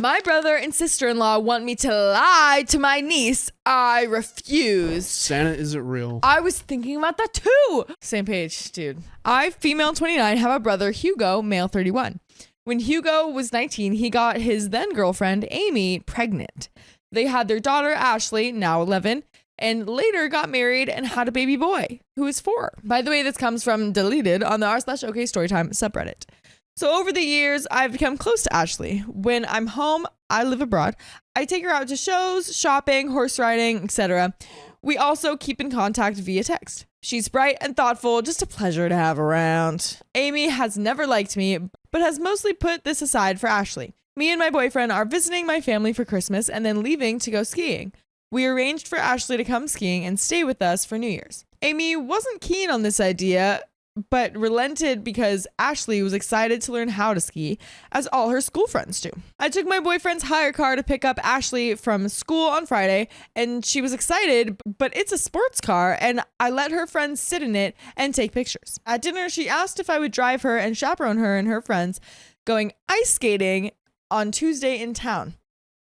My brother and sister-in-law want me to lie to my niece. I refuse. Santa isn't real. I was thinking about that too. Same page, dude. I, female 29, have a brother, Hugo, male 31. When Hugo was 19, he got his then girlfriend, Amy, pregnant. They had their daughter, Ashley, now 11, and later got married and had a baby boy, who is 4. By the way, this comes from deleted on the r/OK Storytime subreddit. So over the years, I've become close to Ashley. When I'm home, I live abroad. I take her out to shows, shopping, horse riding, etc. We also keep in contact via text. She's bright and thoughtful, just a pleasure to have around. Amy has never liked me, but has mostly put this aside for Ashley. Me and my boyfriend are visiting my family for Christmas and then leaving to go skiing. We arranged for Ashley to come skiing and stay with us for New Year's. Amy wasn't keen on this idea, but relented because Ashley was excited to learn how to ski, as all her school friends do. I took my boyfriend's hire car to pick up Ashley from school on Friday, and she was excited, but it's a sports car, and I let her friends sit in it and take pictures. At dinner, she asked if I would drive her and chaperone her and her friends going ice skating on Tuesday in town.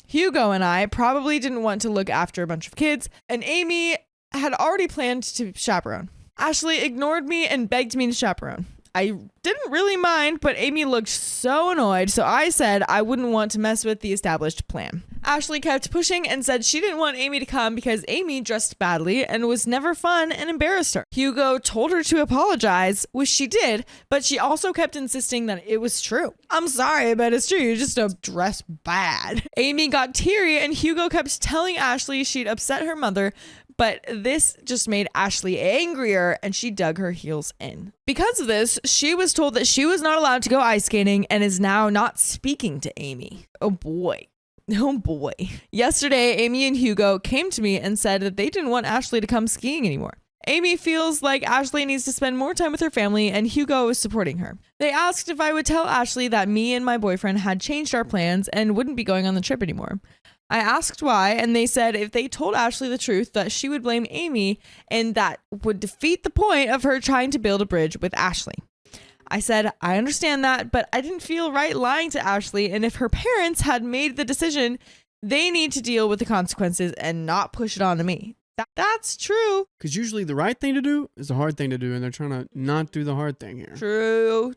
Hugo and I probably didn't want to look after a bunch of kids, and Amy had already planned to chaperone. Ashley ignored me and begged me to chaperone. I didn't really mind, but Amy looked so annoyed, so I said I wouldn't want to mess with the established plan. Ashley kept pushing and said she didn't want Amy to come because Amy dressed badly and was never fun and embarrassed her. Hugo told her to apologize, which she did, but she also kept insisting that it was true. I'm sorry, but it's true. You just dress bad. Amy got teary and Hugo kept telling Ashley she'd upset her mother, but this just made Ashley angrier and she dug her heels in. Because of this, she was told that she was not allowed to go ice skating and is now not speaking to Amy. Oh boy. Oh boy. Yesterday, Amy and Hugo came to me and said that they didn't want Ashley to come skiing anymore. Amy feels like Ashley needs to spend more time with her family and Hugo is supporting her. They asked if I would tell Ashley that me and my boyfriend had changed our plans and wouldn't be going on the trip anymore. I asked why, and they said if they told Ashley the truth, that she would blame Amy, and that would defeat the point of her trying to build a bridge with Ashley. I said, I understand that, but I didn't feel right lying to Ashley, and if her parents had made the decision, they need to deal with the consequences and not push it on to me. That's true. Because usually the right thing to do is the hard thing to do, and they're trying to not do the hard thing here.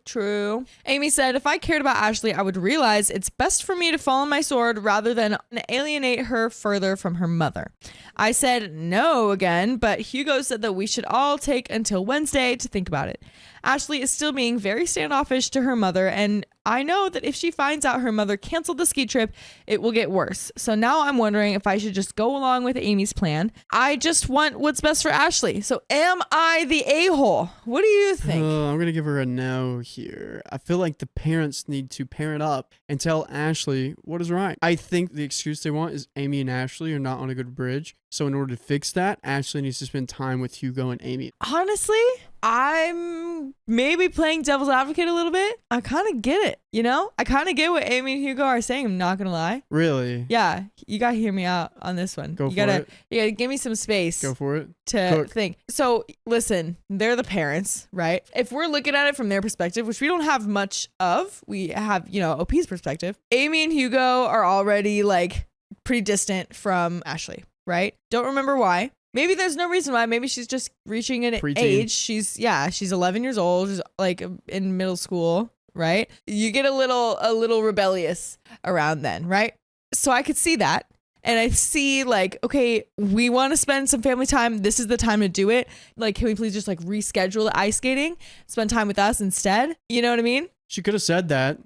True. Amy said, if I cared about Ashley, I would realize it's best for me to fall on my sword rather than alienate her further from her mother. I said no again, but Hugo said that we should all take until Wednesday to think about it. Ashley is still being very standoffish to her mother, and I know that if she finds out her mother canceled the ski trip, it will get worse. So now I'm wondering if I should just go along with Amy's plan. I just want what's best for Ashley. So am I the a-hole? What do you think? I'm going to give her a no here. I feel like the parents need to parent up and tell Ashley what is right. I think the excuse they want is Amy and Ashley are not on a good bridge. So in order to fix that, Ashley needs to spend time with Hugo and Amy. Honestly, I'm maybe playing devil's advocate a little bit. I kind of get it, you know? I kind of get what Amy and Hugo are saying. I'm not going to lie. Really? Yeah. You got to hear me out on this one. You gotta give me some space. Go for it. To think. So listen, they're the parents, right? If we're looking at it from their perspective, which we don't have much of, we have, OP's perspective. Amy and Hugo are already like pretty distant from Ashley, right? Don't remember why. Maybe there's no reason why. Maybe she's just reaching an age. She's 11 years old. She's like in middle school, right? You get a little rebellious around then, right? So I could see that. And I see like, okay, we want to spend some family time. This is the time to do it. Like, can we please just like reschedule the ice skating? Spend time with us instead. You know what I mean? She could have said that.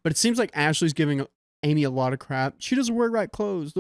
But it seems like Ashley's giving Amy a lot of crap. She doesn't wear right clothes.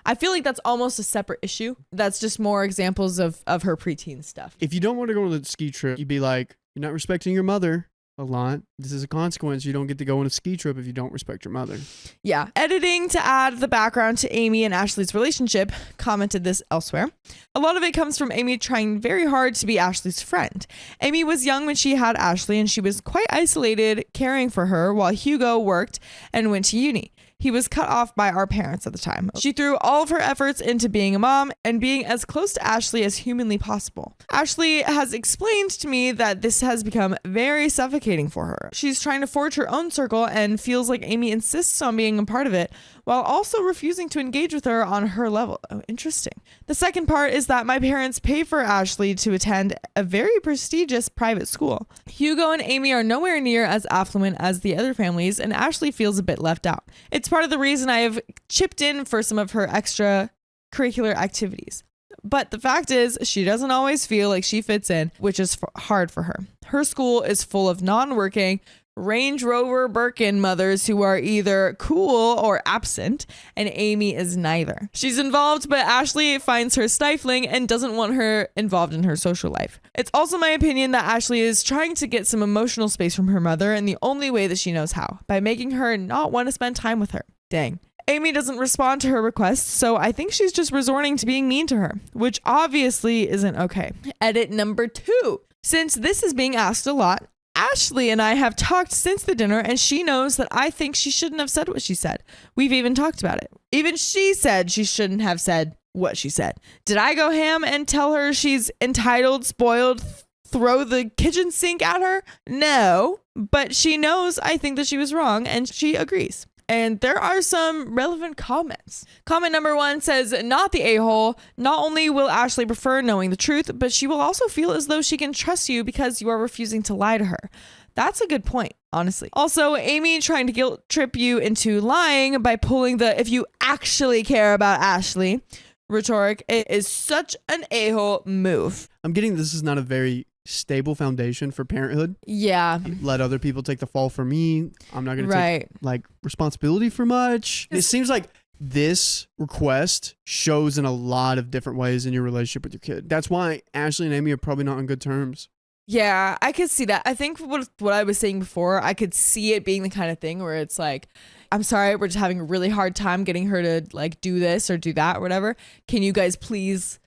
I feel like that's almost a separate issue. That's just more examples of her preteen stuff. If you don't want to go on the ski trip, you'd be like, you're not respecting your mother a lot. This is a consequence. You don't get to go on a ski trip if you don't respect your mother. Yeah. Editing to add the background to Amy and Ashley's relationship commented this elsewhere. A lot of it comes from Amy trying very hard to be Ashley's friend. Amy was young when she had Ashley and she was quite isolated caring for her while Hugo worked and went to uni. he was cut off by our parents at the time. She threw all of her efforts into being a mom and being as close to Ashley as humanly possible. Ashley has explained to me that this has become very suffocating for her. She's trying to forge her own circle and feels like Amy insists on being a part of it while also refusing to engage with her on her level. Oh, interesting. The second part is that my parents pay for Ashley to attend a very prestigious private school. Hugo and Amy are nowhere near as affluent as the other families, and Ashley feels a bit left out. It's part of the reason I have chipped in for some of her extracurricular activities. But the fact is, she doesn't always feel like she fits in, which is hard for her. Her school is full of non-working, Range Rover Birkin mothers who are either cool or absent, and Amy is neither. She's involved, but Ashley finds her stifling and doesn't want her involved in her social life. It's also my opinion that Ashley is trying to get some emotional space from her mother in the only way that she knows how, by making her not want to spend time with her. Dang. Amy doesn't respond to her requests, so I think she's just resorting to being mean to her, which obviously isn't okay. Edit number 2. Since this is being asked a lot, Ashley and I have talked since the dinner, and she knows that I think she shouldn't have said what she said. We've even talked about it. Even she said she shouldn't have said what she said. Did I go ham and tell her she's entitled, spoiled, throw the kitchen sink at her? No, but she knows I think that she was wrong, and she agrees. And there are some relevant comments. Comment number 1 says, not the a-hole. Not only will Ashley prefer knowing the truth, but she will also feel as though she can trust you because you are refusing to lie to her. That's a good point, honestly. Also, Amy trying to guilt trip you into lying by pulling the if you actually care about Ashley rhetoric. It is such an a-hole move. I'm getting this is not a very stable foundation for parenthood. Yeah. Let other people take the fall for me. I'm not going to take like responsibility for much. It seems like this request shows in a lot of different ways in your relationship with your kid. That's why Ashley and Amy are probably not on good terms. Yeah, I could see that. I think what I was saying before, I could see it being the kind of thing where it's like, I'm sorry, we're just having a really hard time getting her to like do this or do that or whatever. Can you guys please,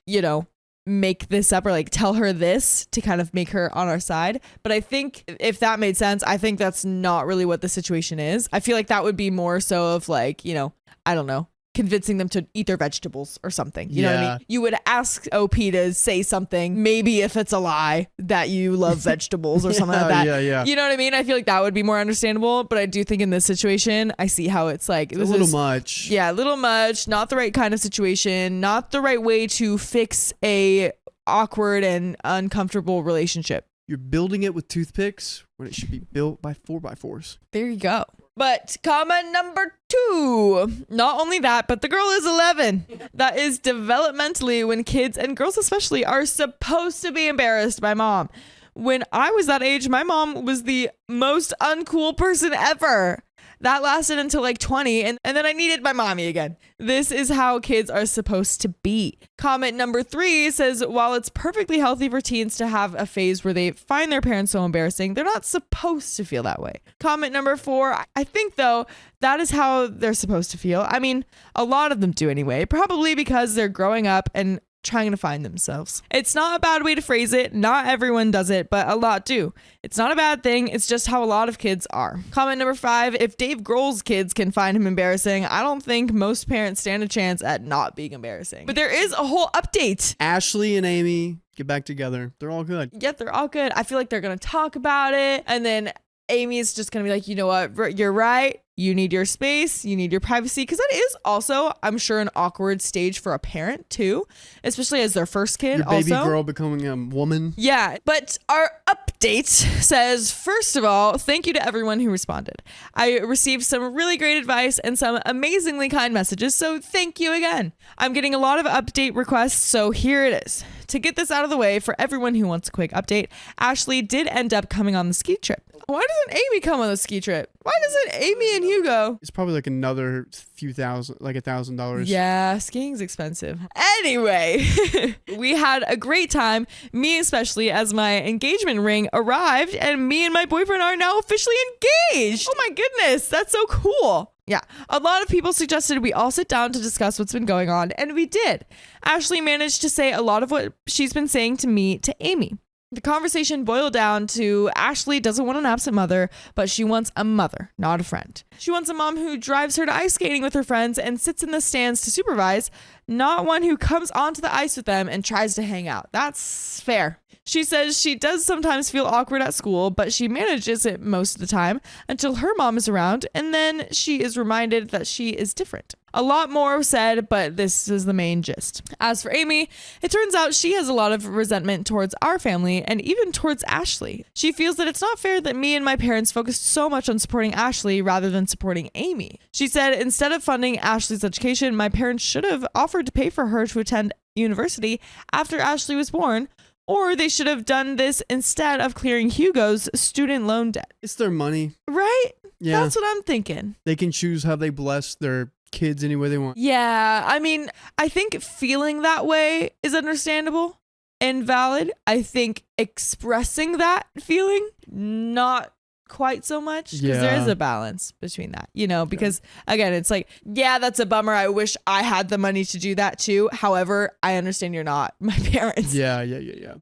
make this up or like tell her this to kind of make her on our side? But I think if that made sense, I think that's not really what the situation is. I feel like that would be more so of like, I don't know, convincing them to eat their vegetables or something. You know what I mean? You would ask OP to say something, maybe if it's a lie that you love vegetables or something like that. Yeah. You know what I mean? I feel like that would be more understandable, but I do think in this situation, I see how it's like it's a little much. Yeah, a little much, not the right kind of situation, not the right way to fix a awkward and uncomfortable relationship. You're building it with toothpicks when it should be built by 4x4s. There you go. But comment number 2, not only that, but the girl is 11. That is developmentally when kids, and girls especially, are supposed to be embarrassed by mom. When I was that age, my mom was the most uncool person ever. That lasted until like 20, and then I needed my mommy again. This is how kids are supposed to be. Comment number 3 says, while it's perfectly healthy for teens to have a phase where they find their parents so embarrassing, they're not supposed to feel that way. Comment number 4, I think though, that is how they're supposed to feel. I mean, a lot of them do anyway, probably because they're growing up and trying to find themselves. It's not a bad way to phrase it. Not everyone does it, but a lot do. It's not a bad thing. It's just how a lot of kids are. Comment number 5, if Dave Grohl's kids can find him embarrassing, I don't think most parents stand a chance at not being embarrassing. But there is a whole update. Ashley and Amy get back together. They're all good. Yeah, they're all good. I feel like they're going to talk about it. And then Amy's just going to be like, you know what? You're right. You need your space. You need your privacy. Because that is also, I'm sure, an awkward stage for a parent too, especially as their first kid. Your baby girl becoming a woman. Yeah. But our update says, first of all, thank you to everyone who responded. I received some really great advice and some amazingly kind messages. So thank you again. I'm getting a lot of update requests. So here it is. To get this out of the way for everyone who wants a quick update, Ashley did end up coming on the ski trip. Why doesn't Amy come on the ski trip? Why doesn't Amy and Hugo? It's probably like another few thousand, like $1,000. Yeah, skiing's expensive. Anyway, we had a great time, me especially, as my engagement ring arrived and me and my boyfriend are now officially engaged. Oh my goodness, that's so cool. Yeah, a lot of people suggested we all sit down to discuss what's been going on, and we did. Ashley managed to say a lot of what she's been saying to me to Amy. The conversation boiled down to Ashley doesn't want an absent mother, but she wants a mother, not a friend. She wants a mom who drives her to ice skating with her friends and sits in the stands to supervise, not one who comes onto the ice with them and tries to hang out. That's fair. She says she does sometimes feel awkward at school, but she manages it most of the time until her mom is around, and then she is reminded that she is different. A lot more said, but this is the main gist. As for Amy, it turns out she has a lot of resentment towards our family and even towards Ashley. She feels that it's not fair that me and my parents focused so much on supporting Ashley rather than supporting Amy. She said instead of funding Ashley's education, my parents should have offered to pay for her to attend university after Ashley was born, or they should have done this instead of clearing Hugo's student loan debt. It's their money. Right? Yeah. That's what I'm thinking. They can choose how they bless their kids any way they want. Yeah. I mean, I think feeling that way is understandable and valid. I think expressing that feeling, not quite so much, because there is a balance between that, because again, it's like, yeah, that's a bummer. I wish I had the money to do that too. However, I understand you're not my parents. Yeah.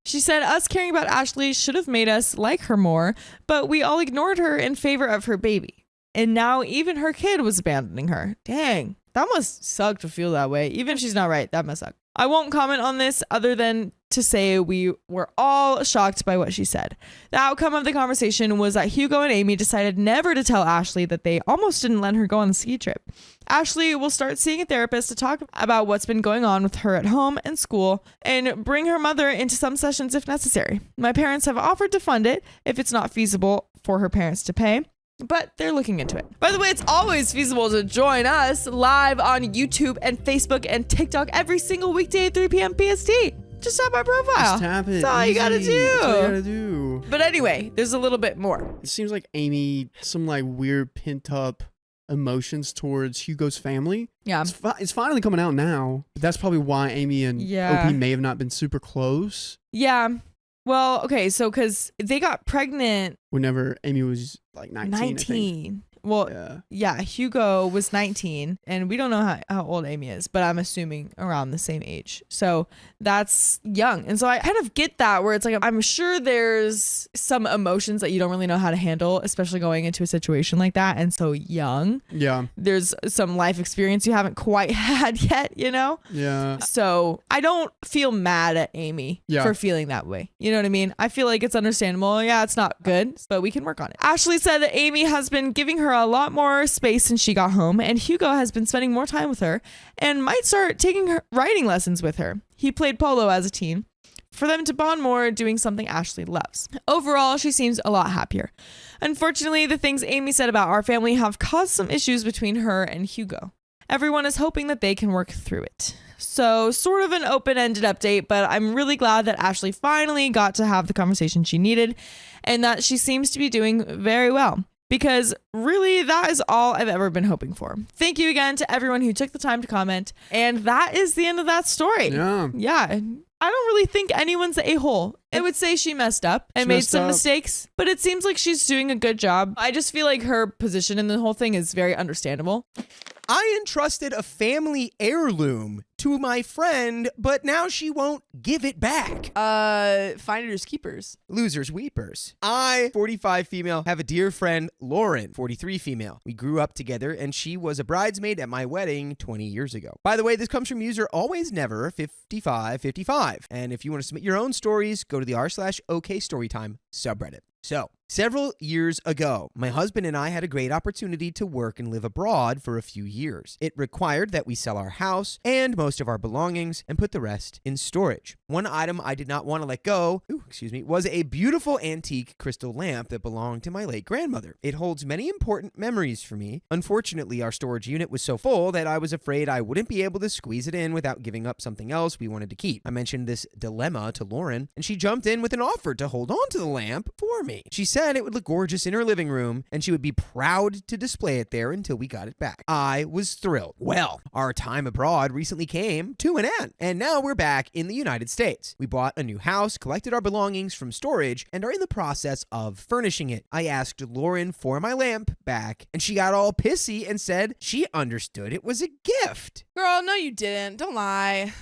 She said us caring about Ashley should have made us like her more, but we all ignored her in favor of her baby. And now even her kid was abandoning her. Dang, that must suck to feel that way. Even if she's not right, that must suck. I won't comment on this other than to say we were all shocked by what she said. The outcome of the conversation was that Hugo and Amy decided never to tell Ashley that they almost didn't let her go on the ski trip. Ashley will start seeing a therapist to talk about what's been going on with her at home and school and bring her mother into some sessions if necessary. My parents have offered to fund it if it's not feasible for her parents to pay, but they're looking into it. By the way, it's always feasible to join us live on YouTube and Facebook and TikTok every single weekday at 3 p.m. PST. Just tap my profile. Just tap it. That's all you gotta do. That's all you gotta do. But anyway, there's a little bit more. It seems like Amy, some like weird pent up emotions towards Hugo's family. Yeah. It's finally coming out now. But that's probably why Amy and OP may have not been super close. Yeah. Well, okay, so because they got pregnant whenever Amy was like 19. 19. Well, yeah, Hugo was 19, and we don't know how old Amy is, but I'm assuming around the same age. So that's young. And so I kind of get that, where it's like, I'm sure there's some emotions that you don't really know how to handle, especially going into a situation like that. And so young. Yeah. There's some life experience you haven't quite had yet, Yeah. So I don't feel mad at Amy for feeling that way. You know what I mean? I feel like it's understandable. Yeah, it's not good, but we can work on it. Ashley said that Amy has been giving her a lot more space since she got home, and Hugo has been spending more time with her and might start taking her writing lessons with her. He played polo as a teen, for them to bond more doing something Ashley loves. Overall, she seems a lot happier. Unfortunately, the things Amy said about our family have caused some issues between her and Hugo. Everyone is hoping that they can work through it. So sort of an open-ended update, but I'm really glad that Ashley finally got to have the conversation she needed and that she seems to be doing very well. Because really, that is all I've ever been hoping for. Thank you again to everyone who took the time to comment. And that is the end of that story. Yeah. I don't really think anyone's the a-hole. I would say she messed up and made some mistakes, but it seems like she's doing a good job. I just feel like her position in the whole thing is very understandable. I entrusted a family heirloom to my friend, but now she won't give it back. Finders keepers. Losers weepers. I, 45 female, have a dear friend, Lauren, 43 female. We grew up together and she was a bridesmaid at my wedding 20 years ago. By the way, this comes from user always never 5555. And if you want to submit your own stories, go to the r/OK Storytime subreddit. So, several years ago, my husband and I had a great opportunity to work and live abroad for a few years. It required that we sell our house and most of our belongings and put the rest in storage. One item I did not want to let go, was a beautiful antique crystal lamp that belonged to my late grandmother. It holds many important memories for me. Unfortunately, our storage unit was so full that I was afraid I wouldn't be able to squeeze it in without giving up something else we wanted to keep. I mentioned this dilemma to Lauren, and she jumped in with an offer to hold on to the lamp for me. She said it would look gorgeous in her living room, and she would be proud to display it there until we got it back. I was thrilled. Well, our time abroad recently came to an end, and now we're back in the United States. We bought a new house, collected our belongings from storage, and are in the process of furnishing it. I asked Lauren for my lamp back, and she got all pissy and said she understood it was a gift. Girl, no you didn't. Don't lie.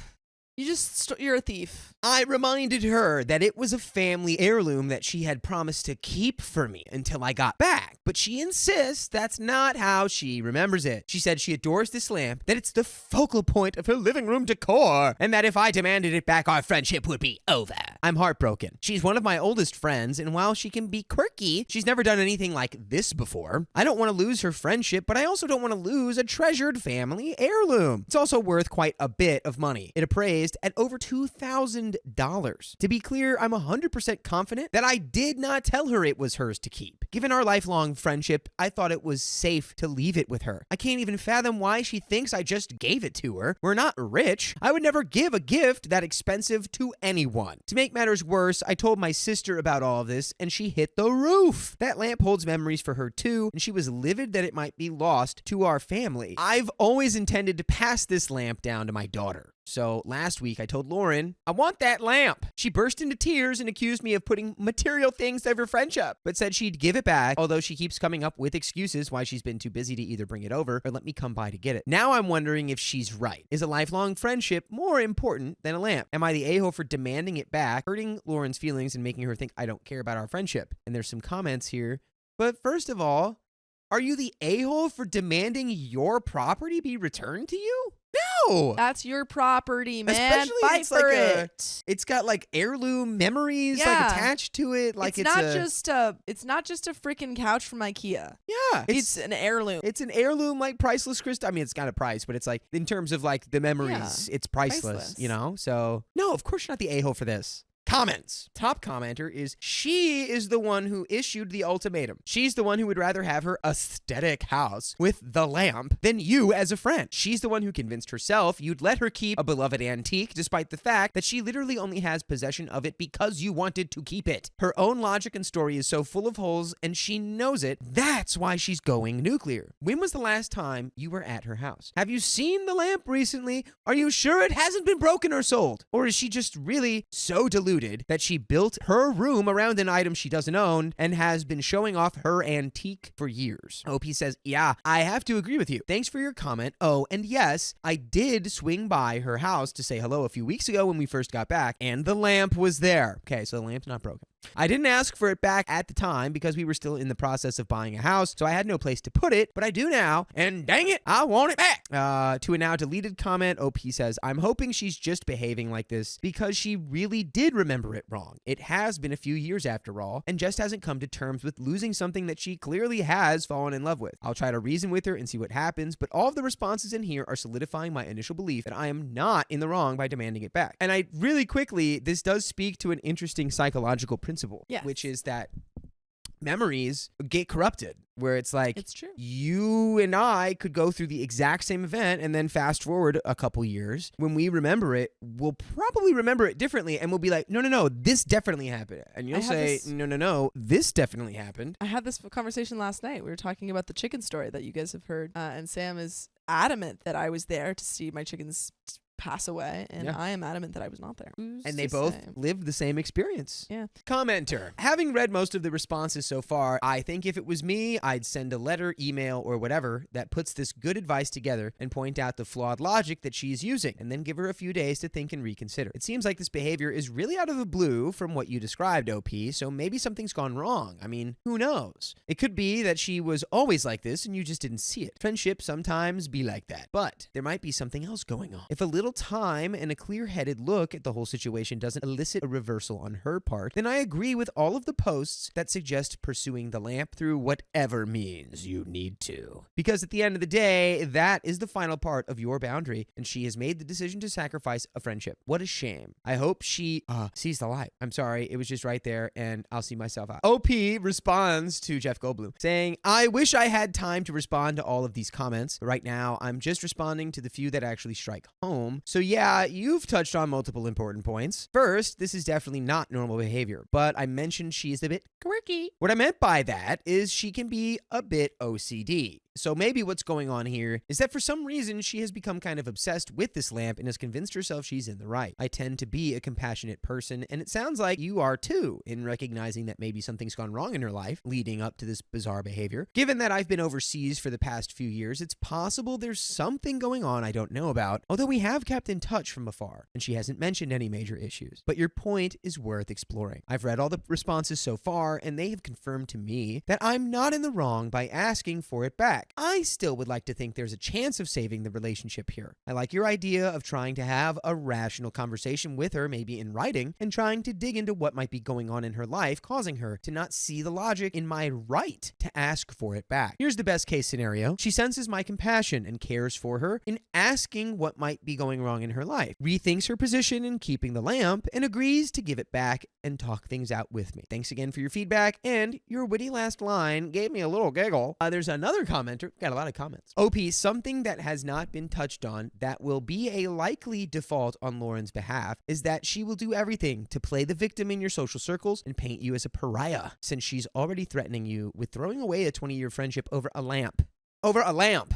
You're a thief. I reminded her that it was a family heirloom that she had promised to keep for me until I got back, but she insists that's not how she remembers it. She said she adores this lamp, that it's the focal point of her living room decor, and that if I demanded it back, our friendship would be over. I'm heartbroken. She's one of my oldest friends, and while she can be quirky, she's never done anything like this before. I don't want to lose her friendship, but I also don't want to lose a treasured family heirloom. It's also worth quite a bit of money. It appraised at over $2,000. To be clear, I'm 100% confident that I did not tell her it was hers to keep. Given our lifelong friendship, I thought it was safe to leave it with her. I can't even fathom why she thinks I just gave it to her. We're not rich. I would never give a gift that expensive to anyone. To make matters worse, I told my sister about all of this, and she hit the roof. That lamp holds memories for her too, and she was livid that it might be lost to our family. I've always intended to pass this lamp down to my daughter. So last week I told Lauren, I want that lamp. She burst into tears and accused me of putting material things over friendship, but said she'd give it back, although she keeps coming up with excuses why she's been too busy to either bring it over or let me come by to get it. Now I'm wondering if she's right. Is a lifelong friendship more important than a lamp? Am I the a-hole for demanding it back, hurting Lauren's feelings and making her think I don't care about our friendship? And there's some comments here. But first of all, are you the a-hole for demanding your property be returned to you? No. That's your property, man. Especially Fight it's for like it. It's got like heirloom memories like Yeah. attached to it. Like it's not just a freaking couch from IKEA. yeah, It's an heirloom. it's an heirloom like priceless crystal. I mean, it's got a price, but it's like in terms of like the memories, it's priceless. You know. So no, of course you're not the a-hole for this. Comments. Top commenter is she is the one who issued the ultimatum. She's the one who would rather have her aesthetic house with the lamp than you as a friend. She's the one who convinced herself you'd let her keep a beloved antique despite the fact that she literally only has possession of it because you wanted to keep it. Her own logic and story is so full of holes and she knows it. That's why she's going nuclear. When was the last time you were at her house? Have you seen the lamp recently? Are you sure it hasn't been broken or sold? Or is she just really so deluded that she built her room around an item she doesn't own and has been showing off her antique for years? OP says, yeah, I have to agree with you. Thanks for your comment. Oh, and yes, I did swing by her house to say hello a few weeks ago when we first got back, and the lamp was there. Okay, so the lamp's not broken. I didn't ask for it back at the time because we were still in the process of buying a house, so I had no place to put it, but I do now, and dang it, I want it back. To a now deleted comment, OP says, I'm hoping she's just behaving like this because she really did remember it wrong. It has been a few years after all, and just hasn't come to terms with losing something that she clearly has fallen in love with. I'll try to reason with her and see what happens, but all of the responses in here are solidifying my initial belief that I am not in the wrong by demanding it back. And I really quickly, this does speak to an interesting psychological principle, Yes. which is that memories get corrupted, where it's like It's true. you and I could go through the exact same event and then fast forward a couple years. When we remember it, we'll probably remember it differently and we'll be like, no, this definitely happened. And you'll say, no, this definitely happened. I had this conversation last night. We were talking about the chicken story that you guys have heard, and Sam is adamant that I was there to see my chickens pass away, and Yeah. I am adamant that I was not there. Who's And they to both say? lived the same experience. Yeah. Commenter. Having read most of the responses so far, I think if it was me, I'd send a letter, email, or whatever that puts this good advice together and point out the flawed logic that she's using, and then give her a few days to think and reconsider. It seems like this behavior is really out of the blue from what you described, OP, so maybe something's gone wrong. I mean, who knows? It could be that she was always like this and you just didn't see it. Friendships sometimes be like that, but there might be something else going on. If a little time and a clear-headed look at the whole situation doesn't elicit a reversal on her part, then I agree with all of the posts that suggest pursuing the lamp through whatever means you need to. Because at the end of the day, that is the final part of your boundary, and she has made the decision to sacrifice a friendship. What a shame. I hope she sees the light. I'm sorry, it was just right there, and I'll see myself out. OP responds to Jeff Goldblum, saying, I wish I had time to respond to all of these comments. Right now, I'm just responding to the few that actually strike home. So yeah, you've touched on multiple important points. First, this is definitely not normal behavior, but I mentioned she's a bit quirky. What I meant by that is she can be a bit OCD. So maybe what's going on here is that for some reason she has become kind of obsessed with this lamp and has convinced herself she's in the right. I tend to be a compassionate person, and it sounds like you are too, in recognizing that maybe something's gone wrong in her life leading up to this bizarre behavior. Given that I've been overseas for the past few years, it's possible there's something going on I don't know about, although we have kept in touch from afar, and she hasn't mentioned any major issues. But your point is worth exploring. I've read all the responses so far, and they have confirmed to me that I'm not in the wrong by asking for it back. I still would like to think there's a chance of saving the relationship here. I like your idea of trying to have a rational conversation with her, maybe in writing, and trying to dig into what might be going on in her life, causing her to not see the logic in my right to ask for it back. Here's the best case scenario. She senses my compassion and cares for her in asking what might be going wrong in her life, rethinks her position in keeping the lamp, and agrees to give it back and talk things out with me. Thanks again for your feedback, and your witty last line gave me a little giggle. There's another commenter. Got a lot of comments. OP, something that has not been touched on that will be a likely default on Lauren's behalf is that she will do everything to play the victim in your social circles and paint you as a pariah, since she's already threatening you with throwing away a 20-year friendship over a lamp. Over a lamp.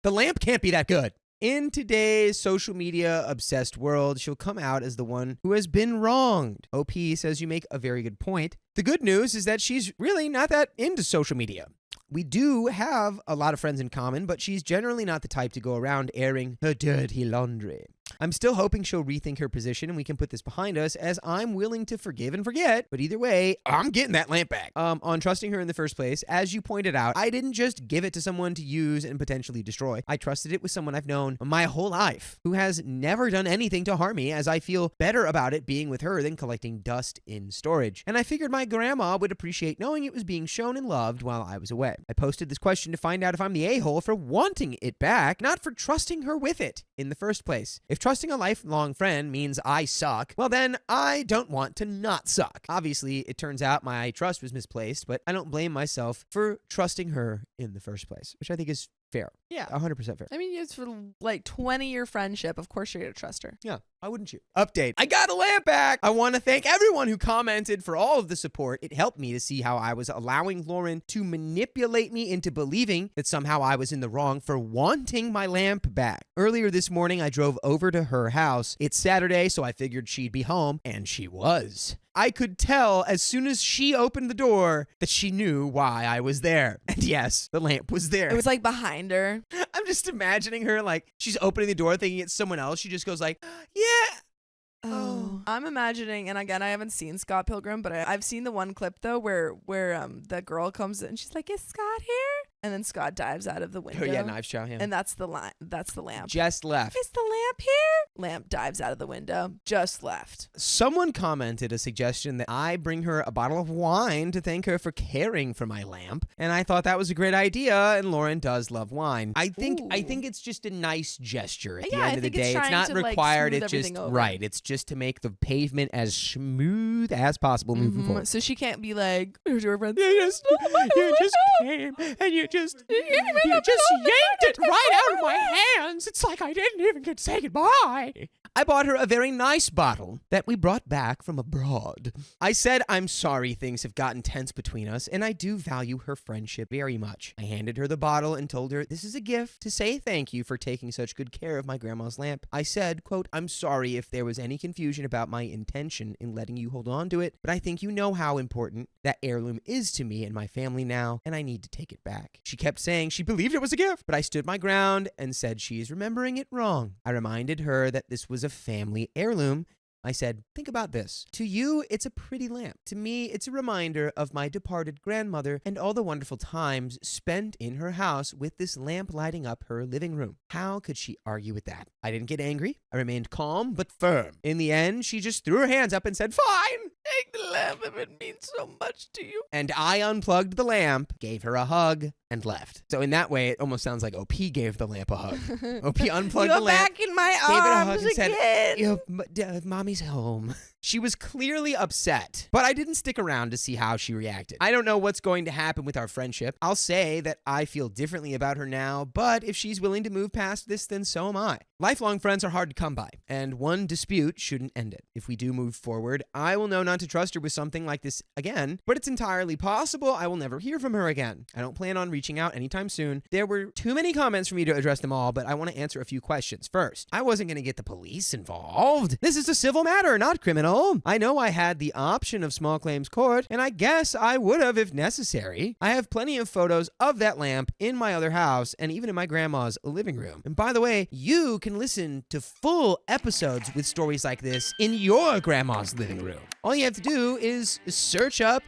The lamp can't be that good. In today's social media obsessed world, she'll come out as the one who has been wronged. OP says you make a very good point. The good news is that she's really not that into social media. We do have a lot of friends in common, but she's generally not the type to go around airing her dirty laundry. I'm still hoping she'll rethink her position and we can put this behind us, as I'm willing to forgive and forget, but either way, I'm getting that lamp back. On trusting her in the first place, as you pointed out, I didn't just give it to someone to use and potentially destroy. I trusted it with someone I've known my whole life, who has never done anything to harm me, as I feel better about it being with her than collecting dust in storage. And I figured my grandma would appreciate knowing it was being shown and loved while I was away. I posted this question to find out if I'm the a-hole for wanting it back, not for trusting her with it in the first place. If trusting a lifelong friend means I suck, well then I don't want to not suck. Obviously, it turns out my trust was misplaced, but I don't blame myself for trusting her in the first place, which I think is fair. Yeah. 100% fair. I mean, it's for like 20-year friendship. Of course you're going to trust her. Yeah. Why wouldn't you? Update. I got a lamp back. I want to thank everyone who commented for all of the support. It helped me to see how I was allowing Lauren to manipulate me into believing that somehow I was in the wrong for wanting my lamp back. Earlier this morning, I drove over to her house. It's Saturday, so I figured she'd be home, and she was. I could tell as soon as she opened the door that she knew why I was there. And yes, the lamp was there. It was like behind her. I'm just imagining her like she's opening the door thinking it's someone else. She just goes like, yeah. Oh. I'm imagining, and again, I haven't seen Scott Pilgrim, but I've seen the one clip though where the girl comes in and she's like, "Is Scott here?" And then Scott dives out of the window. Oh yeah, knife shot him. And that's the lamp. Just left. Is the lamp here? Lamp dives out of the window. Just left. Someone commented a suggestion that I bring her a bottle of wine to thank her for caring for my lamp, and I thought that was a great idea. And Lauren does love wine. I think it's just a nice gesture at the end of the day. It's not required. It's just right. It's just to make the pavement as smooth as possible moving forward. So she can't be like, "Here's your friend." You just came and you just yanked it right out of my hands. It's like I didn't even get to say goodbye. I bought her a very nice bottle that we brought back from abroad. I said I'm sorry things have gotten tense between us, and I do value her friendship very much. I handed her the bottle and told her this is a gift to say thank you for taking such good care of my grandma's lamp. I said, quote, "I'm sorry if there was any confusion about my intention in letting you hold on to it, but I think you know how important that heirloom is to me and my family now, and I need to take it back." She kept saying she believed it was a gift, but I stood my ground and said she is remembering it wrong. I reminded her that this was a family heirloom. I said, think about this. To you, it's a pretty lamp. To me, it's a reminder of my departed grandmother and all the wonderful times spent in her house with this lamp lighting up her living room. How could she argue with that? I didn't get angry. I remained calm but firm. In the end, she just threw her hands up and said, "Fine, take the lamp if it means so much to you." And I unplugged the lamp, gave her a hug, and left. So in that way, it almost sounds like OP gave the lamp a hug. OP unplugged the lamp, back in my gave it a hug, arms and again. said, "Mommy's home." She was clearly upset, but I didn't stick around to see how she reacted. I don't know what's going to happen with our friendship. I'll say that I feel differently about her now, but if she's willing to move past this, then so am I. Lifelong friends are hard to come by, and one dispute shouldn't end it. If we do move forward, I will know not to trust her with something like this again, but it's entirely possible I will never hear from her again. I don't plan on reaching out anytime soon. There were too many comments for me to address them all, but I want to answer a few questions. First, I wasn't going to get the police involved. This is a civil matter, not criminal. I know I had the option of small claims court, and I guess I would have if necessary. I have plenty of photos of that lamp in my other house and even in my grandma's living room. And by the way, you can listen to full episodes with stories like this in your grandma's living room. All you have to do is search up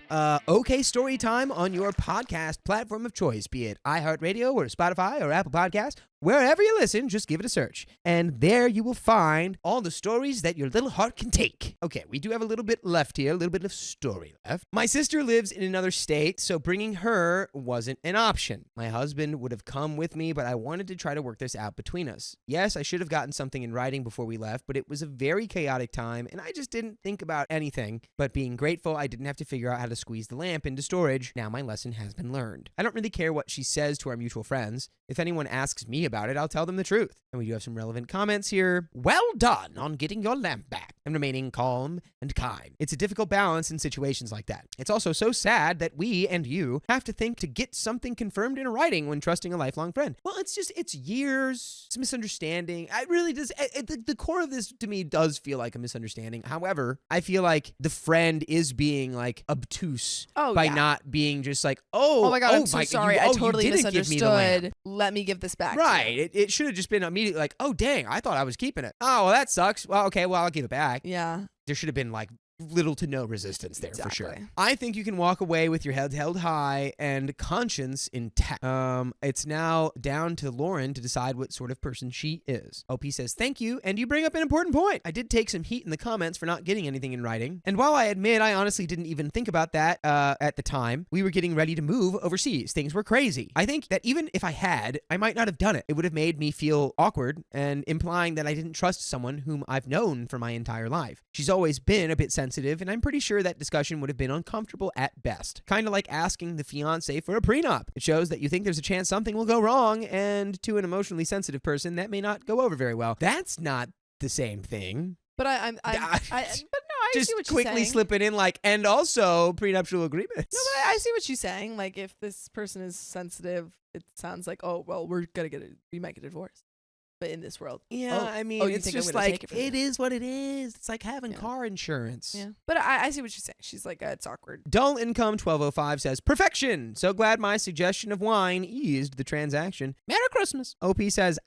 OK Storytime on your podcast platform of choice, be it iHeartRadio or Spotify or Apple Podcasts. Wherever you listen, just give it a search. And there you will find all the stories that your little heart can take. Okay, we do have a little bit left here, a little bit of story left. My sister lives in another state, so bringing her wasn't an option. My husband would have come with me, but I wanted to try to work this out between us. Yes, I should have gotten something in writing before we left, but it was a very chaotic time, and I just didn't think about anything. But being grateful, I didn't have to figure out how to squeeze the lamp into storage. Now my lesson has been learned. I don't really care what she says to our mutual friends. If anyone asks me about it, I'll tell them the truth. And we do have some relevant comments here. Well done on getting your lamp back and remaining calm and kind. It's a difficult balance in situations like that. It's also so sad that we and you have to think to get something confirmed in writing when trusting a lifelong friend. Well, it's years. It's a misunderstanding. I really does. The core of this to me does feel like a misunderstanding. However, I feel like the friend is being like obtuse by not being just like, oh my God, I'm so sorry. I totally misunderstood. Let me give this back. Right. It should have just been immediately like, oh, dang, I thought I was keeping it. Oh, well, that sucks. Well, okay, well, I'll give it back. Yeah. There should have been like little to no resistance there for sure. Exactly. I think you can walk away with your head held high and conscience intact. It's now down to Lauren to decide what sort of person she is. OP says, thank you, and you bring up an important point. I did take some heat in the comments for not getting anything in writing. And while I admit I honestly didn't even think about that at the time, we were getting ready to move overseas. Things were crazy. I think that even if I had, I might not have done it. It would have made me feel awkward and implying that I didn't trust someone whom I've known for my entire life. She's always been a bit sensitive, and I'm pretty sure that discussion would have been uncomfortable at best. Kind of like asking the fiancé for a prenup. It shows that you think there's a chance something will go wrong, and to an emotionally sensitive person, that may not go over very well. That's not the same thing. But I just see what quickly you're saying. slipping in like, and also prenuptial agreements. No, but I see what you're saying. Like, if this person is sensitive, it sounds like, oh, well, we might get a divorce. But in this world. Yeah, I mean, it's just like, it is what it is. It's like having car insurance. Yeah. But I see what she's saying. She's like, it's awkward. Dull Income 1205 says, perfection. So glad my suggestion of wine eased the transaction. Merry Christmas. OP says,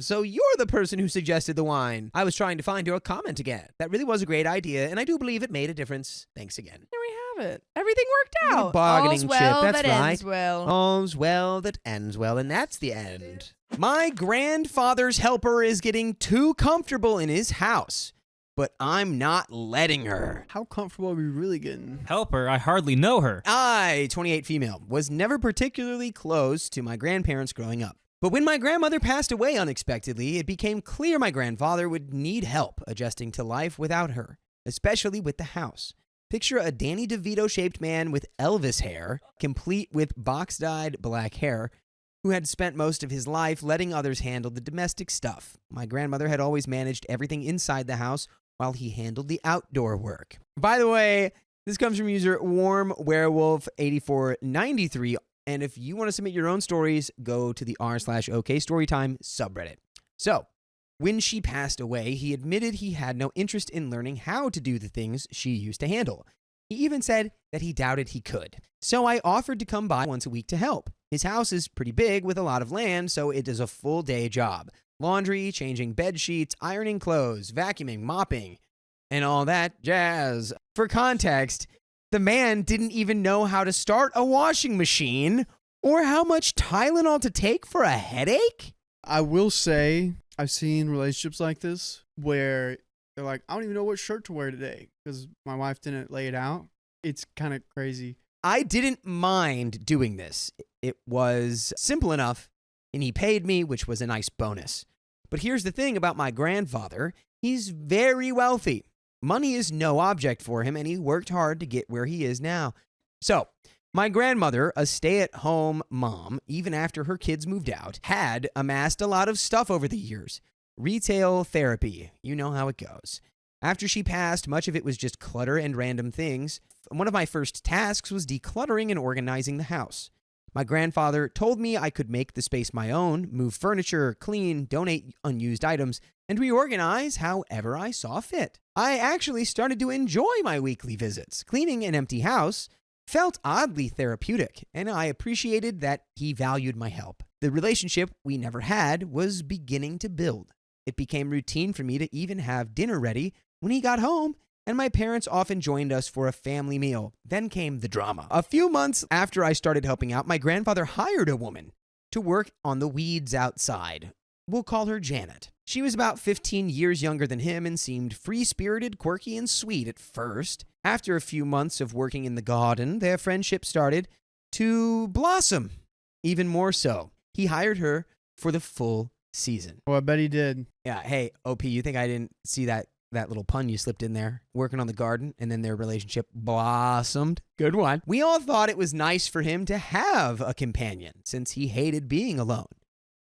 so you're the person who suggested the wine. I was trying to find your comment again. That really was a great idea, and I do believe it made a difference. Thanks again. There we have it. Everything worked out. Bargaining All's well chip. That's that right. ends well. All's well that ends well, and that's the end. My grandfather's helper is getting too comfortable in his house, but I'm not letting her. How comfortable are we really getting? Helper, I hardly know her. I, 28 female, was never particularly close to my grandparents growing up. But when my grandmother passed away unexpectedly, it became clear my grandfather would need help adjusting to life without her, especially with the house. Picture a Danny DeVito-shaped man with Elvis hair, complete with box-dyed black hair, who had spent most of his life letting others handle the domestic stuff. My grandmother had always managed everything inside the house while he handled the outdoor work. By the way, this comes from user WarmWerewolf8493, and if you want to submit your own stories, go to the r/OK Storytime subreddit. So, when she passed away, he admitted he had no interest in learning how to do the things she used to handle. He even said that he doubted he could. So I offered to come by once a week to help. His house is pretty big with a lot of land, so it is a full-day job. Laundry, changing bed sheets, ironing clothes, vacuuming, mopping, and all that jazz. For context, the man didn't even know how to start a washing machine or how much Tylenol to take for a headache. I will say I've seen relationships like this where they're like, I don't even know what shirt to wear today because my wife didn't lay it out. It's kind of crazy. I didn't mind doing this. It was simple enough, and he paid me, which was a nice bonus. But here's the thing about my grandfather. He's very wealthy. Money is no object for him, and he worked hard to get where he is now. So, my grandmother, a stay-at-home mom, even after her kids moved out, had amassed a lot of stuff over the years. Retail therapy. You know how it goes. After she passed, much of it was just clutter and random things. One of my first tasks was decluttering and organizing the house. My grandfather told me I could make the space my own, move furniture, clean, donate unused items, and reorganize however I saw fit. I actually started to enjoy my weekly visits. Cleaning an empty house felt oddly therapeutic, and I appreciated that he valued my help. The relationship we never had was beginning to build. It became routine for me to even have dinner ready when he got home, and my parents often joined us for a family meal. Then came the drama. A few months after I started helping out, my grandfather hired a woman to work on the weeds outside. We'll call her Janet. She was about 15 years younger than him and seemed free-spirited, quirky, and sweet at first. After a few months of working in the garden, their friendship started to blossom even more so. He hired her for the full season. Oh, I bet he did. Yeah, hey, OP, you think I didn't see that little pun you slipped in there? Working on the garden, and then their relationship blossomed. Good one. We all thought it was nice for him to have a companion, since he hated being alone.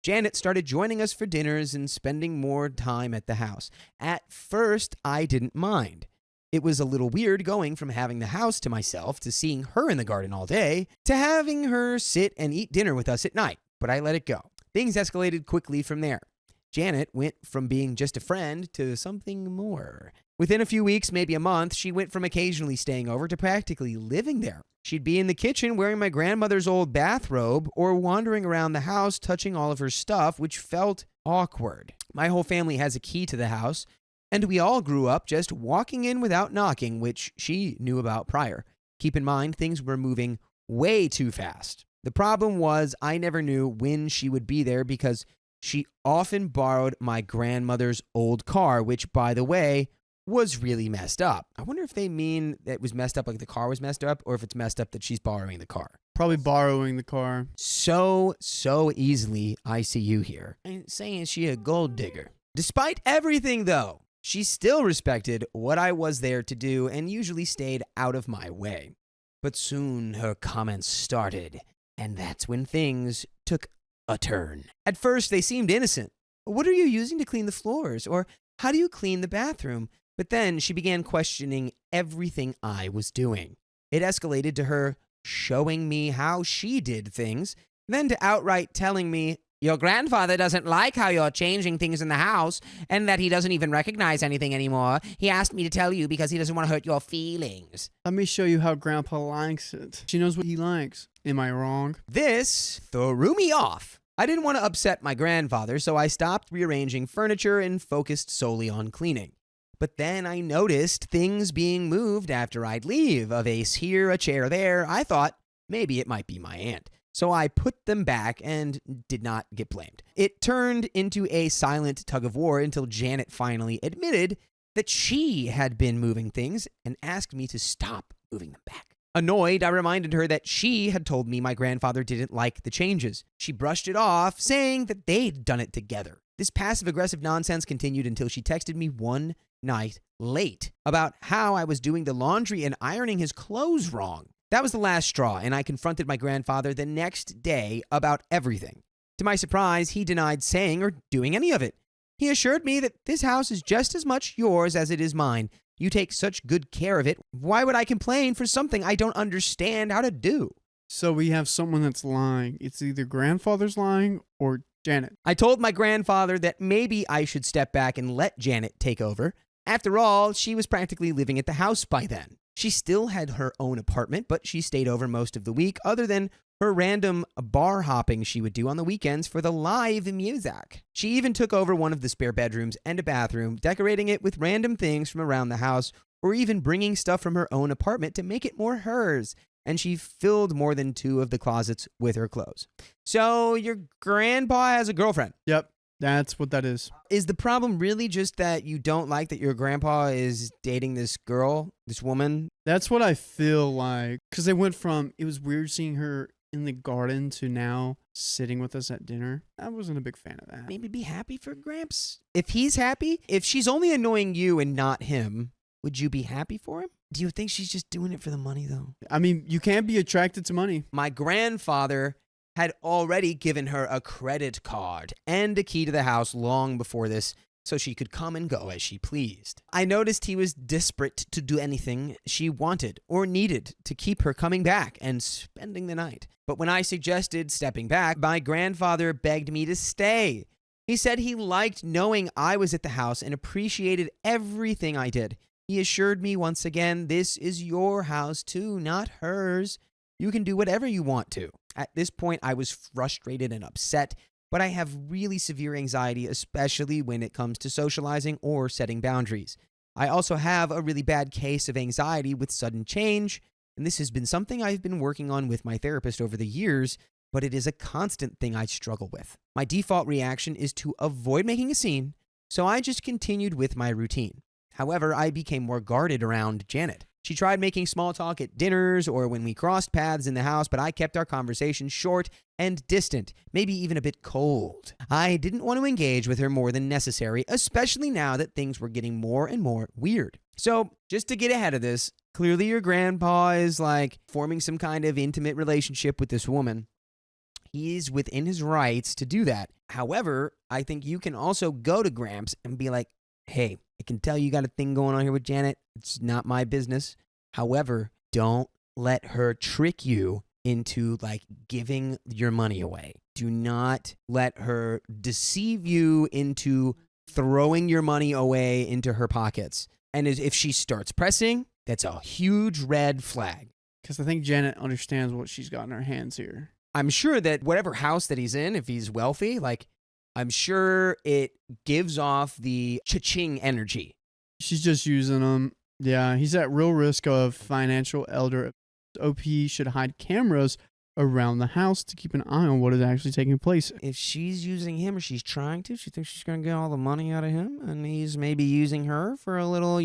Janet started joining us for dinners and spending more time at the house. At first, I didn't mind. It was a little weird going from having the house to myself to seeing her in the garden all day to having her sit and eat dinner with us at night, but I let it go. Things escalated quickly from there. Janet went from being just a friend to something more. Within a few weeks, maybe a month, she went from occasionally staying over to practically living there. She'd be in the kitchen wearing my grandmother's old bathrobe or wandering around the house touching all of her stuff, which felt awkward. My whole family has a key to the house, and we all grew up just walking in without knocking, which she knew about prior. Keep in mind, things were moving way too fast. The problem was I never knew when she would be there because she often borrowed my grandmother's old car, which, by the way, was really messed up. I wonder if they mean that it was messed up like the car was messed up, or if it's messed up that she's borrowing the car. Probably borrowing the car. So easily I see you here. I ain't saying she a gold digger. Despite everything, though, she still respected what I was there to do and usually stayed out of my way. But soon her comments started, and that's when things took a turn. At first, they seemed innocent. What are you using to clean the floors? Or how do you clean the bathroom? But then she began questioning everything I was doing. It escalated to her showing me how she did things, then to outright telling me, your grandfather doesn't like how you're changing things in the house, and that he doesn't even recognize anything anymore. He asked me to tell you because he doesn't want to hurt your feelings. Let me show you how Grandpa likes it. She knows what he likes. Am I wrong? This threw me off. I didn't want to upset my grandfather, so I stopped rearranging furniture and focused solely on cleaning. But then I noticed things being moved after I'd leave. A vase here, a chair there. I thought maybe it might be my aunt. So I put them back and did not get blamed. It turned into a silent tug of war until Janet finally admitted that she had been moving things and asked me to stop moving them back. Annoyed, I reminded her that she had told me my grandfather didn't like the changes. She brushed it off, saying that they'd done it together. This passive-aggressive nonsense continued until she texted me one night late about how I was doing the laundry and ironing his clothes wrong. That was the last straw, and I confronted my grandfather the next day about everything. To my surprise, he denied saying or doing any of it. He assured me that this house is just as much yours as it is mine. You take such good care of it. Why would I complain for something I don't understand how to do? So we have someone that's lying. It's either grandfather's lying or Janet. I told my grandfather that maybe I should step back and let Janet take over. After all, she was practically living at the house by then. She still had her own apartment, but she stayed over most of the week, other than her random bar hopping she would do on the weekends for the live music. She even took over one of the spare bedrooms and a bathroom, decorating it with random things from around the house, or even bringing stuff from her own apartment to make it more hers. And she filled more than 2 of the closets with her clothes. So your grandpa has a girlfriend. Yep, that's what that is. Is the problem really just that you don't like that your grandpa is dating this girl, this woman? That's what I feel like. Because they went from, it was weird seeing her in the garden to now sitting with us at dinner. I wasn't a big fan of that. Maybe be happy for Gramps. If he's happy, if she's only annoying you and not him, would you be happy for him? Do you think she's just doing it for the money, though? I mean, you can't be attracted to money. My grandfather had already given her a credit card and a key to the house long before this, so she could come and go as she pleased. I noticed he was desperate to do anything she wanted or needed to keep her coming back and spending the night. But when I suggested stepping back, my grandfather begged me to stay. He said he liked knowing I was at the house and appreciated everything I did. He assured me once again, this is your house too, not hers. You can do whatever you want to. At this point, I was frustrated and upset, but I have really severe anxiety, especially when it comes to socializing or setting boundaries. I also have a really bad case of anxiety with sudden change, and this has been something I've been working on with my therapist over the years, but it is a constant thing I struggle with. My default reaction is to avoid making a scene, so I just continued with my routine. However, I became more guarded around Janet. She tried making small talk at dinners or when we crossed paths in the house, but I kept our conversation short and distant, maybe even a bit cold. I didn't want to engage with her more than necessary, especially now that things were getting more and more weird. So, just to get ahead of this, clearly your grandpa is like forming some kind of intimate relationship with this woman. He's within his rights to do that. However, I think you can also go to Gramps and be like, hey, I can tell you got a thing going on here with Janet. It's not my business. However, don't let her trick you into like giving your money away. Do not let her deceive you into throwing your money away into her pockets. And if she starts pressing, that's a huge red flag. Because I think Janet understands what she's got in her hands here. I'm sure that whatever house that he's in, if he's wealthy, like I'm sure it gives off the cha-ching energy. She's just using them. Yeah, he's at real risk of financial elder. OP should hide cameras around the house to keep an eye on what is actually taking place. If she's using him or she's trying to, she thinks she's going to get all the money out of him and he's maybe using her for a little,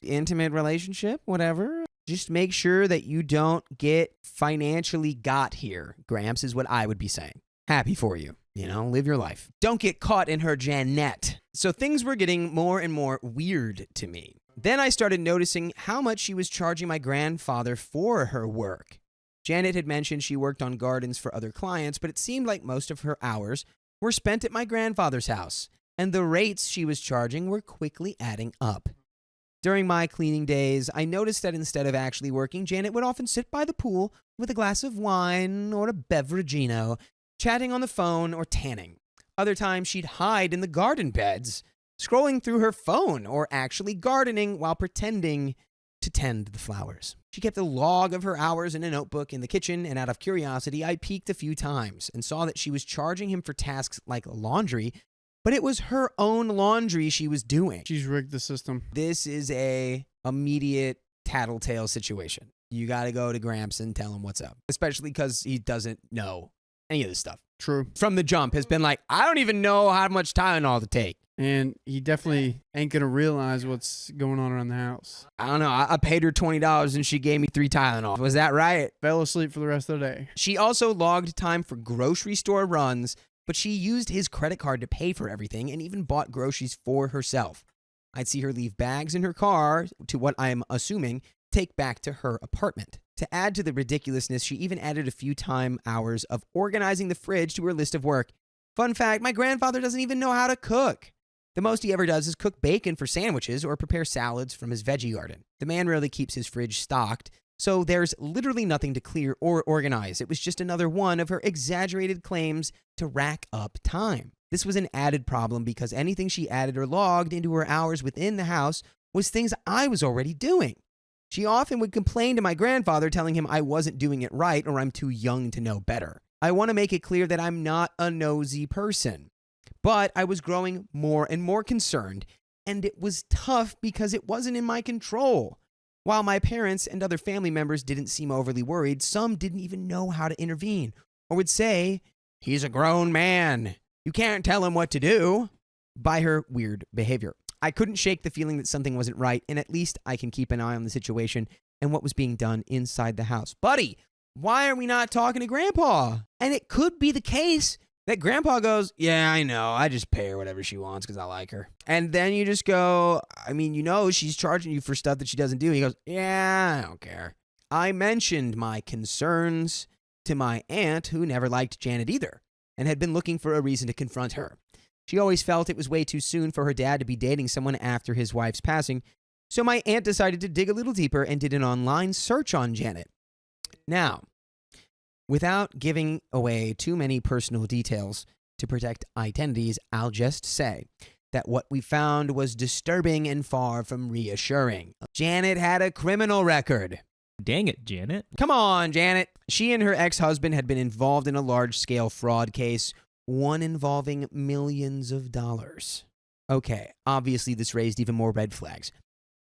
intimate relationship, whatever. Just make sure that you don't get financially got here, Gramps, is what I would be saying. Happy for you. Live your life. Don't get caught in her Janette. So things were getting more and more weird to me. Then I started noticing how much she was charging my grandfather for her work. Janet had mentioned she worked on gardens for other clients, but it seemed like most of her hours were spent at my grandfather's house, and the rates she was charging were quickly adding up. During my cleaning days, I noticed that instead of actually working, Janet would often sit by the pool with a glass of wine or a beveragino, chatting on the phone or tanning. Other times, she'd hide in the garden beds, scrolling through her phone or actually gardening while pretending to tend the flowers. She kept a log of her hours in a notebook in the kitchen, and out of curiosity, I peeked a few times and saw that she was charging him for tasks like laundry, but it was her own laundry she was doing. She's rigged the system. This is a immediate tattletale situation. You got to go to Gramps and tell him what's up, especially because he doesn't know any of this stuff. True. From the jump has been like, I don't even know how much Tylenol to take. And he definitely ain't going to realize what's going on around the house. I don't know. I paid her $20 and she gave me 3 Tylenol. Was that right? Fell asleep for the rest of the day. She also logged time for grocery store runs, but she used his credit card to pay for everything and even bought groceries for herself. I'd see her leave bags in her car to what I'm assuming take back to her apartment. To add to the ridiculousness, she even added a few time hours of organizing the fridge to her list of work. Fun fact, my grandfather doesn't even know how to cook. The most he ever does is cook bacon for sandwiches or prepare salads from his veggie garden. The man rarely keeps his fridge stocked, so there's literally nothing to clear or organize. It was just another one of her exaggerated claims to rack up time. This was an added problem because anything she added or logged into her hours within the house was things I was already doing. She often would complain to my grandfather, telling him I wasn't doing it right or I'm too young to know better. I want to make it clear that I'm not a nosy person, but I was growing more and more concerned, and it was tough because it wasn't in my control. While my parents and other family members didn't seem overly worried, some didn't even know how to intervene or would say, "He's a grown man. You can't tell him what to do," by her weird behavior. I couldn't shake the feeling that something wasn't right, and at least I can keep an eye on the situation and what was being done inside the house. Buddy, why are we not talking to Grandpa? And it could be the case that Grandpa goes, "Yeah, I know. I just pay her whatever she wants because I like her." And then you just go, she's charging you for stuff that she doesn't do. He goes, "Yeah, I don't care." I mentioned my concerns to my aunt, who never liked Janet either, and had been looking for a reason to confront her. She always felt it was way too soon for her dad to be dating someone after his wife's passing, so my aunt decided to dig a little deeper and did an online search on Janet. Now, without giving away too many personal details to protect identities, I'll just say that what we found was disturbing and far from reassuring. Janet had a criminal record. Dang it, Janet. Come on, Janet. She and her ex-husband had been involved in a large-scale fraud case, one involving millions of dollars. Okay, obviously this raised even more red flags.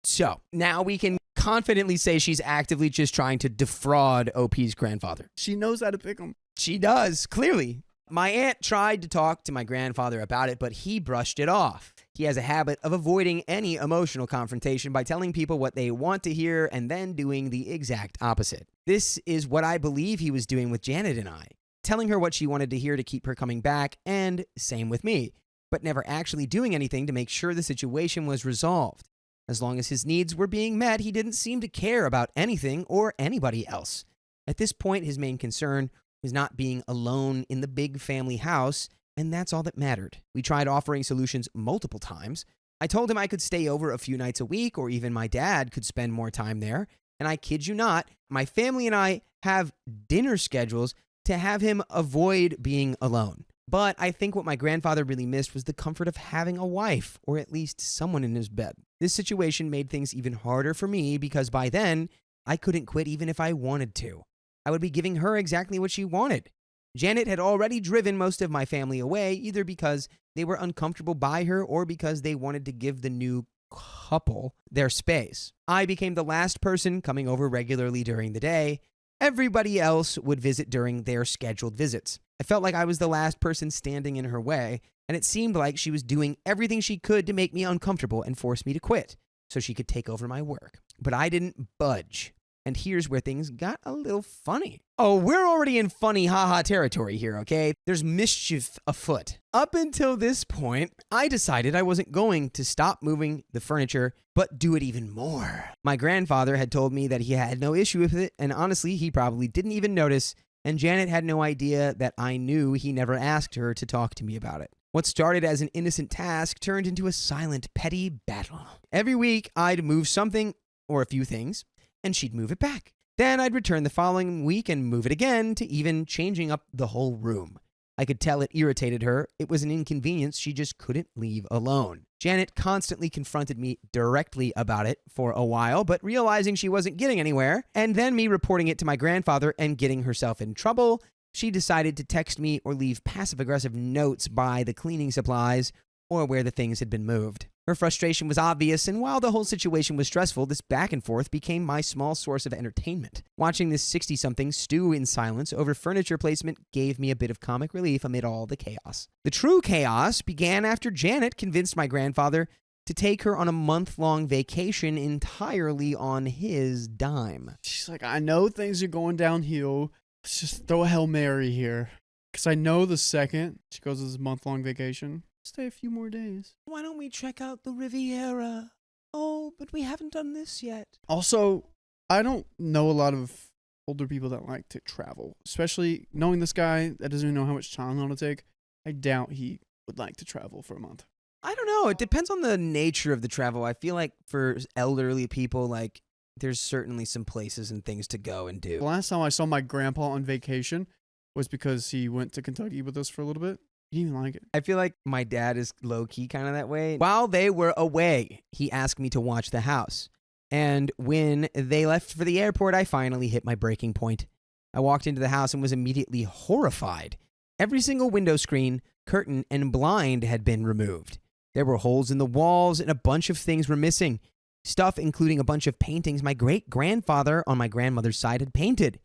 So, now we can confidently say she's actively just trying to defraud OP's grandfather. She knows how to pick them. She does, clearly. My aunt tried to talk to my grandfather about it, but he brushed it off. He has a habit of avoiding any emotional confrontation by telling people what they want to hear and then doing the exact opposite. This is what I believe he was doing with Janet and I, telling her what she wanted to hear to keep her coming back, and same with me, but never actually doing anything to make sure the situation was resolved. As long as his needs were being met, he didn't seem to care about anything or anybody else. At this point, his main concern was not being alone in the big family house, and that's all that mattered. We tried offering solutions multiple times. I told him I could stay over a few nights a week, or even my dad could spend more time there. And I kid you not, my family and I have dinner schedules to have him avoid being alone. But I think what my grandfather really missed was the comfort of having a wife, or at least someone in his bed. This situation made things even harder for me because by then, I couldn't quit even if I wanted to. I would be giving her exactly what she wanted. Janet had already driven most of my family away, either because they were uncomfortable by her or because they wanted to give the new couple their space. I became the last person coming over regularly during the day. Everybody else would visit during their scheduled visits. I felt like I was the last person standing in her way, and it seemed like she was doing everything she could to make me uncomfortable and force me to quit so she could take over my work. But I didn't budge. And here's where things got a little funny. Oh, we're already in funny haha territory here, okay? There's mischief afoot. Up until this point, I decided I wasn't going to stop moving the furniture, but do it even more. My grandfather had told me that he had no issue with it, and honestly, he probably didn't even notice, and Janet had no idea that I knew he never asked her to talk to me about it. What started as an innocent task turned into a silent, petty battle. Every week, I'd move something, or a few things, and she'd move it back. Then I'd return the following week and move it again, to even changing up the whole room. I could tell it irritated her. It was an inconvenience she just couldn't leave alone. Janet constantly confronted me directly about it for a while, but realizing she wasn't getting anywhere, and then me reporting it to my grandfather and getting herself in trouble, she decided to text me or leave passive-aggressive notes by the cleaning supplies or where the things had been moved. Her frustration was obvious, and while the whole situation was stressful, this back and forth became my small source of entertainment. Watching this 60-something stew in silence over furniture placement gave me a bit of comic relief amid all the chaos. The true chaos began after Janet convinced my grandfather to take her on a month-long vacation entirely on his dime. She's like, I know things are going downhill. Let's just throw a Hail Mary here. Because I know the second she goes on this month-long vacation, stay a few more days. Why don't we check out the Riviera? Oh, but we haven't done this yet. Also, I don't know a lot of older people that like to travel, especially knowing this guy that doesn't even know how much time it'll take. I doubt he would like to travel for a month. I don't know. It depends on the nature of the travel. I feel like for elderly people, like, there's certainly some places and things to go and do. The last time I saw my grandpa on vacation was because he went to Kentucky with us for a little bit. He didn't even like it. I feel like my dad is low-key kind of that way. While they were away, he asked me to watch the house. And when they left for the airport, I finally hit my breaking point. I walked into the house and was immediately horrified. Every single window screen, curtain, and blind had been removed. There were holes in the walls and a bunch of things were missing. Stuff including a bunch of paintings my great-grandfather on my grandmother's side had painted.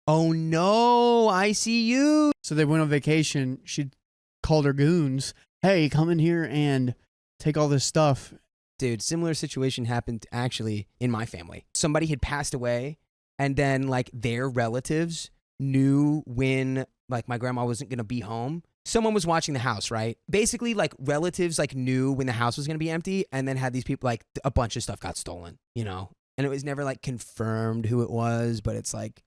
Oh no, I see you. So they went on vacation. She called her goons. Hey, come in here and take all this stuff. Dude, similar situation happened actually in my family. Somebody had passed away and then like their relatives knew when like my grandma wasn't going to be home. Someone was watching the house, right? Basically like relatives like knew when the house was going to be empty and then had these people like a bunch of stuff got stolen, you know? And it was never like confirmed who it was, but it's like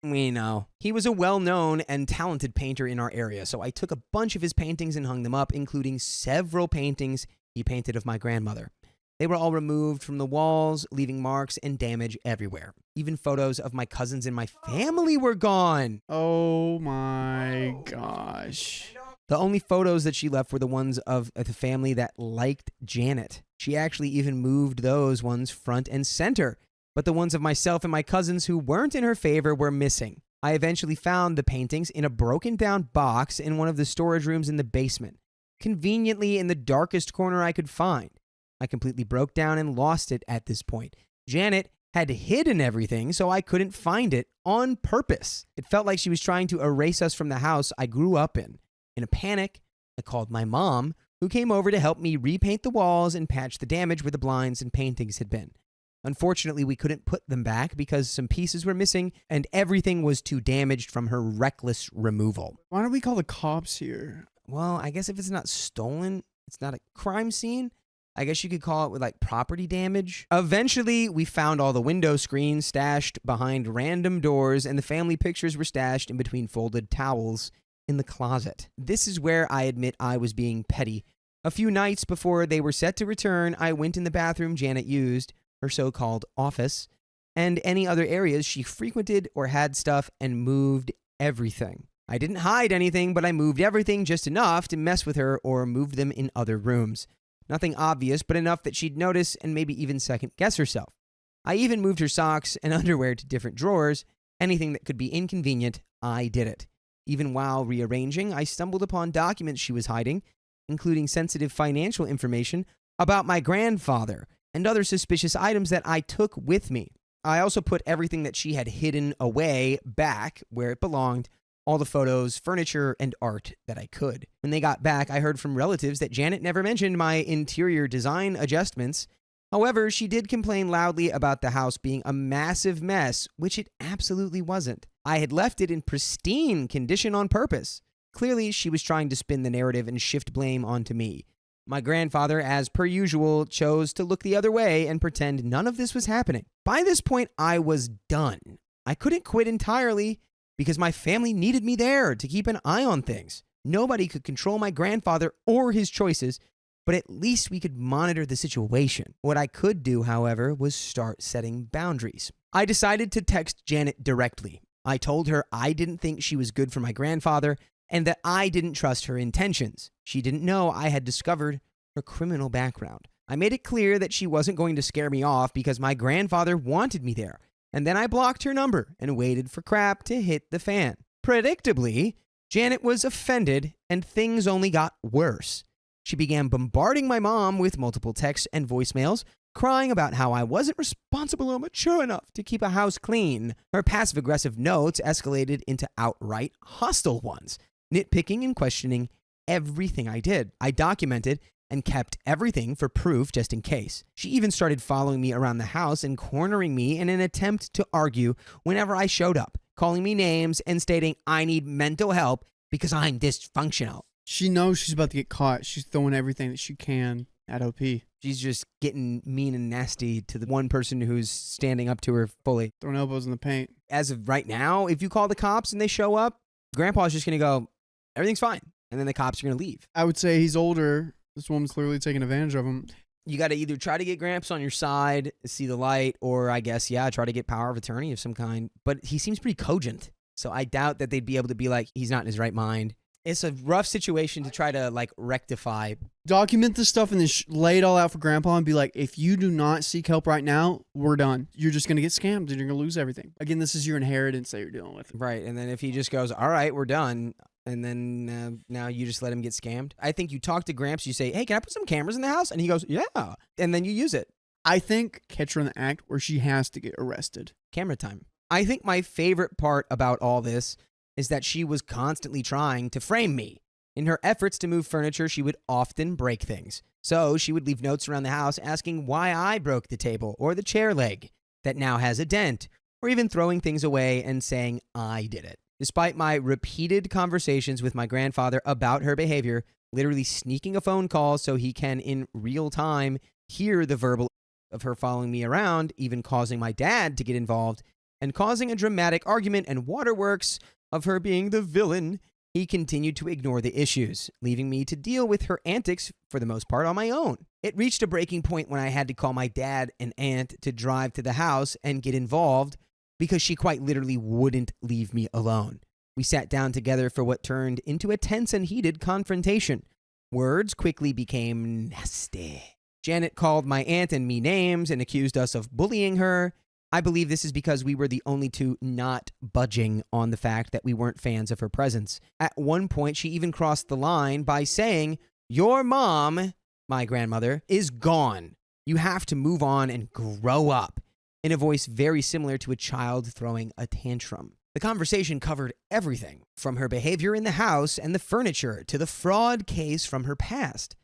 We know. He was a well-known and talented painter in our area, so I took a bunch of his paintings and hung them up, including several paintings he painted of my grandmother. They were all removed from the walls, leaving marks and damage everywhere. Even photos of my cousins and my family were gone. Oh my gosh. The only photos that she left were the ones of the family that liked Janet. She actually even moved those ones front and center. But the ones of myself and my cousins who weren't in her favor were missing. I eventually found the paintings in a broken down box in one of the storage rooms in the basement, conveniently in the darkest corner I could find. I completely broke down and lost it at this point. Janet had hidden everything, so I couldn't find it on purpose. It felt like she was trying to erase us from the house I grew up in. In a panic, I called my mom, who came over to help me repaint the walls and patch the damage where the blinds and paintings had been. Unfortunately, we couldn't put them back because some pieces were missing and everything was too damaged from her reckless removal. Why don't we call the cops here? Well, I guess if it's not stolen, it's not a crime scene. I guess you could call it with like property damage. Eventually, we found all the window screens stashed behind random doors, and the family pictures were stashed in between folded towels in the closet. This is where I admit I was being petty. A few nights before they were set to return, I went in the bathroom Janet used, her so-called office, and any other areas she frequented or had stuff, and moved everything. I didn't hide anything, but I moved everything just enough to mess with her or moved them in other rooms. Nothing obvious, but enough that she'd notice and maybe even second-guess herself. I even moved her socks and underwear to different drawers. Anything that could be inconvenient, I did it. Even while rearranging, I stumbled upon documents she was hiding, including sensitive financial information about my grandfather and other suspicious items that I took with me. I also put everything that she had hidden away back where it belonged, all the photos, furniture, and art that I could. When they got back, I heard from relatives that Janet never mentioned my interior design adjustments. However, she did complain loudly about the house being a massive mess, which it absolutely wasn't. I had left it in pristine condition on purpose. Clearly, she was trying to spin the narrative and shift blame onto me. My grandfather, as per usual, chose to look the other way and pretend none of this was happening. By this point, I was done. I couldn't quit entirely because my family needed me there to keep an eye on things. Nobody could control my grandfather or his choices, but at least we could monitor the situation. What I could do, however, was start setting boundaries. I decided to text Janet directly. I told her I didn't think she was good for my grandfather and that I didn't trust her intentions. She didn't know I had discovered her criminal background. I made it clear that she wasn't going to scare me off because my grandfather wanted me there. And then I blocked her number and waited for crap to hit the fan. Predictably, Janet was offended and things only got worse. She began bombarding my mom with multiple texts and voicemails, crying about how I wasn't responsible or mature enough to keep a house clean. Her passive-aggressive notes escalated into outright hostile ones, nitpicking and questioning everything I did. I documented and kept everything for proof just in case. She even started following me around the house and cornering me in an attempt to argue whenever I showed up, calling me names and stating I need mental help because I'm dysfunctional. She knows she's about to get caught. She's throwing everything that she can at OP. She's just getting mean and nasty to the one person who's standing up to her fully. Throwing elbows in the paint. As of right now, if you call the cops and they show up, Grandpa's just going to go, everything's fine. And then the cops are going to leave. I would say he's older. This woman's clearly taking advantage of him. You got to either try to get Gramps on your side, see the light, or I guess, try to get power of attorney of some kind. But he seems pretty cogent. So I doubt that they'd be able to be like, he's not in his right mind. It's a rough situation to try to rectify. Document this stuff and then lay it all out for Grandpa and be like, if you do not seek help right now, we're done. You're just going to get scammed and you're going to lose everything. Again, this is your inheritance that you're dealing with. Right. And then if he just goes, all right, we're done. And then now you just let him get scammed. I think you talk to Gramps, you say, hey, can I put some cameras in the house? And he goes, yeah. And then you use it. I think catch her in the act where she has to get arrested. Camera time. I think my favorite part about all this is that she was constantly trying to frame me. In her efforts to move furniture, she would often break things. So she would leave notes around the house asking why I broke the table or the chair leg that now has a dent, or even throwing things away and saying I did it. Despite my repeated conversations with my grandfather about her behavior, literally sneaking a phone call so he can in real time hear the verbal of her following me around, even causing my dad to get involved, and causing a dramatic argument and waterworks of her being the villain, he continued to ignore the issues, leaving me to deal with her antics for the most part on my own. It reached a breaking point when I had to call my dad and aunt to drive to the house and get involved because she quite literally wouldn't leave me alone. We sat down together for what turned into a tense and heated confrontation. Words quickly became nasty. Janet called my aunt and me names and accused us of bullying her. I believe this is because we were the only two not budging on the fact that we weren't fans of her presence. At one point, she even crossed the line by saying, "Your mom," my grandmother, "is gone. You have to move on and grow up," in a voice very similar to a child throwing a tantrum. The conversation covered everything, from her behavior in the house and the furniture to the fraud case from her past.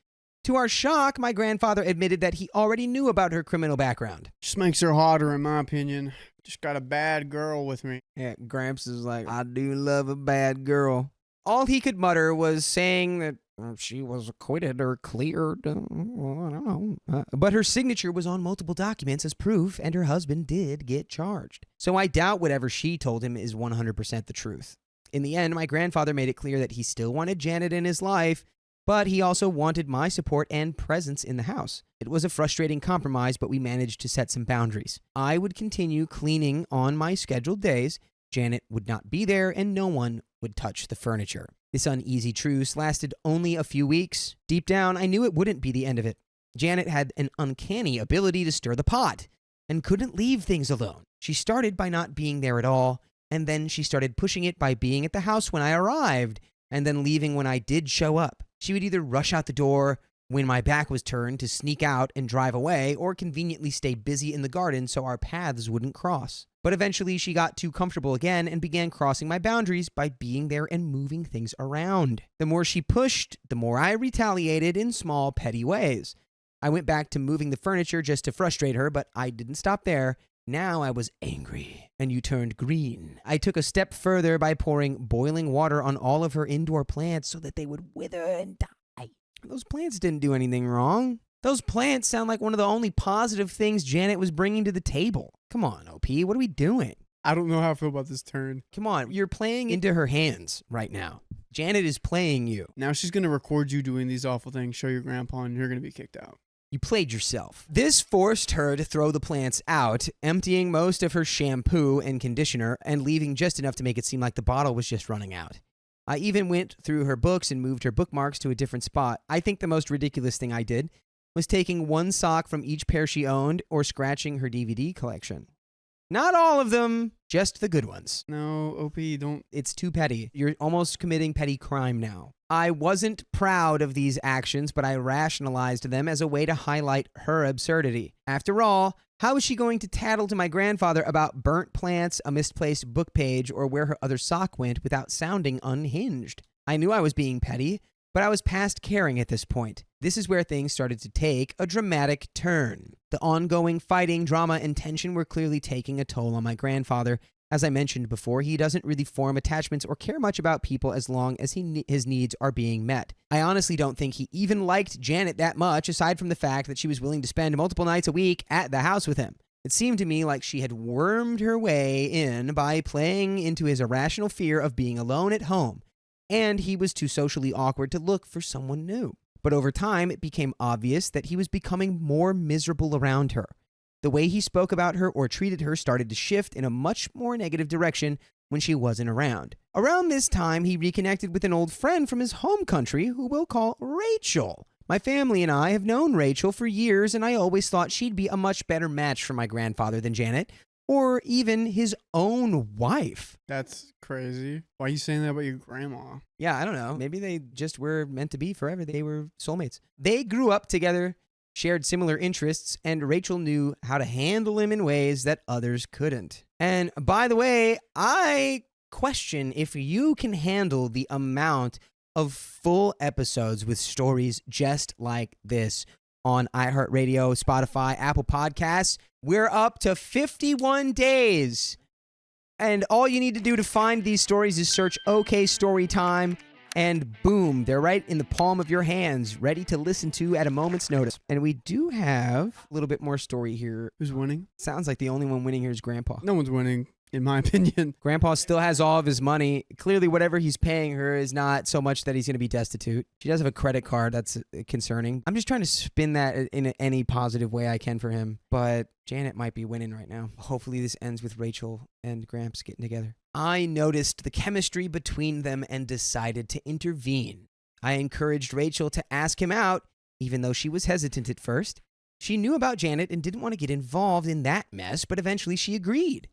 To our shock, my grandfather admitted that he already knew about her criminal background. Just makes her hotter, in my opinion. Just got a bad girl with me. Yeah, Gramps is like, "I do love a bad girl." All he could mutter was saying that she was acquitted or cleared. I don't know. But her signature was on multiple documents as proof, and her husband did get charged. So I doubt whatever she told him is 100% the truth. In the end, my grandfather made it clear that he still wanted Janet in his life, but he also wanted my support and presence in the house. It was a frustrating compromise, but we managed to set some boundaries. I would continue cleaning on my scheduled days, Janet would not be there, and no one would touch the furniture. This uneasy truce lasted only a few weeks. Deep down, I knew it wouldn't be the end of it. Janet had an uncanny ability to stir the pot and couldn't leave things alone. She started by not being there at all, and then she started pushing it by being at the house when I arrived, and then leaving when I did show up. She would either rush out the door when my back was turned to sneak out and drive away, or conveniently stay busy in the garden so our paths wouldn't cross. But eventually she got too comfortable again and began crossing my boundaries by being there and moving things around. The more she pushed, the more I retaliated in small, petty ways. I went back to moving the furniture just to frustrate her, but I didn't stop there. Now I was angry, and you turned green. I took a step further by pouring boiling water on all of her indoor plants so that they would wither and die. Those plants didn't do anything wrong. Those plants sound like one of the only positive things Janet was bringing to the table. Come on, OP, what are we doing? I don't know how I feel about this turn. Come on, you're playing into her hands right now. Janet is playing you. Now she's going to record you doing these awful things, show your grandpa, and you're going to be kicked out. You played yourself. This forced her to throw the plants out, emptying most of her shampoo and conditioner and leaving just enough to make it seem like the bottle was just running out. I even went through her books and moved her bookmarks to a different spot. I think the most ridiculous thing I did was taking one sock from each pair she owned or scratching her DVD collection. Not all of them, just the good ones. No, OP, don't. It's too petty. You're almost committing petty crime now. I wasn't proud of these actions, but I rationalized them as a way to highlight her absurdity. After all, how was she going to tattle to my grandfather about burnt plants, a misplaced book page, or where her other sock went without sounding unhinged? I knew I was being petty, but I was past caring at this point. This is where things started to take a dramatic turn. The ongoing fighting, drama, and tension were clearly taking a toll on my grandfather. As I mentioned before, he doesn't really form attachments or care much about people as long as his needs are being met. I honestly don't think he even liked Janet that much, aside from the fact that she was willing to spend multiple nights a week at the house with him. It seemed to me like she had wormed her way in by playing into his irrational fear of being alone at home, and he was too socially awkward to look for someone new. But over time, it became obvious that he was becoming more miserable around her. The way he spoke about her or treated her started to shift in a much more negative direction when she wasn't around. Around this time, he reconnected with an old friend from his home country who we'll call Rachel. My family and I have known Rachel for years, and I always thought she'd be a much better match for my grandfather than Janet, or even his own wife. That's crazy. Why are you saying that about your grandma? Yeah, I don't know. Maybe they just were meant to be forever. They were soulmates. They grew up together, shared similar interests, and Rachel knew how to handle him in ways that others couldn't. And by the way, I question if you can handle the amount of full episodes with stories just like this on iHeartRadio, Spotify, Apple Podcasts. We're up to 51 days. And all you need to do to find these stories is search OK Storytime, and boom, they're right in the palm of your hands, ready to listen to at a moment's notice. And we do have a little bit more story here. Who's winning? Sounds like the only one winning here is Grandpa. No one's winning. in my opinion. Grandpa still has all of his money. Clearly, whatever he's paying her is not so much that he's going to be destitute. She does have a credit card. That's concerning. I'm just trying to spin that in any positive way I can for him. But Janet might be winning right now. Hopefully, this ends with Rachel and Gramps getting together. I noticed the chemistry between them and decided to intervene. I encouraged Rachel to ask him out, even though she was hesitant at first. She knew about Janet and didn't want to get involved in that mess, but eventually she agreed.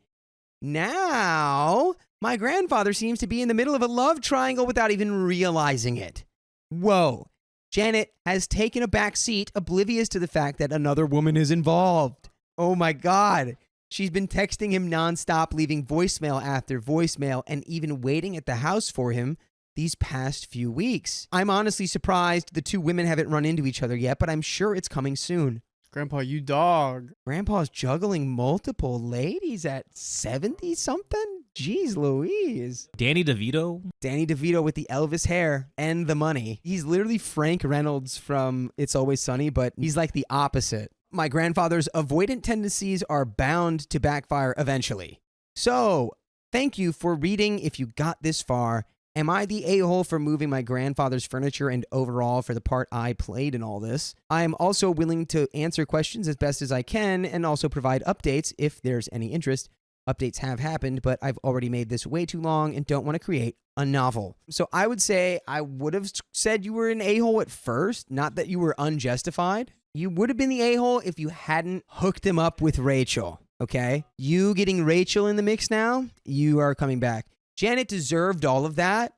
Now, my grandfather seems to be in the middle of a love triangle without even realizing it. Whoa. Janet has taken a back seat, oblivious to the fact that another woman is involved. Oh my God. She's been texting him nonstop, leaving voicemail after voicemail, and even waiting at the house for him these past few weeks. I'm honestly surprised the two women haven't run into each other yet, but I'm sure it's coming soon. Grandpa, you dog. Grandpa's juggling multiple ladies at 70-something? Jeez Louise. Danny DeVito? Danny DeVito with the Elvis hair and the money. He's literally Frank Reynolds from It's Always Sunny, but he's like the opposite. My grandfather's avoidant tendencies are bound to backfire eventually. So, thank you for reading if you got this far. Am I the a-hole for moving my grandfather's furniture and overall for the part I played in all this? I am also willing to answer questions as best as I can and also provide updates if there's any interest. Updates have happened, but I've already made this way too long and don't want to create a novel. So I would say I would have said you were an a-hole at first, not that you were unjustified. You would have been the a-hole if you hadn't hooked him up with Rachel, okay? You getting Rachel in the mix now, you are coming back. Janet deserved all of that,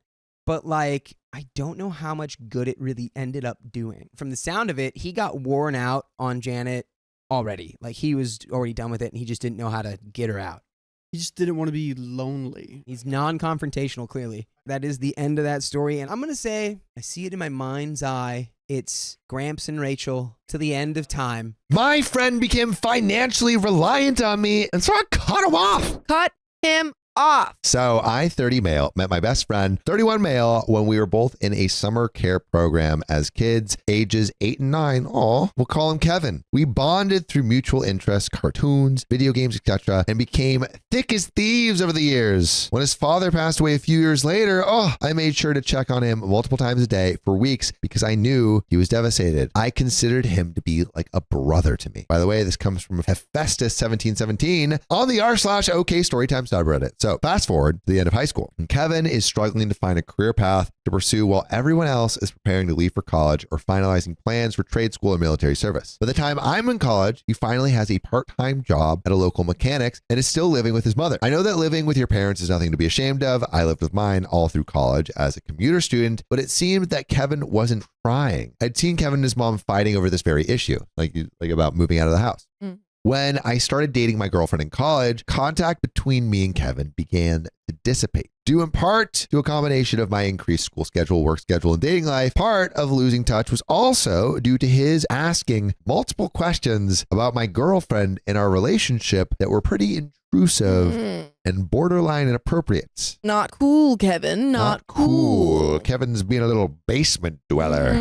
but like, I don't know how much good it really ended up doing. From the sound of it, he got worn out on Janet already. Like, he was already done with it, and he just didn't know how to get her out. He just didn't want to be lonely. He's non-confrontational, clearly. That is the end of that story, and I'm going to say, I see it in my mind's eye. It's Gramps and Rachel to the end of time. My friend became financially reliant on me, and so I cut him off. Cut him off. So I, 30 male, met my best friend, 31 male, when we were both in a summer care program as kids, ages 8 and 9. Aw, we'll call him Kevin. We bonded through mutual interests, cartoons, video games, etc., and became thick as thieves over the years. When his father passed away a few years later, I made sure to check on him multiple times a day for weeks because I knew he was devastated. I considered him to be like a brother to me. By the way, this comes from Hephaestus1717 on the r/OK Storytime subreddit. So fast forward to the end of high school, and Kevin is struggling to find a career path to pursue while everyone else is preparing to leave for college or finalizing plans for trade school or military service. By the time I'm in college, he finally has a part-time job at a local mechanics and is still living with his mother. I know that living with your parents is nothing to be ashamed of. I lived with mine all through college as a commuter student, but it seemed that Kevin wasn't trying. I'd seen Kevin and his mom fighting over this very issue, like about moving out of the house. When I started dating my girlfriend in college, contact between me and Kevin began to dissipate, due in part to a combination of my increased school schedule, work schedule, and dating life. Part of losing touch was also due to his asking multiple questions about my girlfriend and our relationship that were pretty intrusive and borderline inappropriate. Not cool, Kevin. Not cool. Kevin's being a little basement dweller.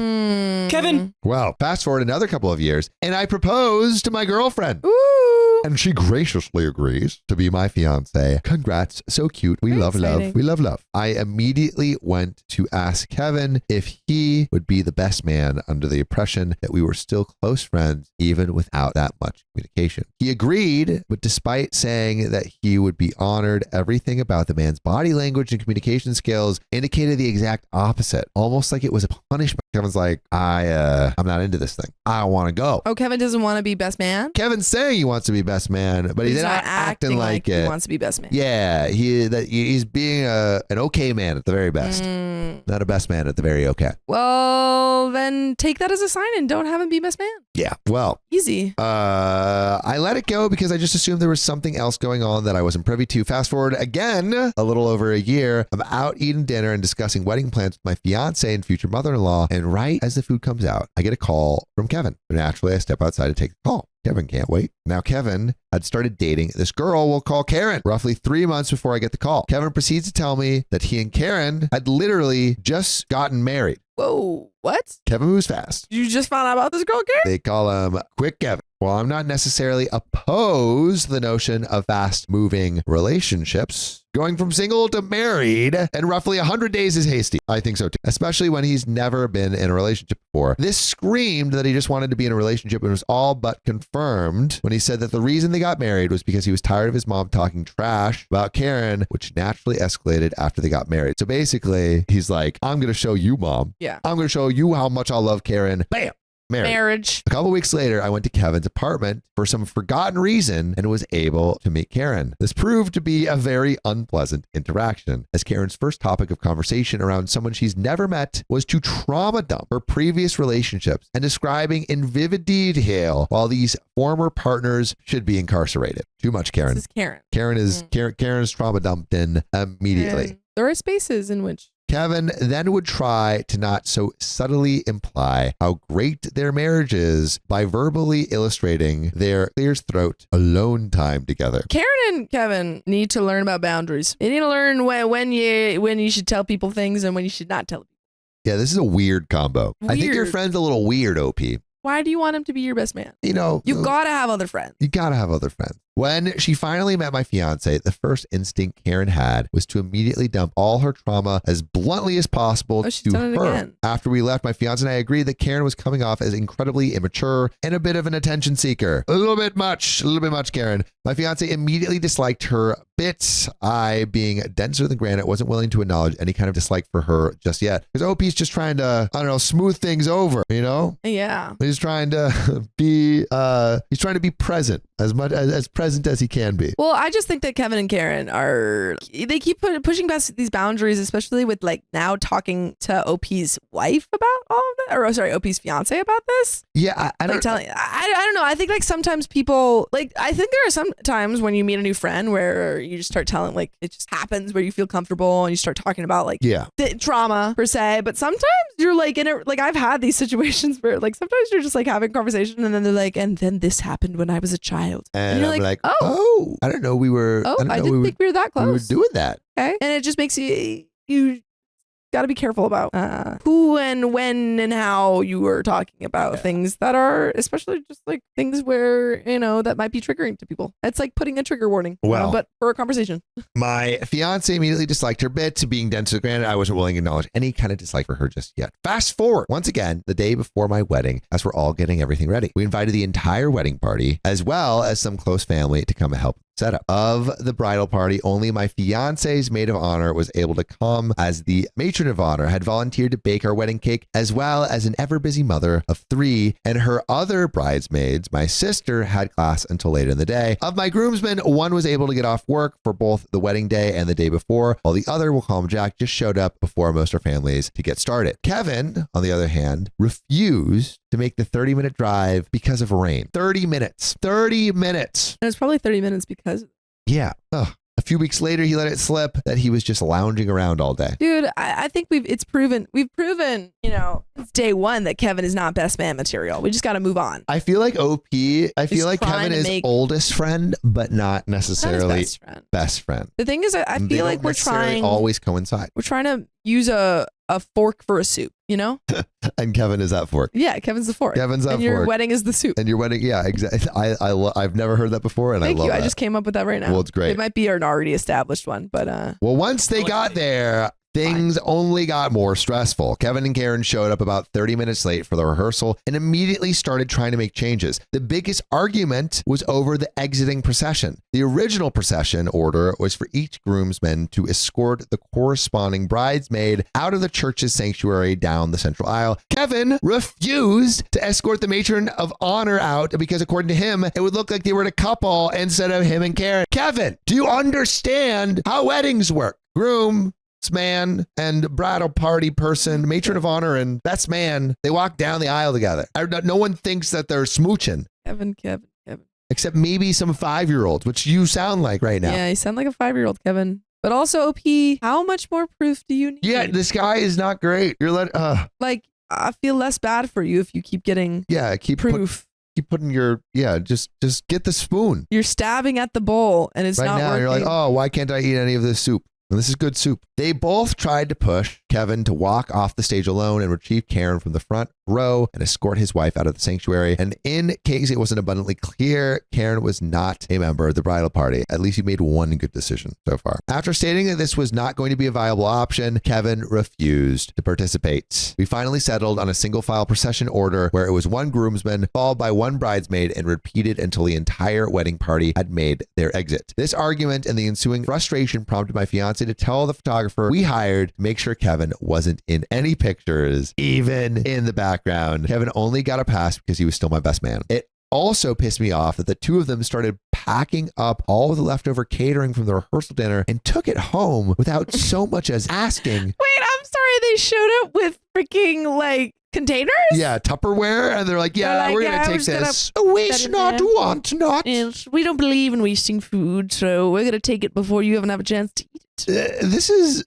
Kevin! Well, fast forward another couple of years, and I proposed to my girlfriend. Ooh. And she graciously agrees to be my fiance. Congrats. So cute. We Very love exciting. love. We love love. I immediately went to ask Kevin if he would be the best man under the impression that we were still close friends, even without that much communication. He agreed, but despite saying that he would be honored, everything about the man's body language and communication skills indicated the exact opposite, almost like it was a punishment. Kevin's like, I'm not into this thing. I want to go. Oh, Kevin doesn't want to be best man? Kevin's saying he wants to be best man, but he's not acting like it. He wants to be best man. Yeah, he's being an okay man at the very best. Not a best man at the very okay. Well, then take that as a sign and don't have him be best man. Yeah, well, Easy. I let it go because I just assumed there was something else going on that I wasn't privy to. Fast forward again, a little over a year. I'm out eating dinner and discussing wedding plans with my fiance and future mother-in-law. And right as the food comes out, I get a call from Kevin. Naturally, I step outside to take the call. Kevin can't wait. Now, Kevin had started dating this girl we'll call Karen roughly 3 months before I get the call. Kevin proceeds to tell me that he and Karen had literally just gotten married. Whoa, what? Kevin moves fast. You just found out about this girl, Karen? They call him Quick Kevin. While I'm not necessarily opposed to the notion of fast-moving relationships, going from single to married in roughly 100 days is hasty. I think so too, especially when he's never been in a relationship before. This screamed that he just wanted to be in a relationship and was all but confirmed when he said that the reason they got married was because he was tired of his mom talking trash about Karen, which naturally escalated after they got married. So basically, he's like, I'm going to show you, mom. Yeah. I'm going to show you how much I love Karen. Bam. Marriage. A couple weeks later, I went to Kevin's apartment for some forgotten reason and was able to meet Karen. This proved to be a very unpleasant interaction, as Karen's first topic of conversation around someone she's never met was to trauma dump her previous relationships and describing in vivid detail while these former partners should be incarcerated. Too much, Karen. This is Karen. Karen's trauma dumped in immediately. And there are spaces in which Kevin then would try to not so subtly imply how great their marriage is by verbally illustrating their clear throat alone time together. Karen and Kevin need to learn about boundaries. They need to learn when you should tell people things and when you should not tell people. Yeah, this is a weird combo. I think your Weird. friend's a little weird, OP. Why do you want him to be your best man? You know, You gotta have other friends. you gotta have other friends. When she finally met my fiance, the first instinct Karen had was to immediately dump all her trauma as bluntly as possible Oh, she's to done it her. again. After we left, my fiance and I agreed that Karen was coming off as incredibly immature and a bit of an attention seeker. A little bit much, Karen. My fiance immediately disliked her bits. I, being denser than granite, wasn't willing to acknowledge any kind of dislike for her just yet. Because OP's just trying to, I don't know, smooth things over, you know? Yeah. He's trying to be present as present as he can be. Well, I just think that Kevin and Karen they keep pushing past these boundaries, especially with like now talking to OP's wife about all of that, or sorry, OP's fiance about this. Yeah, I don't. I don't know. I think like sometimes people I think there are some times when you meet a new friend where you just start telling, like, it just happens where you feel comfortable and you start talking about like Yeah. the trauma per se. But sometimes you're like in it. Like I've had these situations where like sometimes you're just like having a conversation and then they're like, and then this happened when I was a child. And you're I'm like, oh, oh, I don't know. We were. oh, I didn't think we were that close. We were doing that. Okay. And it just makes you got to be careful about who and when and how you are talking about things that are, especially just like things where, you know, that might be triggering to people. It's like putting a trigger warning, Well, but for a conversation. My fiance immediately disliked her bit, being dense to granted. I wasn't willing to acknowledge any kind of dislike for her just yet. Fast forward once again, the day before my wedding, as we're all getting everything ready. We invited the entire wedding party, as well as some close family, to come and help setup. Of the bridal party, only my fiance's maid of honor was able to come, as the matron of honor had volunteered to bake our wedding cake, as well as an ever busy mother of 3, and her other bridesmaids, my sister, had class until later in the day. Of my groomsmen, one was able to get off work for both the wedding day and the day before, while the other, we'll call him Jack, just showed up before most of our families to get started. Kevin, on the other hand, refused to make the 30-minute drive because of rain. 30 minutes. 30 minutes. And it's probably 30 minutes because, Yeah. Ugh. A few weeks later, he let it slip that he was just lounging around all day. dude, I think we've proven, you know, it's day one that Kevin is not best man material. We just got to move on. I feel like I feel like trying Kevin to is make- oldest friend, but not Not his necessarily best friend. best friend. The thing is, I They feel don't like we're necessarily trying always coincide. to use a fork for a soup, you know? And Kevin is that fork. Yeah, Kevin's the fork. Kevin's that and your fork. wedding is the soup. And your wedding, yeah, exactly. I've never heard that before, and Thank I love you. that. I just came up with that right now. Well, it's great. It might be an already established one, but Well, once they got there, things only got more stressful. Kevin and Karen showed up about 30 minutes late for the rehearsal and immediately started trying to make changes. The biggest argument was over the exiting procession. The original procession order was for each groomsman to escort the corresponding bridesmaid out of the church's sanctuary down the central aisle. Kevin refused to escort the matron of honor out because, according to him, it would look like they were a couple instead of him and Karen. Kevin, do you understand how weddings work? Groomsman and bridal party person, matron of honor and best man, they walk down the aisle together. No one thinks that they're smooching, Kevin. except maybe some 5-year-olds, which you sound like right now. Yeah, you sound like a 5-year-old, Kevin. But also, OP, how much more proof do you need? Yeah, this guy is not great. You're Like, I feel less bad for you if you keep getting keep proof. keep putting your just get the spoon. You're stabbing at the bowl and it's Right not now, working. you're like, oh, why can't I eat any of this soup? And this is good soup. They both tried to push Kevin to walk off the stage alone and retrieve Karen from the front row and escort his wife out of the sanctuary. And in case it wasn't abundantly clear, Karen was not a member of the bridal party. At least he made one good decision so far. After stating that this was not going to be a viable option, Kevin refused to participate. We finally settled on a single file procession order where it was one groomsman followed by one bridesmaid and repeated until the entire wedding party had made their exit. This argument and the ensuing frustration prompted my fiance to tell the photographer we hired to make sure Kevin wasn't in any pictures, even in the background. Kevin only got a pass because he was still my best man. It also pissed me off that the two of them started packing up all of the leftover catering from the rehearsal dinner and took it home without so much as asking. Wait, I'm sorry. They showed up with freaking like containers? Yeah, Tupperware. And they're like, yeah, we're going to take this. Waste not, want not. And we don't believe in wasting food, so we're going to take it before you even have a chance to eat it. This is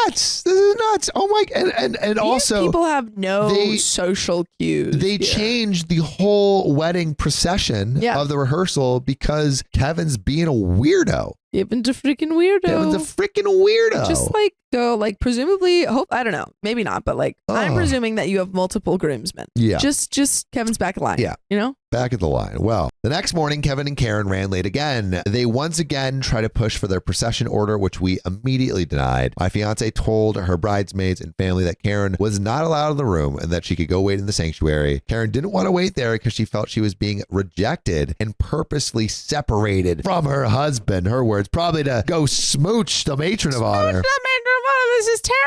nuts. This is nuts. Oh my, and These also people have no social cues. They changed the whole wedding procession of the rehearsal because Kevin's being a weirdo. Kevin's a freaking weirdo. Kevin's a freaking weirdo. Just like go, like presumably, I don't know, maybe not, but like I'm presuming that you have multiple groomsmen. Yeah. Just Kevin's back of the line. Yeah. You know? Back at the line. Well, the next morning, Kevin and Karen ran late again. They once again tried to push for their procession order, which we immediately denied. My fiance told her bridesmaids and family that Karen was not allowed in the room and that she could go wait in the sanctuary. Karen didn't want to wait there because she felt she was being rejected and purposely separated from her husband. Her words, probably to go smooch the matron of honor. This is terrible.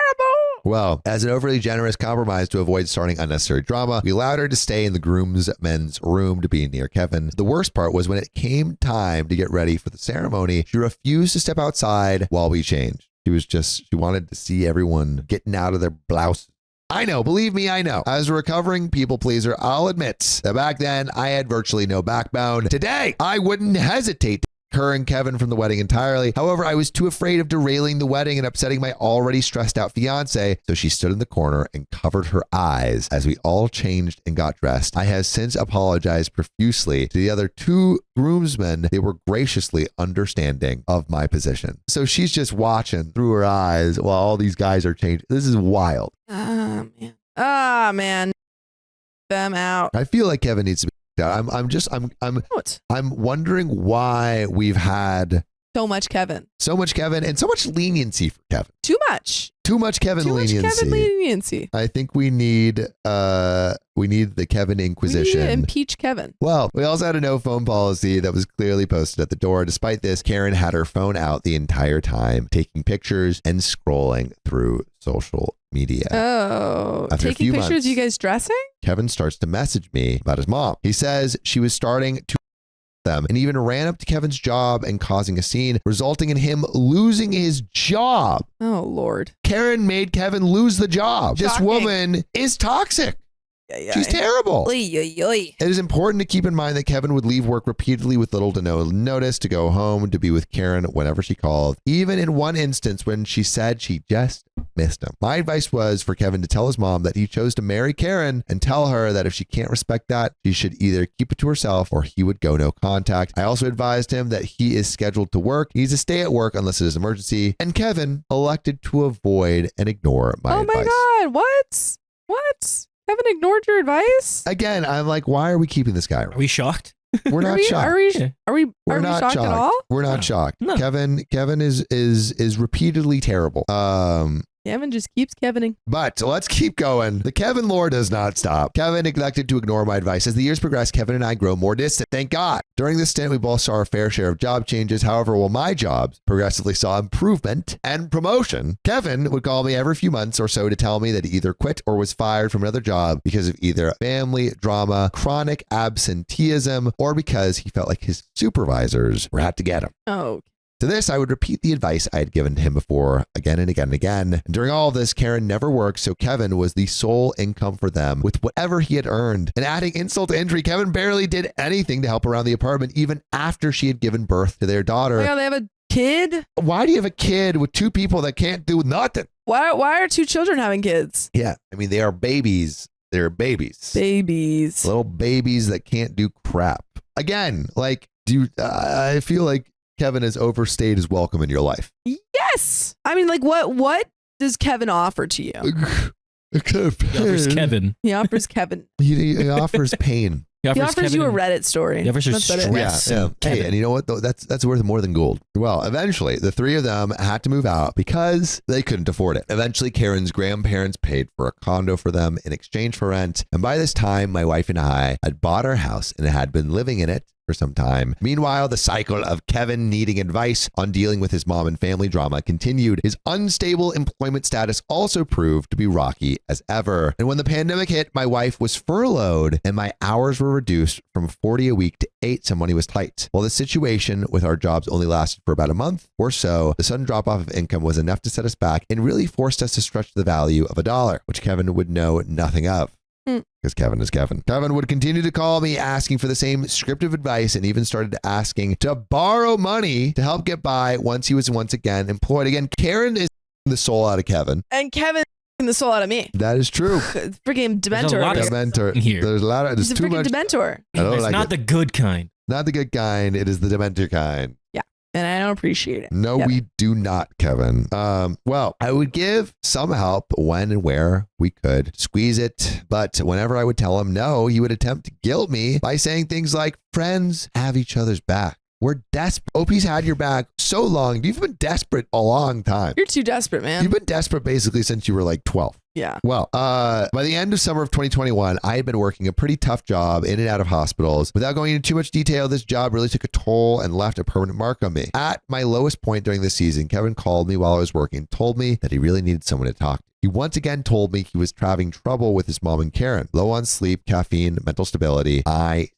Well, as an overly generous compromise to avoid starting unnecessary drama, we allowed her to stay in the groomsmen's room to be near Kevin. The worst part was when it came time to get ready for the ceremony, she refused to step outside while we changed. She wanted to see everyone getting out of their blouses. I know, believe me, I know. As a recovering people pleaser, I'll admit that back then I had virtually no backbone. Today, I wouldn't hesitate to her and Kevin from the wedding entirely. However, I was too afraid of derailing the wedding and upsetting my already stressed out fiance, so she stood in the corner and covered her eyes as we all changed and got dressed. I have since apologized profusely to the other two groomsmen. They were graciously understanding of my position. So she's just watching through her eyes while all these guys are changing. This is wild. Man. Them out. I feel like Kevin needs to be I'm wondering why we've had so much Kevin and so much leniency for Kevin. Too much Kevin leniency. I think we need the Kevin Inquisition. We need to impeach Kevin. Well, we also had a no phone policy that was clearly posted at the door. Despite this, Karen had her phone out the entire time, taking pictures and scrolling through social media. Oh, after taking pictures of you guys dressing? Kevin starts to message me about his mom. He says she was starting to them and even ran up to Kevin's job and causing a scene, resulting in him losing his job. Oh, Lord. Karen made Kevin lose the job. Shocking. This woman is toxic. She's terrible. It is important to keep in mind that Kevin would leave work repeatedly with little to no notice to go home to be with Karen whenever she called, even in one instance when she said she just missed him. My advice was for Kevin to tell his mom that he chose to marry Karen and tell her that if she can't respect that, she should either keep it to herself or he would go no contact. I also advised him that he is scheduled to work. He needs to stay at work unless it is an emergency. And Kevin elected to avoid and ignore my advice. Oh my God. What? Kevin ignored your advice? Again, I'm like, why are we keeping this guy around? Are we shocked? We're not shocked. Are we shocked at all? We're not shocked. No. Kevin is repeatedly terrible. Kevin just keeps Kevining. But let's keep going. The Kevin lore does not stop. Kevin neglected to ignore my advice. As the years progressed, Kevin and I grow more distant. Thank God. During this stint, we both saw our fair share of job changes. However, while my jobs progressively saw improvement and promotion, Kevin would call me every few months or so to tell me that he either quit or was fired from another job because of either family drama, chronic absenteeism, or because he felt like his supervisors were out to get him. Oh, To this, I would repeat the advice I had given to him before again and again and again. And during all of this, Karen never worked, so Kevin was the sole income for them with whatever he had earned. And adding insult to injury, Kevin barely did anything to help around the apartment, even after she had given birth to their daughter. Oh, they have a kid? Why do you have a kid with two people that can't do nothing? Why are two children having kids? Yeah, I mean, they are babies. They're babies. Babies. Little babies that can't do crap. Again, like, I feel like Kevin has overstayed his welcome in your life. Yeah, Yes. I mean, like, what does Kevin offer to you? Offers Kevin. He offers Kevin. He offers pain. He He offers Kevin you a and- Reddit story. He offers you That's about it. stress. Yeah. and Hey, Kevin. and you know what? Though that's worth more than gold. Well, eventually, the three of them had to move out because they couldn't afford it. Eventually, Karen's grandparents paid for a condo for them in exchange for rent. And by this time, my wife and I had bought our house and had been living in it for some time. Meanwhile, the cycle of Kevin needing advice on dealing with his mom and family drama continued. His unstable employment status also proved to be rocky as ever. And when the pandemic hit, my wife was furloughed and my hours were reduced from 40 a week to 8. Some money was tight. While the situation with our jobs only lasted for about a month or so, the sudden drop off of income was enough to set us back and really forced us to stretch the value of $1, which Kevin would know nothing of. Because Kevin is Kevin. Kevin would continue to call me asking for the same scriptive advice and even started asking to borrow money to help get by once he was once again employed. Again, Karen is the soul out of Kevin. And Kevin the soul out of me. That is true. Freaking There's a Dementor. lot of Dementor. here. There's a lot of, He's there's a too freaking much. Dementor. I don't It's like not it. the good kind. Not the good kind. It is the Dementor kind. And I don't appreciate it. No, Kevin. we do not, Kevin. Well, I would give some help when and where we could squeeze it. But whenever I would tell him no, he would attempt to guilt me by saying things like, friends have each other's back. We're desperate. OP's had your back so long. You've been desperate a long time. You're too desperate, man. You've been desperate basically since you were like 12. Yeah. Well, by the end of summer of 2021, I had been working a pretty tough job in and out of hospitals. Without going into too much detail, this job really took a toll and left a permanent mark on me. At my lowest point during this season, Kevin called me while I was working, told me that he really needed someone to talk to. He once again told me he was having trouble with his mom and Karen. Low on sleep, caffeine, mental stability. I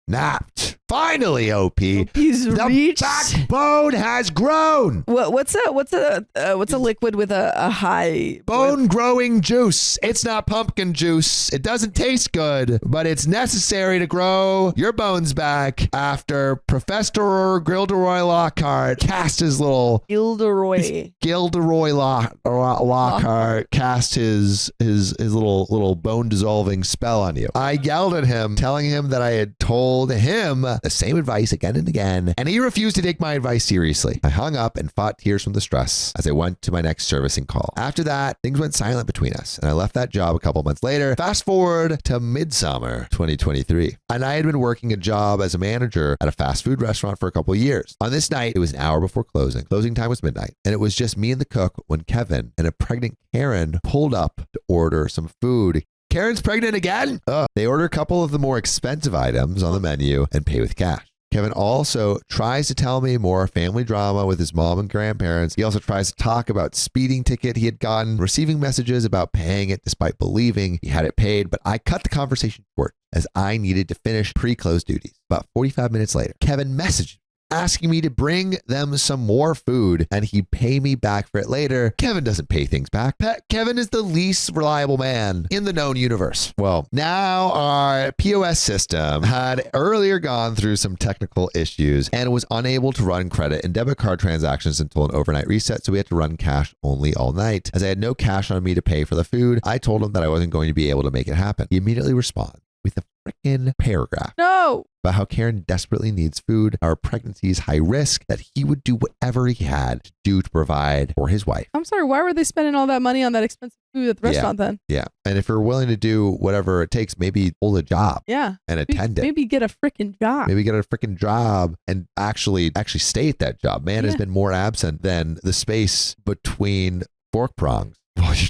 snapped. Finally, OP. He's The reached. backbone has grown. What's a liquid with a high Bone growing juice. It's not pumpkin juice. It doesn't taste good, but it's necessary to grow your bones back after Professor Gilderoy Lockhart cast his little Gilderoy. Lockhart cast his little bone dissolving spell on you. I yelled at him, telling him that I had told him the same advice again and again, and he refused to take my advice seriously. I hung up and fought tears from the stress as I went to my next servicing call. After that, things went silent between us, and I left that job a couple months later. Fast forward to midsummer 2023, and I had been working a job as a manager at a fast food restaurant for a couple of years. On this night, it was an hour before closing. Closing time was midnight, and it was just me and the cook when Kevin and a pregnant Karen pulled up to order some food. Karen's pregnant again? They order a couple of the more expensive items on the menu and pay with cash. Kevin also tries to tell me more family drama with his mom and grandparents. He also tries to talk about speeding ticket he had gotten, receiving messages about paying it despite believing he had it paid. But I cut the conversation short as I needed to finish pre-close duties. About 45 minutes later, Kevin messaged asking me to bring them some more food and he'd pay me back for it later. Kevin doesn't pay things back. Kevin is the least reliable man in the known universe. Well, now our POS system had earlier gone through some technical issues and was unable to run credit and debit card transactions until an overnight reset, so we had to run cash only all night. As I had no cash on me to pay for the food, I told him that I wasn't going to be able to make it happen. He immediately responded with a freaking paragraph No. about how Karen desperately needs food, our pregnancy is high risk, that he would do whatever he had to do to provide for his wife. I'm sorry. Why were they spending all that money on that expensive food at the restaurant then? Yeah. And if you're willing to do whatever it takes, maybe hold a job Yeah. and attend it. Maybe get a freaking job. Maybe get a freaking job and actually stay at that job. Man has Yeah. been more absent than the space between fork prongs while you're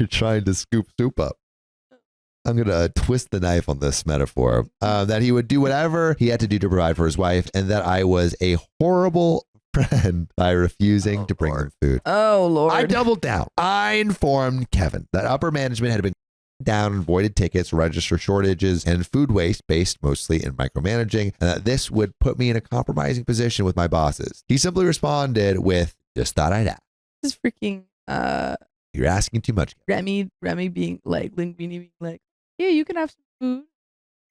trying to scoop soup up. I'm going to twist the knife on this metaphor, that he would do whatever he had to do to provide for his wife, and that I was a horrible friend by refusing to bring them food. Oh, Lord. I doubled down. I informed Kevin that upper management had been down and voided tickets, register shortages, and food waste based mostly in micromanaging, and that this would put me in a compromising position with my bosses. He simply responded with, just thought I'd ask. This is freaking You're asking too much. Remy being like, Linguini being like, yeah, you can have some food.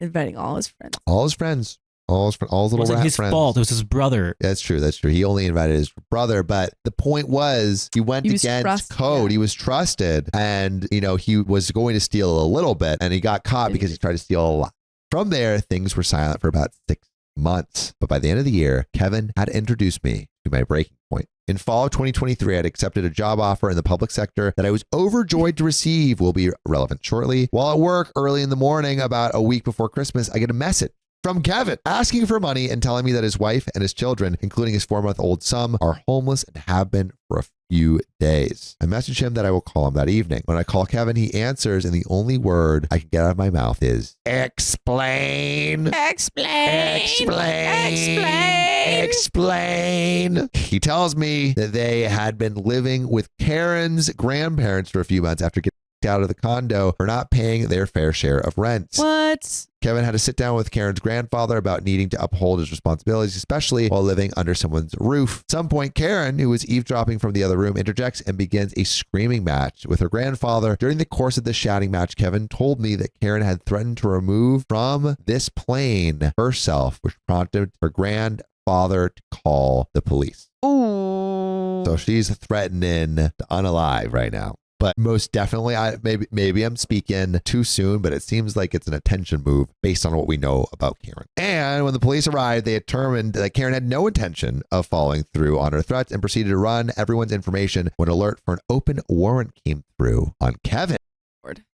Inviting all his friends. All his friends. All his It little wasn't rat his friends. fault. It was his brother. That's true. He only invited his brother, but the point was he went He was against code. yeah. He was trusted, and he was going to steal a little bit, and he got caught because he tried to steal a lot. From there, things were silent for about 6 months. But by the end of the year, Kevin had introduced me to my breaking point. In fall of 2023, I had accepted a job offer in the public sector that I was overjoyed to receive. Will be relevant shortly. While at work early in the morning, about a week before Christmas, I get a message from Kevin asking for money and telling me that his wife and his children, including his 4-month-old son, are homeless and have been for a few days. I message him that I will call him that evening. When I call Kevin, he answers, and the only word I can get out of my mouth is explain. Explain. He tells me that they had been living with Karen's grandparents for a few months after getting out of the condo for not paying their fair share of rent. What? Kevin had to sit down with Karen's grandfather about needing to uphold his responsibilities, especially while living under someone's roof. At some point, Karen, who was eavesdropping from the other room, interjects and begins a screaming match with her grandfather. During the course of this shouting match, Kevin told me that Karen had threatened to remove from this plane herself, which prompted her grandfather to call the police. Ooh. So she's threatening to unalive right now. But most definitely, maybe I'm speaking too soon, but it seems like it's an attention move based on what we know about Karen. And when the police arrived, they determined that Karen had no intention of following through on her threats and proceeded to run everyone's information when an alert for an open warrant came through on Kevin.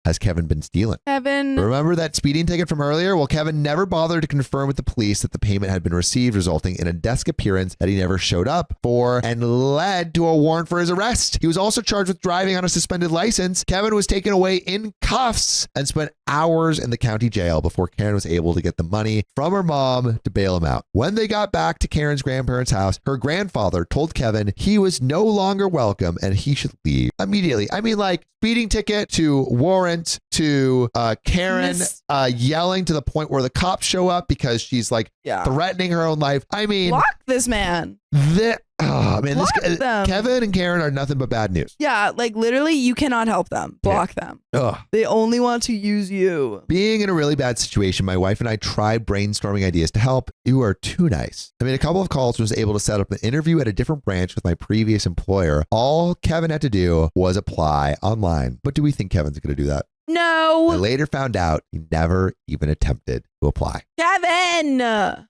Has Kevin been stealing? Kevin. Remember that speeding ticket from earlier? Well, Kevin never bothered to confirm with the police that the payment had been received, resulting in a desk appearance that he never showed up for and led to a warrant for his arrest. He was also charged with driving on a suspended license. Kevin was taken away in cuffs and spent hours in the county jail before Karen was able to get the money from her mom to bail him out. When they got back to Karen's grandparents' house, her grandfather told Kevin he was no longer welcome and he should leave immediately. I mean, like speeding ticket to warrant to Karen yelling to the point where the cops show up because she's like threatening her own life. I mean, block this man. Kevin and Karen are nothing but bad news. Yeah, like literally you cannot help them. Block them. Ugh. They only want to use you. Being in a really bad situation, my wife and I tried brainstorming ideas to help. You are too nice. I made a couple of calls and was able to set up an interview at a different branch with my previous employer. All Kevin had to do was apply online. But do we think Kevin's going to do that? No. I later found out he never even attempted to apply. Kevin!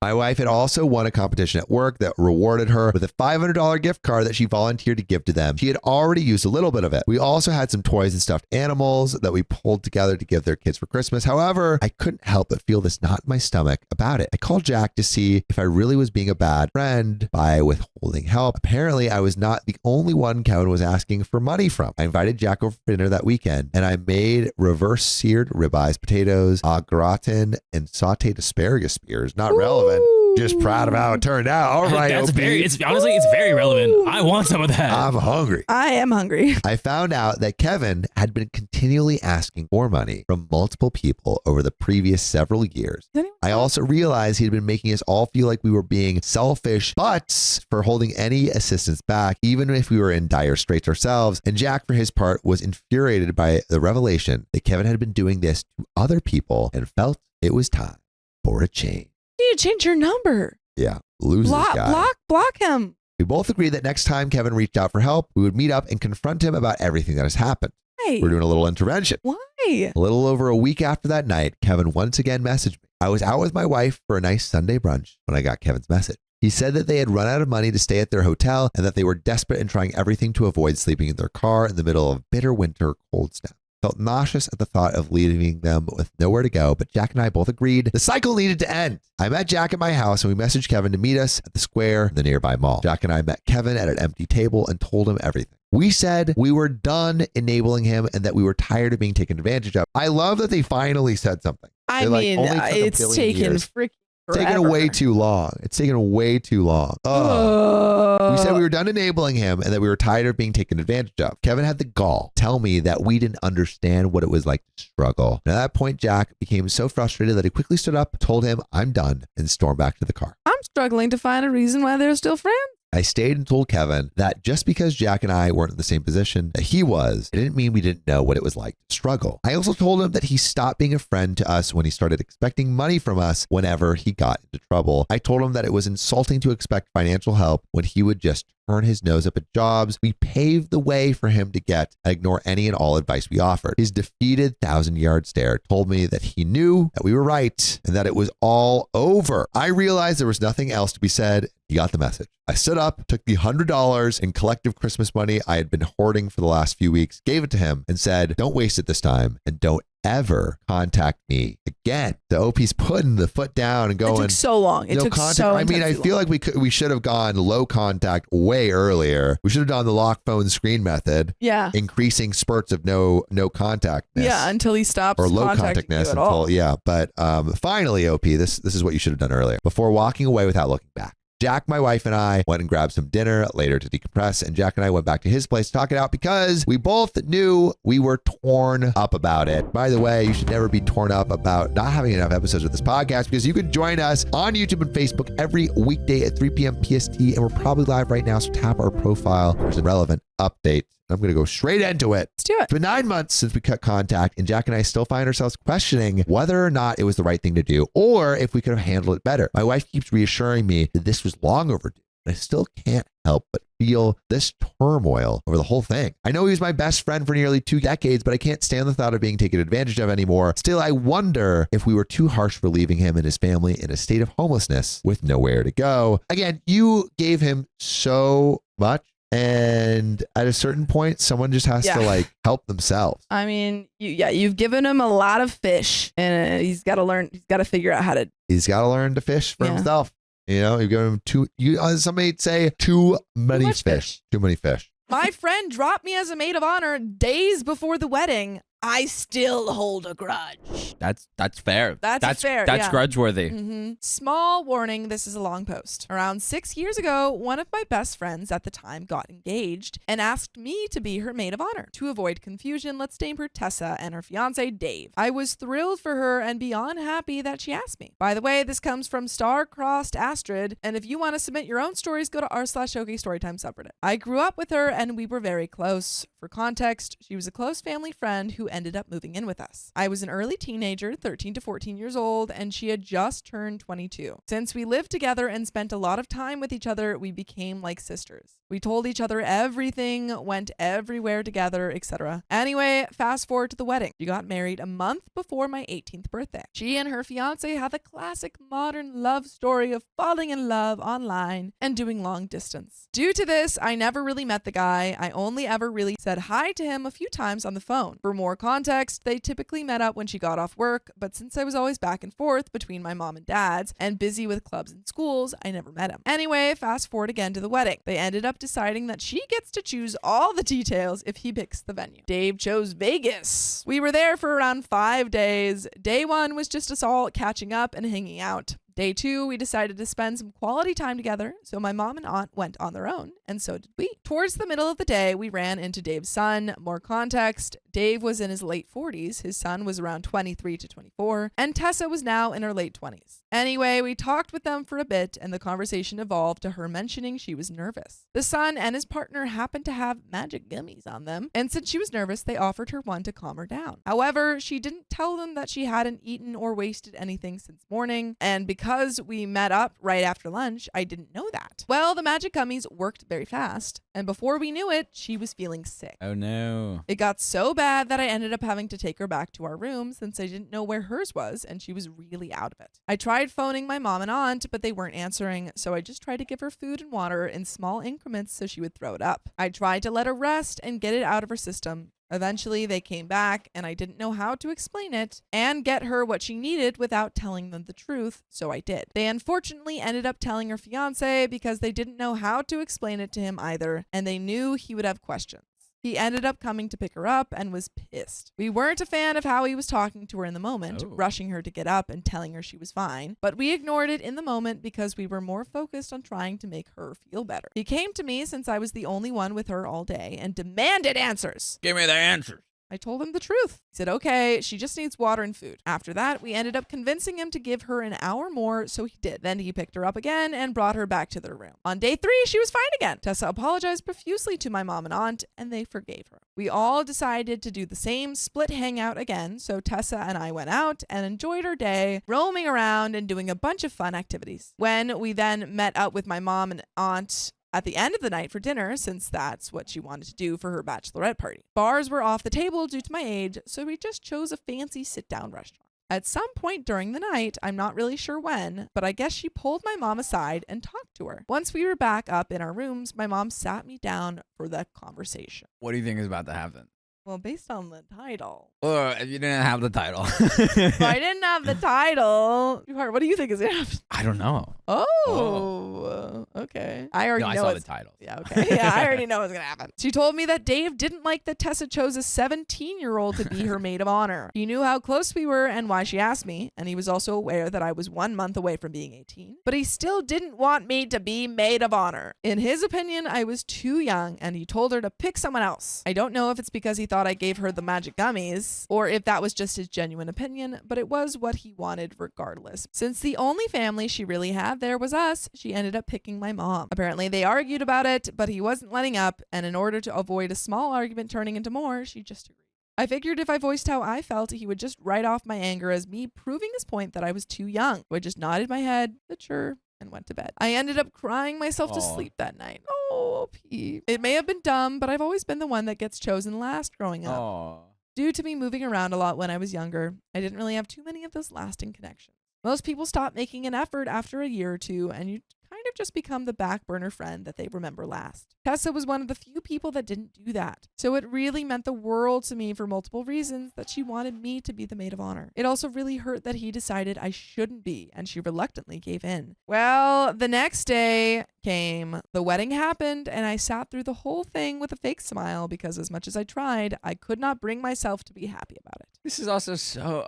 My wife had also won a competition at work that rewarded her with a $500 gift card that she volunteered to give to them. She had already used a little bit of it. We also had some toys and stuffed animals that we pulled together to give their kids for Christmas. However, I couldn't help but feel this knot in my stomach about it. I called Jack to see if I really was being a bad friend by withholding help. Apparently, I was not the only one Kevin was asking for money from. I invited Jack over for dinner that weekend, and I made reverse seared ribeyes, potatoes, au gratin, and sauteed asparagus spears. Not relevant. Just proud of how it turned out. All right, That's OP. it's very relevant. I want some of that. I'm hungry. I am hungry. I found out that Kevin had been continually asking for money from multiple people over the previous several years. I also realized he had been making us all feel like we were being selfish butts for holding any assistance back, even if we were in dire straits ourselves. And Jack, for his part, was infuriated by the revelation that Kevin had been doing this to other people and felt it was time for a change. You need to change your number. Yeah, lose this guy. Block him. We both agreed that next time Kevin reached out for help, we would meet up and confront him about everything that has happened. Hey. We're doing a little intervention. Why? A little over a week after that night, Kevin once again messaged me. I was out with my wife for a nice Sunday brunch when I got Kevin's message. He said that they had run out of money to stay at their hotel and that they were desperate and trying everything to avoid sleeping in their car in the middle of bitter winter cold snap. Felt nauseous at the thought of leaving them with nowhere to go, but Jack and I both agreed the cycle needed to end. I met Jack at my house and we messaged Kevin to meet us at the square in the nearby mall. Jack and I met Kevin at an empty table and told him everything. We said we were done enabling him and that we were tired of being taken advantage of. I love that they finally said something. I mean, it's taken freaking It's taken way too long. It's taken way too long. We said we were done enabling him and that we were tired of being taken advantage of. Kevin had the gall to tell me that we didn't understand what it was like to struggle. And at that point, Jack became so frustrated that he quickly stood up, told him, "I'm done," and stormed back to the car. I'm struggling to find a reason why they're still friends. I stayed and told Kevin that just because Jack and I weren't in the same position that he was, it didn't mean we didn't know what it was like to struggle. I also told him that he stopped being a friend to us when he started expecting money from us whenever he got into trouble. I told him that it was insulting to expect financial help when he would just turn his nose up at jobs. We paved the way for him to get and ignore any and all advice we offered. His defeated 1,000-yard stare told me that he knew that we were right and that it was all over. I realized there was nothing else to be said. He got the message. I stood up, took the $100 in collective Christmas money I had been hoarding for the last few weeks, gave it to him, and said, don't waste it this time, and don't ever contact me again. The OP's putting the foot down and going. It took so long. It no took contact. so I mean, I feel like we should have gone low contact way earlier. We should have done the lock phone screen method. Yeah. Increasing spurts of no contactness. Yeah, until he stops or low contacting contactness you at all. yeah. But finally, OP, this is what you should have done earlier. Before walking away without looking back. Jack, my wife, and I went and grabbed some dinner later to decompress, and Jack and I went back to his place to talk it out because we both knew we were torn up about it. By the way, you should never be torn up about not having enough episodes of this podcast because you can join us on YouTube and Facebook every weekday at 3 p.m. PST, and we're probably live right now, so tap our profile. There's a relevant update. I'm going to go straight into it. Let's do it. It's been 9 months since we cut contact, and Jack and I still find ourselves questioning whether or not it was the right thing to do or if we could have handled it better. My wife keeps reassuring me that this was long overdue. I still can't help but feel this turmoil over the whole thing. I know he was my best friend for nearly 2 decades, but I can't stand the thought of being taken advantage of anymore. Still, I wonder if we were too harsh for leaving him and his family in a state of homelessness with nowhere to go. Again, you gave him so much. And at a certain point, someone just has to help themselves. I mean, you've given him a lot of fish, and he's got to learn. He's got to figure out how to. He's got to learn to fish for himself. You know, you've given him somebody'd say too many fish. Too many fish. My friend dropped me as a maid of honor days before the wedding. I still hold a grudge. That's fair. That's fair. That's grudge-worthy. Mm-hmm. Small warning, this is a long post. Around 6 years ago, one of my best friends at the time got engaged and asked me to be her maid of honor. To avoid confusion, let's name her Tessa and her fiancé Dave. I was thrilled for her and beyond happy that she asked me. By the way, this comes from Star-Crossed Astrid, and if you want to submit your own stories, go to r/OK Storytime subreddit. I grew up with her and we were very close. For context, she was a close family friend who ended up moving in with us. I was an early teenager, 13 to 14 years old, and she had just turned 22. Since we lived together and spent a lot of time with each other, we became like sisters. We told each other everything, went everywhere together, etc. Anyway, fast forward to the wedding. She got married a month before my 18th birthday. She and her fiancé had the classic modern love story of falling in love online and doing long distance. Due to this, I never really met the guy. I only ever really said hi to him a few times on the phone. For more context, they typically met up when she got off work, but since I was always back and forth between my mom and dad's and busy with clubs and schools, I never met him. Anyway, fast forward again to the wedding. They ended up deciding that she gets to choose all the details if he picks the venue. Dave chose Vegas. We were there for around 5 days. Day 1 was just us all catching up and hanging out. Day 2, we decided to spend some quality time together, so my mom and aunt went on their own, and so did we. Towards the middle of the day, we ran into Dave's son. More context, Dave was in his late 40s, his son was around 23 to 24, and Tessa was now in her late 20s. Anyway, we talked with them for a bit, and the conversation evolved to her mentioning she was nervous. The son and his partner happened to have magic gummies on them, and since she was nervous, they offered her one to calm her down. However, she didn't tell them that she hadn't eaten or wasted anything since morning, and because we met up right after lunch, I didn't know that. Well, the magic gummies worked very fast, and before we knew it, she was feeling sick. Oh no. It got so bad that I ended up having to take her back to our room since I didn't know where hers was, and she was really out of it. I tried phoning my mom and aunt, but they weren't answering, so I just tried to give her food and water in small increments so she would throw it up. I tried to let her rest and get it out of her system. Eventually, they came back, and I didn't know how to explain it and get her what she needed without telling them the truth, so I did. They unfortunately ended up telling her fiancé because they didn't know how to explain it to him either, and they knew he would have questions. He ended up coming to pick her up and was pissed. We weren't a fan of how he was talking to her in the moment, rushing her to get up and telling her she was fine, but we ignored it in the moment because we were more focused on trying to make her feel better. He came to me since I was the only one with her all day and demanded answers. Give me the answers. I told him the truth. He said, okay, she just needs water and food. After that, we ended up convincing him to give her an hour more, so he did. Then he picked her up again and brought her back to their room. On day 3, she was fine again. Tessa apologized profusely to my mom and aunt, and they forgave her. We all decided to do the same split hangout again, so Tessa and I went out and enjoyed our day, roaming around and doing a bunch of fun activities. When we then met up with my mom and aunt at the end of the night for dinner, since that's what she wanted to do for her bachelorette party. Bars were off the table due to my age, so we just chose a fancy sit-down restaurant. At some point during the night, I'm not really sure when, but I guess she pulled my mom aside and talked to her. Once we were back up in our rooms, my mom sat me down for the conversation. What do you think is about to happen? Well, based on the title. Or if you didn't have the title. If I didn't have the title. What do you think is going to happen? I don't know. Oh, okay. I already No, I know saw the it's title. Yeah, okay. Yeah, I already know what's going to happen. She told me that Dave didn't like that Tessa chose a 17-year-old to be her maid of honor. He knew how close we were and why she asked me, and he was also aware that I was 1 month away from being 18, but he still didn't want me to be maid of honor. In his opinion, I was too young, and he told her to pick someone else. I don't know if it's because he thought I gave her the magic gummies, or if that was just his genuine opinion, but it was what he wanted regardless. Since the only family she really had there was us, she ended up picking my mom. Apparently they argued about it, but he wasn't letting up, and in order to avoid a small argument turning into more, she just agreed. I figured if I voiced how I felt, he would just write off my anger as me proving his point that I was too young. So I just nodded my head, said sure, and went to bed. I ended up crying myself to sleep that night. Oh, Pete. It may have been dumb, but I've always been the one that gets chosen last growing up. Oh. Due to me moving around a lot when I was younger, I didn't really have too many of those lasting connections. Most people stop making an effort after a year or two, and you kind of just become the back burner friend that they remember last. Tessa was one of the few people that didn't do that. So it really meant the world to me for multiple reasons that she wanted me to be the maid of honor. It also really hurt that he decided I shouldn't be, and she reluctantly gave in. Well, the next day came, the wedding happened, and I sat through the whole thing with a fake smile because as much as I tried, I could not bring myself to be happy about it. This is also so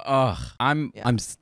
I'm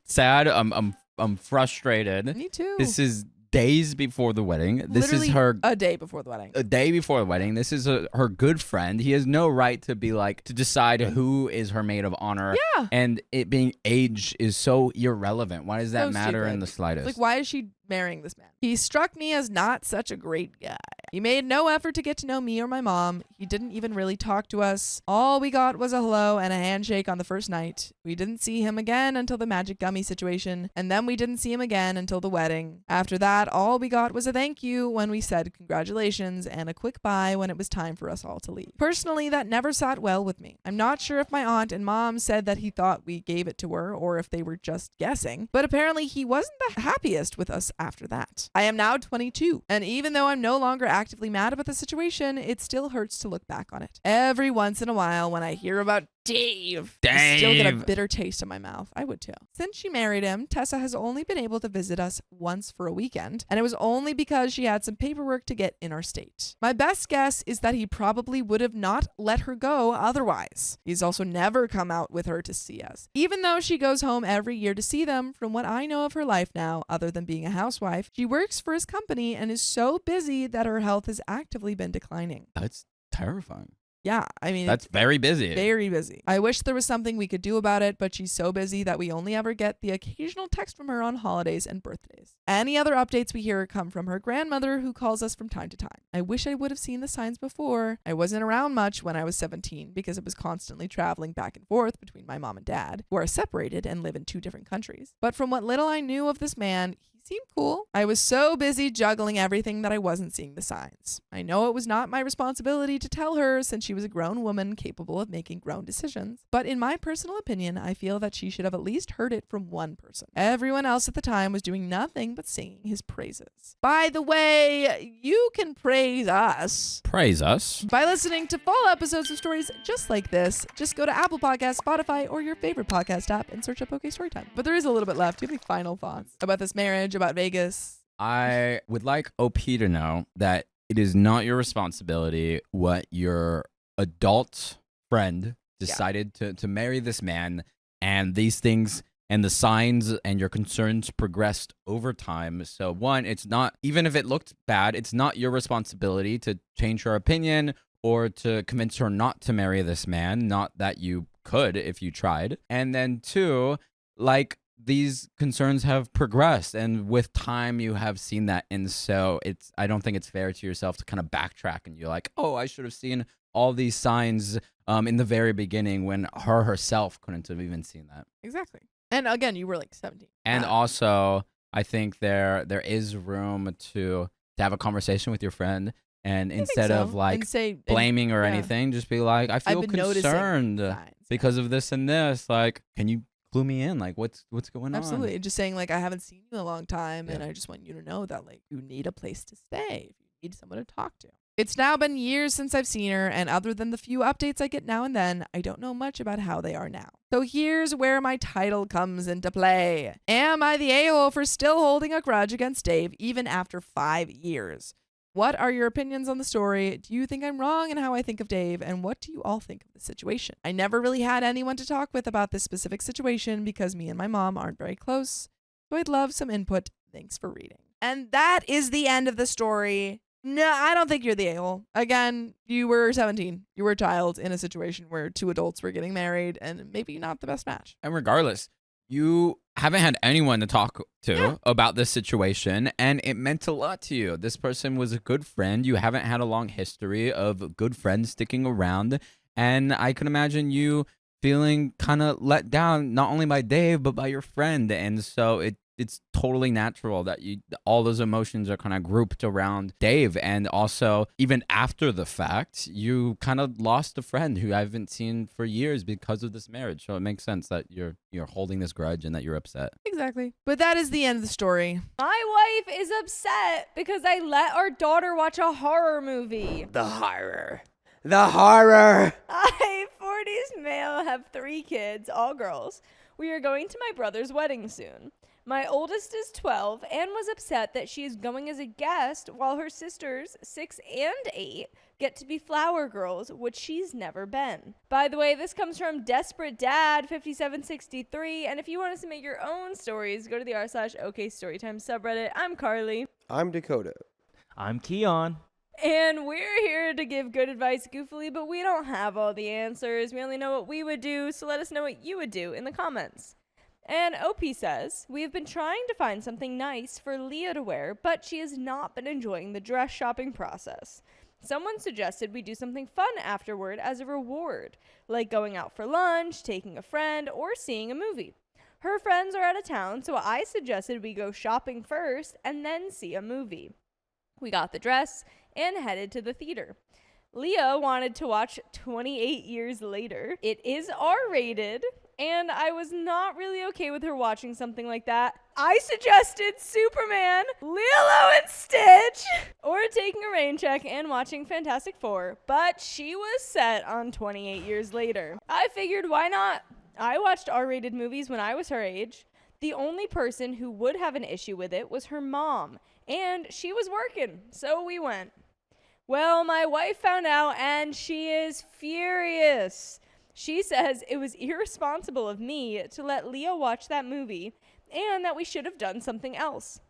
sad. I'm frustrated. Me too. This is days before the wedding. This Literally is her a day before the wedding. a day before the wedding. This is her good friend. He has no right to be like to decide who is her maid of honor. Yeah. And it being age is so irrelevant. Why does that So matter stupid. in the slightest? Like, why is she marrying this man? He struck me as not such a great guy. He made no effort to get to know me or my mom. He didn't even really talk to us. All we got was a hello and a handshake on the first night. We didn't see him again until the magic gummy situation, and then we didn't see him again until the wedding. After that, all we got was a thank you when we said congratulations and a quick bye when it was time for us all to leave. Personally, that never sat well with me. I'm not sure if my aunt and mom said that he thought we gave it to her or if they were just guessing, but apparently he wasn't the happiest with us after that. I am now 22, and even though I'm no longer actively mad about the situation, it still hurts to look back on it. Every once in a while when I hear about Dave, I still get a bitter taste in my mouth. I would too. Since she married him, Tessa has only been able to visit us once for a weekend, and it was only because she had some paperwork to get in our state. My best guess is that he probably would have not let her go otherwise. He's also never come out with her to see us. Even though she goes home every year to see them, from what I know of her life now, other than being a housewife, she works for his company and is so busy that her health has actively been declining. That's terrifying. Yeah, I mean, That's very busy. very busy. I wish there was something we could do about it, but she's so busy that we only ever get the occasional text from her on holidays and birthdays. Any other updates we hear come from her grandmother, who calls us from time to time. I wish I would have seen the signs before. I wasn't around much when I was 17 because it was constantly traveling back and forth between my mom and dad, who are separated and live in 2 different countries. But from what little I knew of this man, he seemed cool. I was so busy juggling everything that I wasn't seeing the signs. I know it was not my responsibility to tell her since she was a grown woman capable of making grown decisions, but in my personal opinion, I feel that she should have at least heard it from one person. Everyone else at the time was doing nothing but singing his praises. By the way, you can praise us Praise us. by listening to full episodes of stories just like this. Just go to Apple Podcasts, Spotify, or your favorite podcast app and search up OK Storytime. But there is a little bit left. Do you have any final thoughts about this marriage, about Vegas? I would like OP to know that it is not your responsibility what your adult friend decided to marry this man, and these things and the signs and your concerns progressed over time. So one, it's not, even if it looked bad, it's not your responsibility to change her opinion or to convince her not to marry this man. Not that you could if you tried. And then two, like, these concerns have progressed, and with time you have seen that. And so I don't think it's fair to yourself to kind of backtrack and you're like, oh, I should have seen all these signs in the very beginning, when her herself couldn't have even seen that. Exactly. And again, you were like 17. And also, I think there is room to to have a conversation with your friend, and I think instead of so. like And say, blaming or yeah. anything, just be like, I feel been noticing concerned signs. because of this and this. Like, can you clue me in? Like, what's going on? Absolutely. Just saying, like, I haven't seen you in a long time, and Yeah. I just want you to know that, like, you need a place to stay. If you need someone to talk to. It's now been years since I've seen her, and other than the few updates I get now and then, I don't know much about how they are now. So here's where my title comes into play. Am I the a-hole for still holding a grudge against Dave even after 5 years? What are your opinions on the story? Do you think I'm wrong in how I think of Dave? And what do you all think of the situation? I never really had anyone to talk with about this specific situation because me and my mom aren't very close. So I'd love some input. Thanks for reading. And that is the end of the story. No, I don't think you're the a-hole. Again, you were 17. You were a child in a situation where 2 adults were getting married and maybe not the best match. And regardless, you haven't had anyone to talk to about this situation, and it meant a lot to you. This person was a good friend. You haven't had a long history of good friends sticking around, and I can imagine you feeling kind of let down, not only by Dave, but by your friend. And so it's totally natural that all those emotions are kind of grouped around Dave. And also, even after the fact, you kind of lost a friend who I haven't seen for years because of this marriage. So it makes sense that you're holding this grudge and that you're upset. Exactly. But that is the end of the story. My wife is upset because I let our daughter watch a horror movie. The horror. The horror. I, 40s male, have 3 kids, all girls. We are going to my brother's wedding soon. My oldest is 12 and was upset that she is going as a guest while her sisters, 6 and 8, get to be flower girls, which she's never been. By the way, this comes from Desperate Dad 5763, and if you want to submit your own stories, go to the r/OK Storytime subreddit. I'm Carly. I'm Dakota. I'm Keon. And we're here to give good advice goofily, but we don't have all the answers. We only know what we would do, so let us know what you would do in the comments. And OP says, we have been trying to find something nice for Leah to wear, but she has not been enjoying the dress shopping process. Someone suggested we do something fun afterward as a reward, like going out for lunch, taking a friend, or seeing a movie. Her friends are out of town, so I suggested we go shopping first and then see a movie. We got the dress and headed to the theater. Leah wanted to watch 28 Years Later. It is R-rated, and I was not really okay with her watching something like that. I suggested Superman, Lilo and Stitch, or taking a rain check and watching Fantastic Four, but she was set on 28 Years Later. I figured, why not? I watched R-rated movies when I was her age. The only person who would have an issue with it was her mom, and she was working, so we went. Well, my wife found out, and she is furious. She says it was irresponsible of me to let Leah watch that movie and that we should have done something else.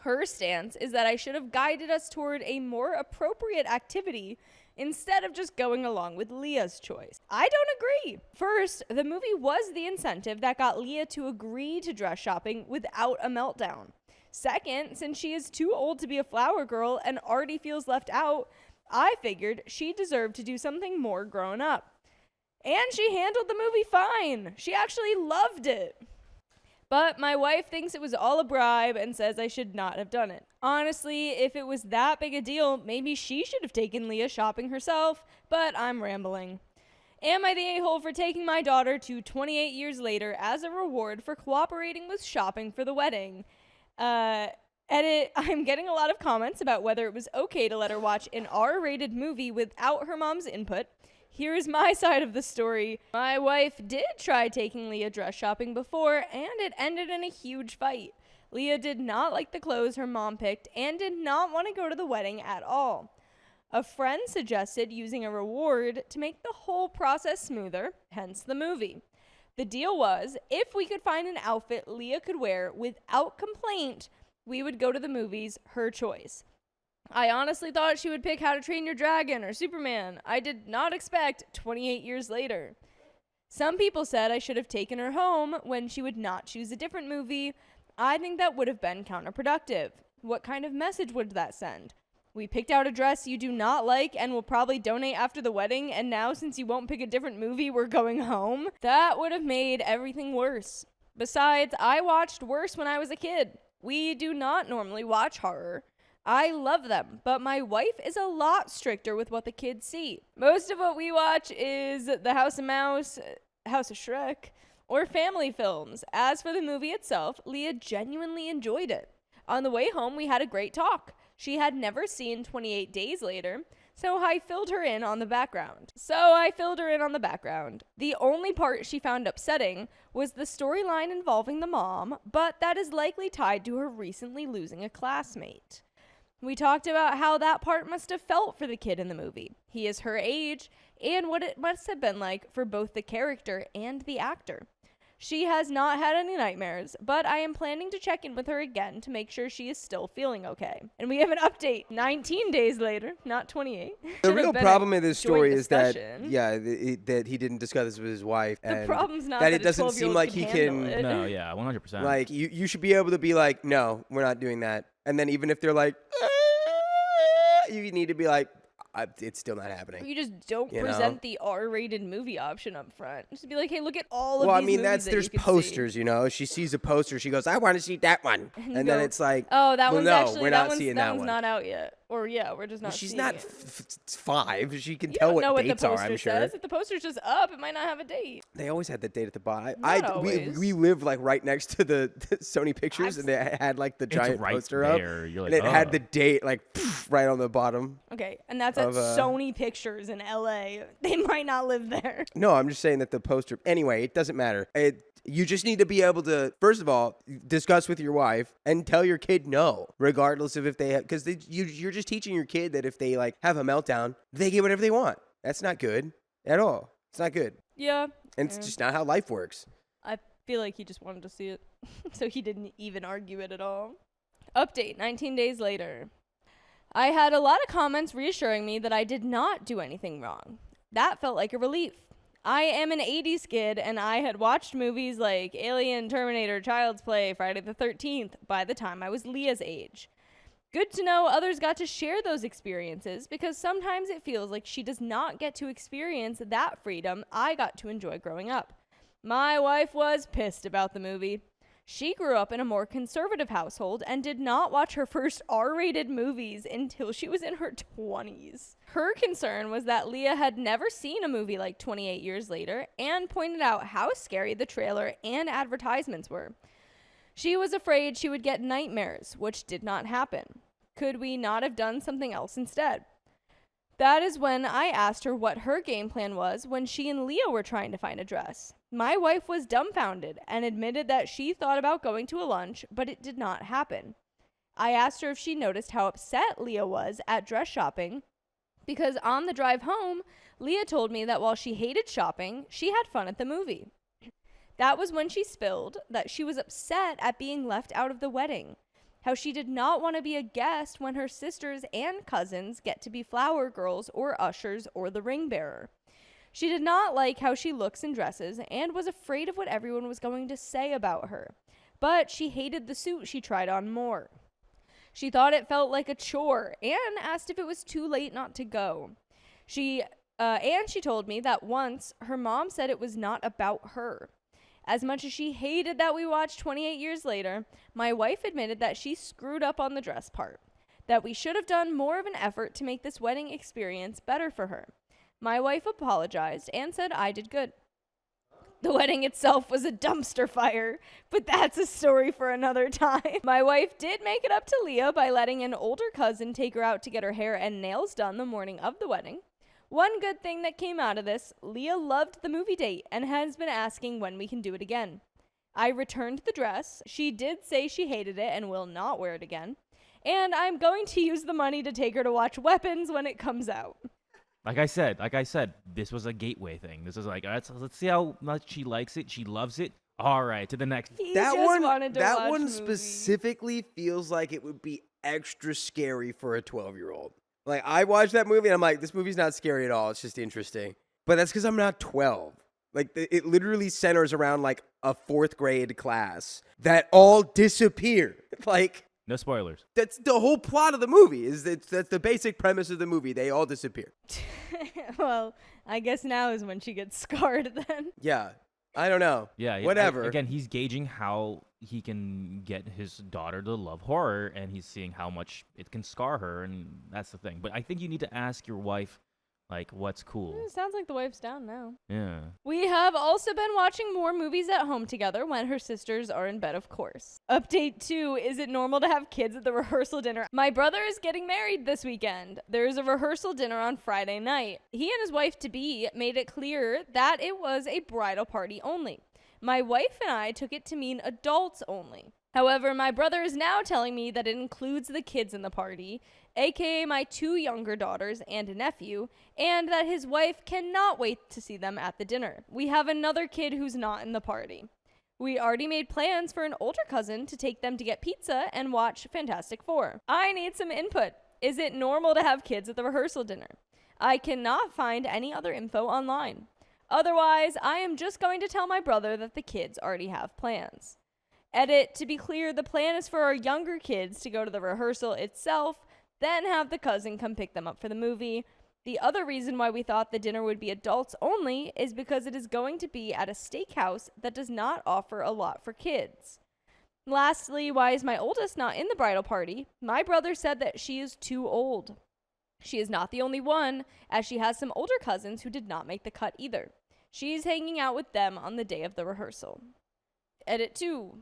Her stance is that I should have guided us toward a more appropriate activity instead of just going along with Leah's choice. I don't agree. First, the movie was the incentive that got Leah to agree to dress shopping without a meltdown. Second, since she is too old to be a flower girl and already feels left out, I figured she deserved to do something more grown up. And she handled the movie fine. She actually loved it. But my wife thinks it was all a bribe and says I should not have done it. Honestly, if it was that big a deal, maybe she should have taken Leah shopping herself, but I'm rambling. Am I the a-hole for taking my daughter to 28 Years Later as a reward for cooperating with shopping for the wedding? Edit, I'm getting a lot of comments about whether it was okay to let her watch an R-rated movie without her mom's input. Here's my side of the story. My wife did try taking Leah dress shopping before, and it ended in a huge fight. Leah did not like the clothes her mom picked and did not want to go to the wedding at all. A friend suggested using a reward to make the whole process smoother, hence the movie. The deal was, if we could find an outfit Leah could wear without complaint, we would go to the movies, her choice. I honestly thought she would pick How to Train Your Dragon or Superman. I did not expect 28 Years Later. Some people said I should have taken her home when she would not choose a different movie. I think that would have been counterproductive. What kind of message would that send? We picked out a dress you do not like and will probably donate after the wedding, and now since you won't pick a different movie, we're going home? That would have made everything worse. Besides, I watched worse when I was a kid. We do not normally watch horror. I love them, but my wife is a lot stricter with what the kids see. Most of what we watch is The House of Mouse, House of Shrek, or family films. As for the movie itself, Leah genuinely enjoyed it. On the way home, we had a great talk. She had never seen 28 Days Later, so I filled her in on the background. The only part she found upsetting was the storyline involving the mom, but that is likely tied to her recently losing a classmate. We talked about how that part must have felt for the kid in the movie. He is her age, and what it must have been like for both the character and the actor. She has not had any nightmares, but I am planning to check in with her again to make sure she is still feeling okay. And we have an update 19 days later, not 28. The real problem in this story is that, discussion. that he didn't discuss this with his wife. The and problem's not that that it doesn't a seem 12-year-old like he handle can. it. No, yeah, 100%. Like, you should be able to be like, no, we're not doing that. And then even if they're like, you need to be like, it's still not happening. You just don't You present know? the R-rated movie option up front. Just be like, hey, look at all of Well, I these mean, movies that there's you can posters, you know. She sees a poster, she goes, I want to see that one. And And you then go, it's like, Oh, that well, one's no, actually we're that not one's, seeing that that one's one. not out yet. Or yeah, we're just Well, not she's seeing not it. 5. She can You tell don't know what what the dates are, poster I'm sure. says. If the poster's just up, it might not have a date. They always had the date at the bottom. Not We always. live like right next to the Sony Pictures, and they had like the It's giant right poster there. up, You're like, and it had oh. the date like right on the bottom. Okay, and that's at Of, Sony Pictures in LA. They might not live there. No, I'm just saying that the poster. Anyway, it doesn't matter. You just need to be able to, first of all, discuss with your wife and tell your kid no, regardless of if they have, because you're just teaching your kid that if they like have a meltdown, they get whatever they want. That's not good at all. It's not good, Yeah. and it's just not how life works. I feel like he just wanted to see it, so he didn't even argue it at all. Update 19 days later. I had a lot of comments reassuring me that I did not do anything wrong. That felt like a relief. I am an 80s kid, and I had watched movies like Alien, Terminator, Child's Play, Friday the 13th by the time I was Leah's age. Good to know others got to share those experiences, because sometimes it feels like she does not get to experience that freedom I got to enjoy growing up. My wife was pissed about the movie. She grew up in a more conservative household and did not watch her first R-rated movies until she was in her 20s. Her concern was that Leah had never seen a movie like 28 Years Later, and pointed out how scary the trailer and advertisements were. She was afraid she would get nightmares, which did not happen. Could we not have done something else instead? That is when I asked her what her game plan was when she and Leah were trying to find a dress. My wife was dumbfounded and admitted that she thought about going to a lunch, but it did not happen. I asked her if she noticed how upset Leah was at dress shopping, because on the drive home, Leah told me that while she hated shopping, she had fun at the movie. That was when she spilled that she was upset at being left out of the wedding, how she did not want to be a guest when her sisters and cousins get to be flower girls or ushers or the ring bearer. She did not like how she looks in dresses and was afraid of what everyone was going to say about her, but she hated the suit she tried on more. She thought it felt like a chore and asked if it was too late not to go. She told me that once her mom said it was not about her. As much as she hated that we watched 28 Years Later, my wife admitted that she screwed up on the dress part, that we should have done more of an effort to make this wedding experience better for her. My wife apologized and said I did good. The wedding itself was a dumpster fire, but that's a story for another time. My wife did make it up to Leah by letting an older cousin take her out to get her hair and nails done the morning of the wedding. One good thing that came out of this, Leah loved the movie date and has been asking when we can do it again. I returned the dress. She did say she hated it and will not wear it again. And I'm going to use the money to take her to watch Weapons when it comes out. Like I said, this was a gateway thing. This was like, let's see how much she likes it. She loves it. All right, to the next. He That just one, wanted to that watch one movies. specifically feels like it would be extra scary for a 12-year-old. Like, I watched that movie and I'm like, this movie's not scary at all. It's just interesting. But that's because I'm not 12. Like, it literally centers around like a 4th grade class that all disappear. Like, No spoilers. that's the whole plot of the movie. That's the basic premise of the movie. They all disappear. Well, I guess now is when she gets scarred then. Yeah. I don't know. Yeah. Whatever. Again, he's gauging how he can get his daughter to love horror, and he's seeing how much it can scar her, and that's the thing. But I think you need to ask your wife, like, what's cool. Sounds like the wife's down now. Yeah. We have also been watching more movies at home together when her sisters are in bed, of course. Update 2, is it normal to have kids at the rehearsal dinner? My brother is getting married this weekend. There is a rehearsal dinner on Friday night. He and his wife-to-be made it clear that it was a bridal party only. My wife and I took it to mean adults only. However, my brother is now telling me that it includes the kids in the party, aka my 2 younger daughters and a nephew, and that his wife cannot wait to see them at the dinner. We have another kid who's not in the party. We already made plans for an older cousin to take them to get pizza and watch Fantastic Four. I need some input. Is it normal to have kids at the rehearsal dinner? I cannot find any other info online. Otherwise, I am just going to tell my brother that the kids already have plans. Edit, to be clear, the plan is for our younger kids to go to the rehearsal itself, then have the cousin come pick them up for the movie. The other reason why we thought the dinner would be adults only is because it is going to be at a steakhouse that does not offer a lot for kids. Lastly, why is my oldest not in the bridal party? My brother said that she is too old. She is not the only one, as she has some older cousins who did not make the cut either. She's hanging out with them on the day of the rehearsal. Edit 2.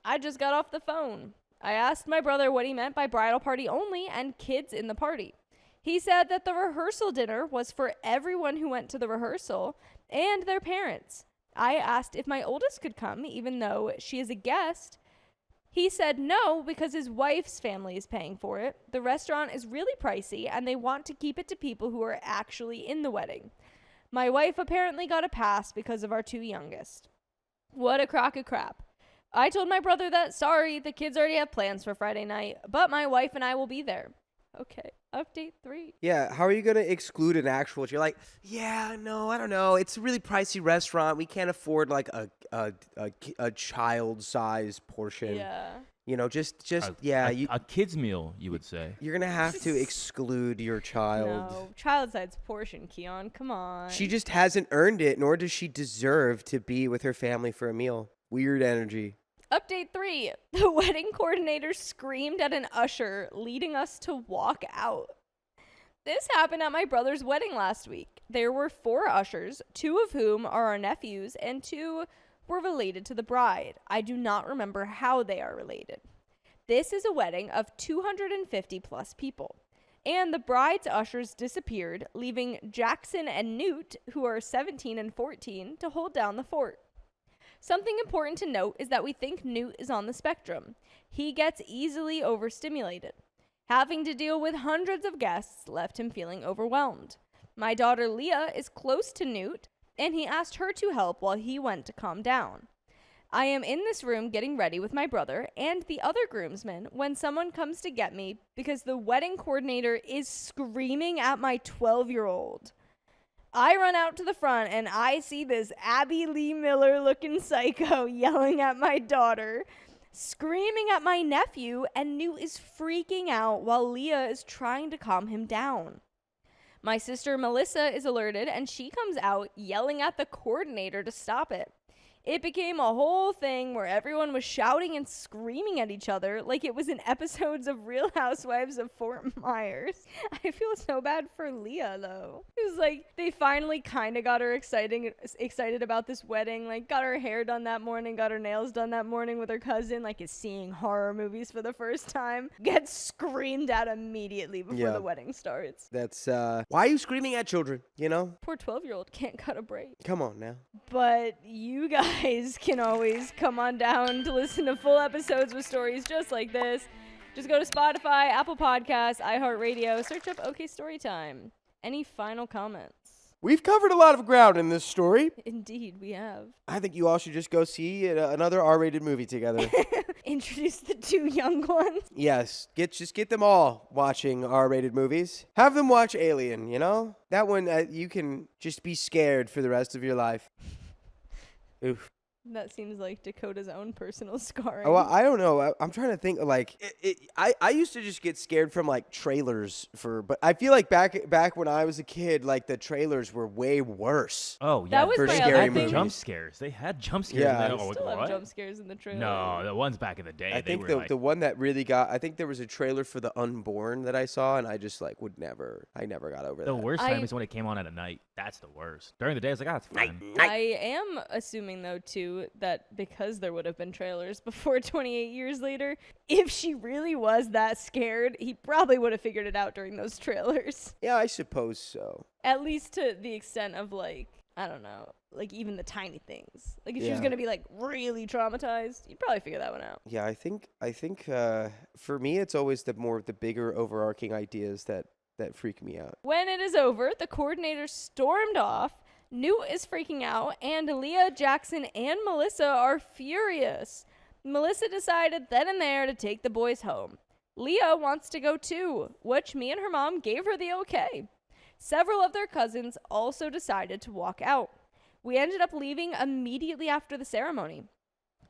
I just got off the phone. I asked my brother what he meant by bridal party only and kids in the party. He said that the rehearsal dinner was for everyone who went to the rehearsal and their parents. I asked if my oldest could come, even though she is a guest. He said no, because his wife's family is paying for it. The restaurant is really pricey, and they want to keep it to people who are actually in the wedding. My wife apparently got a pass because of our 2 youngest. What a crock of crap. I told my brother that, sorry, the kids already have plans for Friday night, but my wife and I will be there. Okay, update 3. Yeah, how are you going to exclude an actual? You're like, yeah, no, I don't know. It's a really pricey restaurant. We can't afford like a child-sized portion. Yeah. You know, just a kid's meal, you would say. You're going to have to exclude your child. No, child-sized portion, Keon, come on. She just hasn't earned it, nor does she deserve to be with her family for a meal. Weird energy. Update 3. The wedding coordinator screamed at an usher, leading us to walk out. This happened at my brother's wedding last week. There were 4 ushers, 2 of whom are our nephews, and 2 were related to the bride. I do not remember how they are related. This is a wedding of 250 plus people. And the bride's ushers disappeared, leaving Jackson and Newt, who are 17 and 14, to hold down the fort. Something important to note is that we think Newt is on the spectrum. He gets easily overstimulated. Having to deal with hundreds of guests left him feeling overwhelmed. My daughter Leah is close to Newt, and he asked her to help while he went to calm down. I am in this room getting ready with my brother and the other groomsmen when someone comes to get me because the wedding coordinator is screaming at my 12-year-old. I run out to the front and I see this Abby Lee Miller looking psycho yelling at my daughter, screaming at my nephew, and Newt is freaking out while Leah is trying to calm him down. My sister Melissa is alerted and she comes out yelling at the coordinator to stop it. It became a whole thing where everyone was shouting and screaming at each other like it was in episodes of Real Housewives of Fort Myers. I feel so bad for Leah, though. It was like they finally kind of got her excited about this wedding, like got her hair done that morning, got her nails done that morning with her cousin, like is seeing horror movies for the first time, gets screamed at immediately before the wedding starts. That's, why are you screaming at children, you know? Poor 12-year-old can't cut a break. Come on now. But you guys can always come on down to listen to full episodes with stories just like this. Just go to Spotify, Apple Podcasts, iHeartRadio, search up OK Storytime. Any final comments? We've covered a lot of ground in this story. Indeed, we have. I think you all should just go see another R-rated movie together. Introduce the 2 young ones. Yes, get them all watching R-rated movies. Have them watch Alien, you know? That one, you can just be scared for the rest of your life. Oof. That seems like Dakota's own personal scarring. Oh, I don't know. I'm trying to think. Like, I used to just get scared from like trailers but I feel like back when I was a kid, like the trailers were way worse. Oh yeah, That was For my scary other had the thing. jump scares. They had jump scares. Yeah. And They then, Still have what? jump scares in the trailer. No, the ones back in the day. I they think were the like, the one that really got. I think there was a trailer for The Unborn that I saw, and I just like I never got over the that. worst time is when it came on at night. That's the worst. During the day, I was like, it's fine. I am assuming though too that because there would have been trailers before 28 years later, if she really was that scared, he probably would have figured it out during those trailers. Yeah, I suppose so. At least to the extent of like, I don't know, like even the tiny things. Like if she was Yeah. gonna be like really traumatized, you'd probably figure that one out. Yeah, I think for me, it's always the bigger overarching ideas that freak me out. When it is over, the coordinator stormed off. Newt is freaking out, and Leah, Jackson, and Melissa are furious. Melissa decided then and there to take the boys home. Leah wants to go too, which me and her mom gave her the okay. Several of their cousins also decided to walk out. We ended up leaving immediately after the ceremony.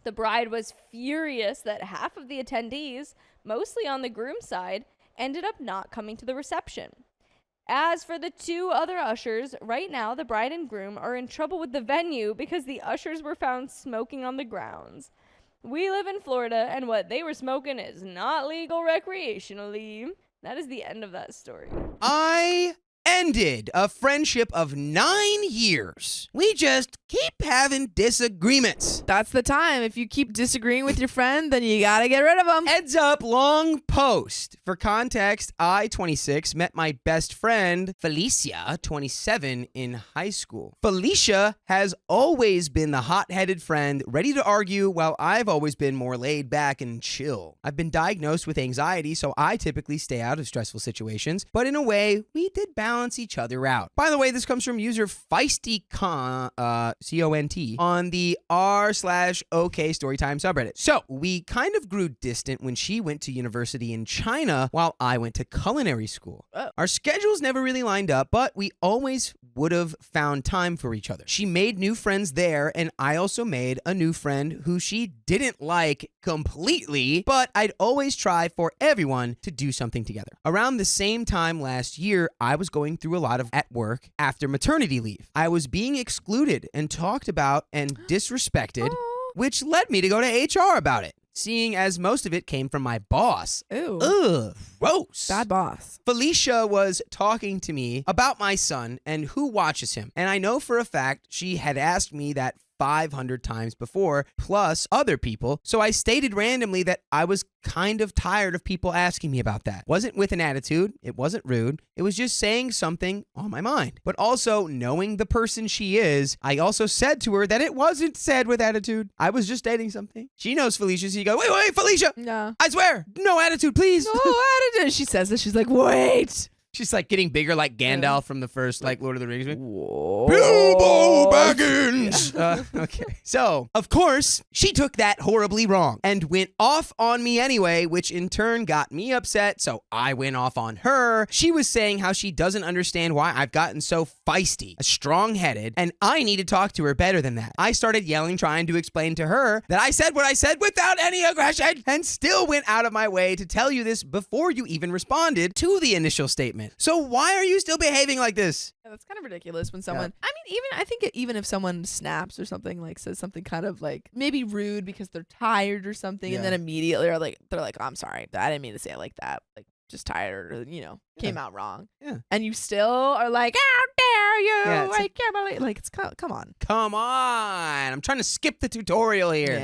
The bride was furious that half of the attendees, mostly on the groom's side, ended up not coming to the reception. As for the two other ushers, right now the bride and groom are in trouble with the venue because the ushers were found smoking on the grounds. We live in Florida, and what they were smoking is not legal recreationally. That is the end of that story. I ended a friendship of 9 years. We just keep having disagreements. That's the time. If you keep disagreeing with your friend, then you gotta get rid of them. Heads up, long post. For context, I, 26, met my best friend, Felicia, 27, in high school. Felicia has always been the hot-headed friend, ready to argue, while I've always been more laid back and chill. I've been diagnosed with anxiety, so I typically stay out of stressful situations, but in a way, we did balance each other out. By the way, this comes from user FeistyCont, C-O-N-T, on the r/OK Storytime subreddit. So, we kind of grew distant when she went to university in China while I went to culinary school. Our schedules never really lined up, but we always would have found time for each other. She made new friends there, and I also made a new friend who she didn't like completely, but I'd always try for everyone to do something together. Around the same time last year, I was going through a lot of at work after maternity leave. I was being excluded and talked about and disrespected, which led me to go to HR about it, seeing as most of it came from my boss. Ew. Ugh, gross. Bad boss. Felicia was talking to me about my son and who watches him, and I know for a fact she had asked me that 500 times before, plus other people, so I stated randomly that I was kind of tired of people asking me about that. Wasn't with an attitude, it wasn't rude, it was just saying something on my mind. But also, knowing the person she is, I also said to her that it wasn't said with attitude. I was just stating something. She knows Felicia, so you go, wait, Felicia! Yeah. I swear, no attitude, please! No attitude. She says this. She's like, wait. She's like getting bigger like Gandalf from the first like Lord of the Rings movie. Whoa. Bilbo Baggins! Okay. So, of course, she took that horribly wrong and went off on me anyway, which in turn got me upset, so I went off on her. She was saying how she doesn't understand why I've gotten so feisty, strong-headed, and I need to talk to her better than that. I started yelling, trying to explain to her that I said what I said without any aggression, and still went out of my way to tell you this before you even responded to the initial statement. So why are you still behaving like this? Yeah, that's kind of ridiculous when someone, I think even if someone snaps or something, like says something kind of like maybe rude because they're tired or something, and then immediately they're like, oh, I'm sorry, I didn't mean to say it like that. Like, just tired or, came out wrong. Yeah. And you still are like, how dare you? Yeah, I can't believe, like, it's come on. Come on. I'm trying to skip the tutorial here.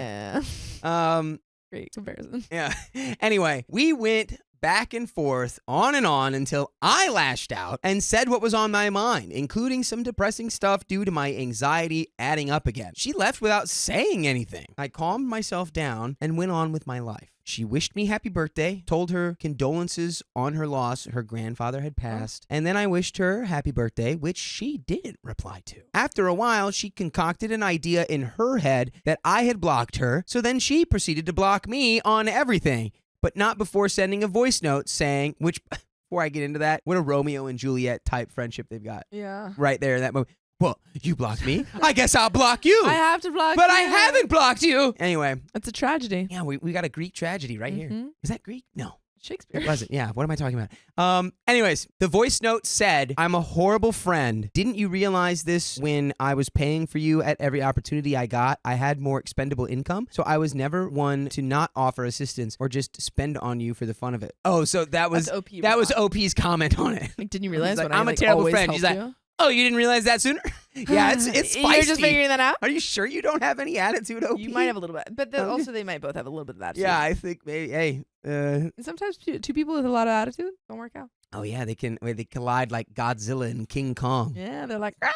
Yeah. Great comparison. Yeah. Anyway, we went back and forth, on and on, until I lashed out and said what was on my mind, including some depressing stuff due to my anxiety adding up again. She left without saying anything. I calmed myself down and went on with my life. She wished me happy birthday, told her condolences on her loss, her grandfather had passed, and then I wished her happy birthday, which she didn't reply to. After a while, she concocted an idea in her head that I had blocked her, so then she proceeded to block me on everything, but not before sending a voice note saying, which, before I get into that, what a Romeo and Juliet type friendship they've got. Yeah. Right there in that moment. Well, you blocked me. I guess I'll block you. I have to block but you. I haven't blocked you. Anyway, It's a tragedy. yeah, we got a Greek tragedy right here. Mhm. Was that Greek? No. Shakespeare. It wasn't. Yeah. What am I talking about? Anyways, the voice note said, I'm a horrible friend. Didn't you realize this when I was paying for you at every opportunity I got? I had more expendable income, so I was never one to not offer assistance or just spend on you for the fun of it. Oh, so that was That's OP that was response. OP's comment on it. Like, didn't you realize like, when I'm I a terrible always friend. She's helped like, you? Oh, you didn't realize that sooner? Yeah, it's feisty. You're just figuring that out? Are you sure you don't have any attitude, OP? You might have a little bit. But Okay. also they might both have a little bit of that. Yeah, I think maybe. Hey. And sometimes two people with a lot of attitude don't work out. Oh yeah, they collide like Godzilla and King Kong. Yeah, they're like, "Ah!"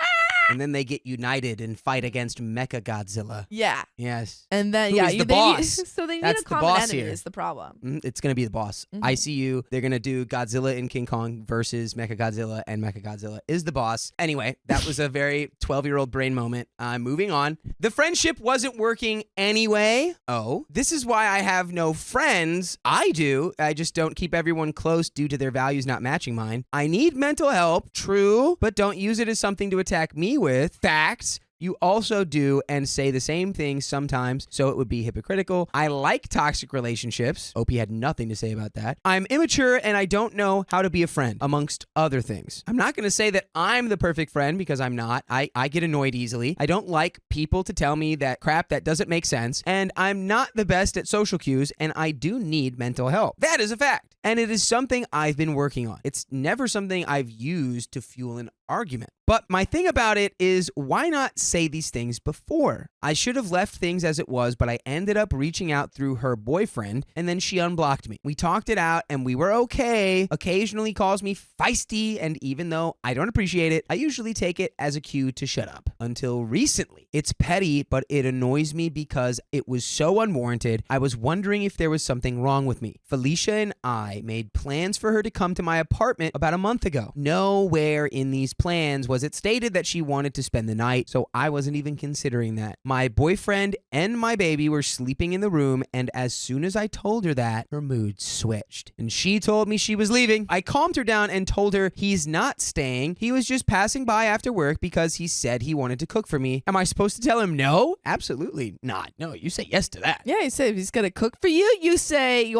And then they get united and fight against Mecha Godzilla. Yeah. Yes. And then, Who yeah. is the they boss? so they need That's a the common boss enemy here. is the problem. It's going to be the boss. Mhm. ICU, they're going to do Godzilla and King Kong versus Mecha Godzilla, and Mecha Godzilla is the boss. Anyway, that was a very 12-year-old brain moment. Moving on. The friendship wasn't working anyway. Oh, this is why I have no friends. I do. I just don't keep everyone close due to their values not matching mine. I need mental help. True, but don't use it as something to attack me with. Facts. You also do and say the same things sometimes, so it would be hypocritical. I like toxic relationships. OP had nothing to say about that. I'm immature and I don't know how to be a friend, amongst other things. I'm not going to say that I'm the perfect friend because I'm not. I get annoyed easily. I don't like people to tell me that crap that doesn't make sense, and I'm not the best at social cues, and I do need mental help. That is a fact, and it is something I've been working on. It's never something I've used to fuel an argument. But my thing about it is, why not say these things before? I should have left things as it was, but I ended up reaching out through her boyfriend, and then she unblocked me. We talked it out, and we were okay. Occasionally calls me feisty, and even though I don't appreciate it, I usually take it as a cue to shut up. Until recently. It's petty, but it annoys me because it was so unwarranted. I was wondering if there was something wrong with me. Felicia and I made plans for her to come to my apartment about a month ago. Nowhere in these plans was it stated that she wanted to spend the night, so I wasn't even considering that. My boyfriend and my baby were sleeping in the room, and as soon as I told her that, her mood switched. And she told me she was leaving. I calmed her down and told her he's not staying. He was just passing by after work because he said he wanted to cook for me. Am I supposed to tell him no? Absolutely not. No, you say yes to that. Yeah, you say if he's going to cook for you, you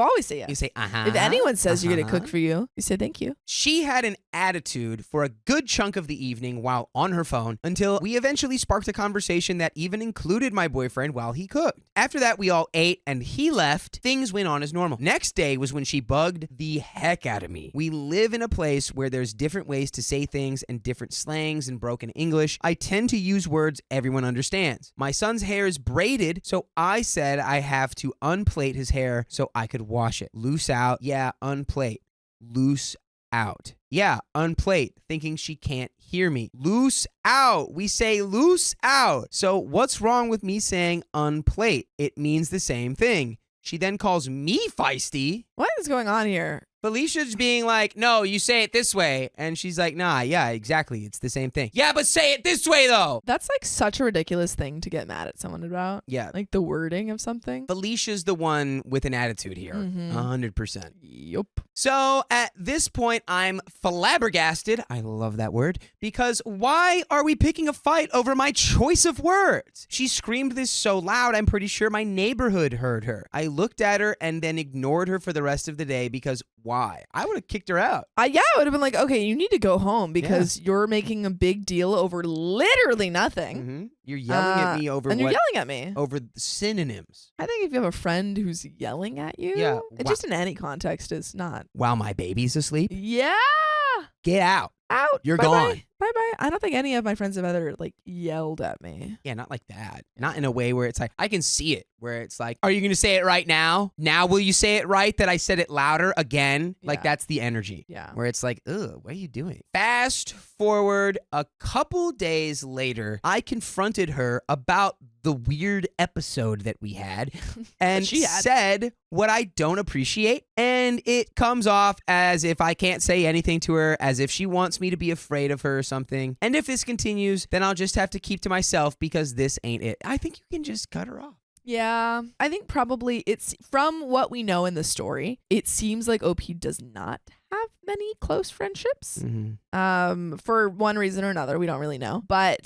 always say yes. You say, If anyone says you're going to cook for you, you say thank you. She had an attitude for a good chunk of the evening while on her phone until we eventually sparked a conversation that even included my boyfriend while he cooked. After that, we all ate and he left. Things went on as normal. Next day was when she bugged the heck out of me. We live in a place where there's different ways to say things and different slangs and broken English. I tend to use words everyone understands. My son's hair is braided, so I said I have to unplait his hair so I could wash it. Loose out. Yeah, unplait. Loose out. Yeah, unplate, thinking she can't hear me. Loose out. We say loose out. So what's wrong with me saying unplate? It means the same thing. She then calls me feisty. What is going on here? Felicia's being like, no, you say it this way. And she's like, nah, yeah, exactly. It's the same thing. Yeah, but say it this way, though. That's like such a ridiculous thing to get mad at someone about. Yeah. Like the wording of something. Felicia's the one with an attitude here. Mhm. 100%. Yup. So at this point, I'm flabbergasted. I love that word. Because why are we picking a fight over my choice of words? She screamed this so loud, I'm pretty sure my neighborhood heard her. I looked at her and then ignored her for the rest of the day because why? I would have kicked her out. Yeah, I would have been like, okay, you need to go home because you're making a big deal over literally nothing. Mm-hmm. You're yelling at me over and you're yelling at me. over the synonyms. I think if you have a friend who's yelling at you, Yeah, just in any context is not. While my baby's asleep, Yeah. get out. Out. You're Bye-bye. gone. Bye-bye. I don't think any of my friends have ever like yelled at me. Yeah, not like that. Not in a way where it's like, I can see it, where it's like, are you going to say it right now? Now will you say it right that I said it louder again? Like Yeah. that's the energy. Yeah. Where it's like, ugh, what are you doing? Fast forward a couple days later, I confronted her about the weird episode that we had and she had. said what I don't appreciate. And it comes off as if I can't say anything to her, as if she wants me to be afraid of her or something. And if this continues, then I'll just have to keep to myself because this ain't it. I think you can just cut her off. Yeah. I think probably it's from what we know in the story, it seems like OP does not have many close friendships. Mm-hmm. For one reason or another, we don't really know. But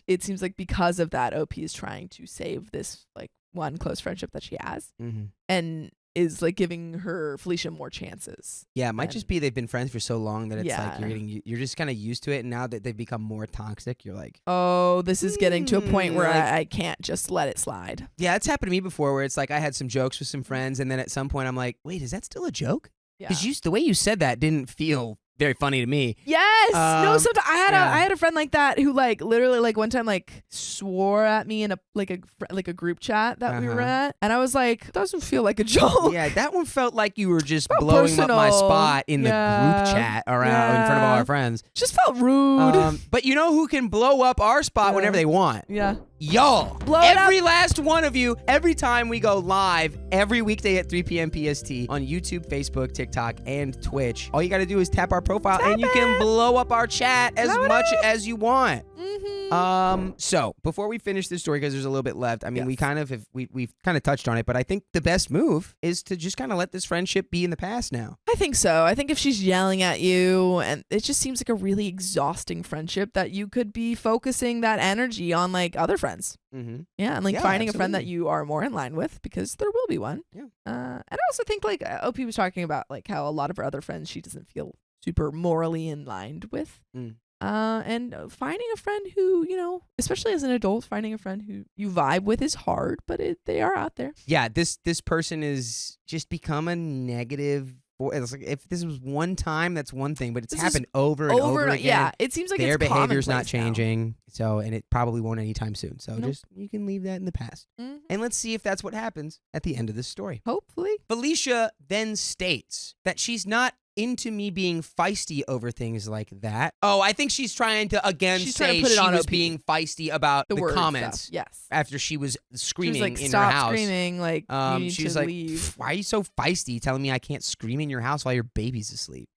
it seems like because of that, OP is trying to save this like one close friendship that she has, Mm-hmm. and is like giving her Felicia more chances. Yeah, it might just be they've been friends for so long that it's like Yeah. you're just kind of used to it, and now that they've become more toxic, you're like, Oh, this is getting to a point where like- I can't just let it slide. yeah, it's happened to me before where it's like I had some jokes with some friends, and then at some point I'm like, wait, is that still a joke? Yeah. Because the way you said that didn't feel very funny to me. Yes. No. Sometimes yeah. I had a friend like that who like literally like one time like swore at me in a group chat that we were Uh-huh. at, and I was like, doesn't feel like a joke. Yeah, that one felt like you were just Felt blowing up my personal. spot in the Yeah. group chat around in front of all Yeah. our friends. Just felt rude. But you know who can blow up our spot Yeah. whenever they want? Yeah. Y'all. Blow it up. Every last one of you, every time we go live, every weekday at 3 p.m. PST on YouTube, Facebook, TikTok, and Twitch, all you got to do is tap our profile and you can blow up our chat as Blow it much up. as you want. Mm-hmm. So before we finish this story, because there's a little bit left, I mean, Yes. we kind of have, we've kind of touched on it, but I think the best move is to just kind of let this friendship be in the past now. I think so. I think if she's yelling at you, and it just seems like a really exhausting friendship, that you could be focusing that energy on like other friends. Mm-hmm. Yeah, and like Yeah, finding a friend that absolutely. you are more in line with, because there will be one. Yeah. And I also think like OP was talking about like how a lot of her other friends she doesn't feel super morally in line with. Mm. And finding a friend who, you know, especially as an adult, finding a friend who you vibe with is hard, but they are out there. Yeah, this person is just become a negative. It's like if this was one time, that's one thing, but it's This is happened over and over again. Yeah, it seems like Their it's behavior's not commonplace now. changing, and it probably won't anytime soon. So Nope. just you can leave that in the past, Mhm. and let's see if that's what happens at the end of this story. Hopefully. Felicia then states that she's not into me being feisty over things like that. Oh, I think she's trying to again She's say trying to put it she on was OP. being feisty about the word comments stuff. Yes. after she was She was screaming like, in stop her house. screaming, like you need She's to like, leave. why are you so feisty telling me I can't scream in your house while your baby's asleep?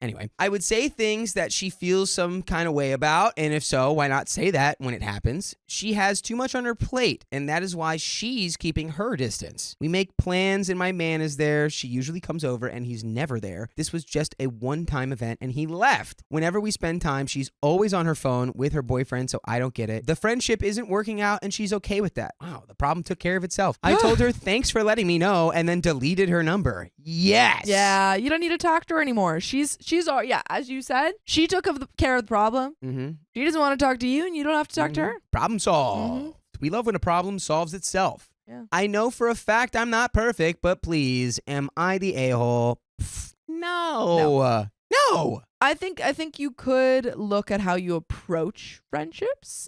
Anyway, I would say things that she feels some kind of way about, and if so, why not say that when it happens? She has too much on her plate, and that is why she's keeping her distance. We make plans, and my man is there. She usually comes over, and he's never there. This was just a one-time event, and he left. Whenever we spend time, she's always on her phone with her boyfriend, so I don't get it. The friendship isn't working out, and she's okay with that. Wow, the problem took care of itself. I told her, thanks for letting me know, and then deleted her number. Yes! Yeah, you don't need to talk to her anymore. She's all, yeah, as you said, she took care of the problem. Mm-hmm. She doesn't want to talk to you, and you don't have to talk to her. Problem solved. We love when a problem solves itself. Yeah. I know for a fact I'm not perfect, but please, am I the a-hole? No. No. I think you could look at how you approach friendships,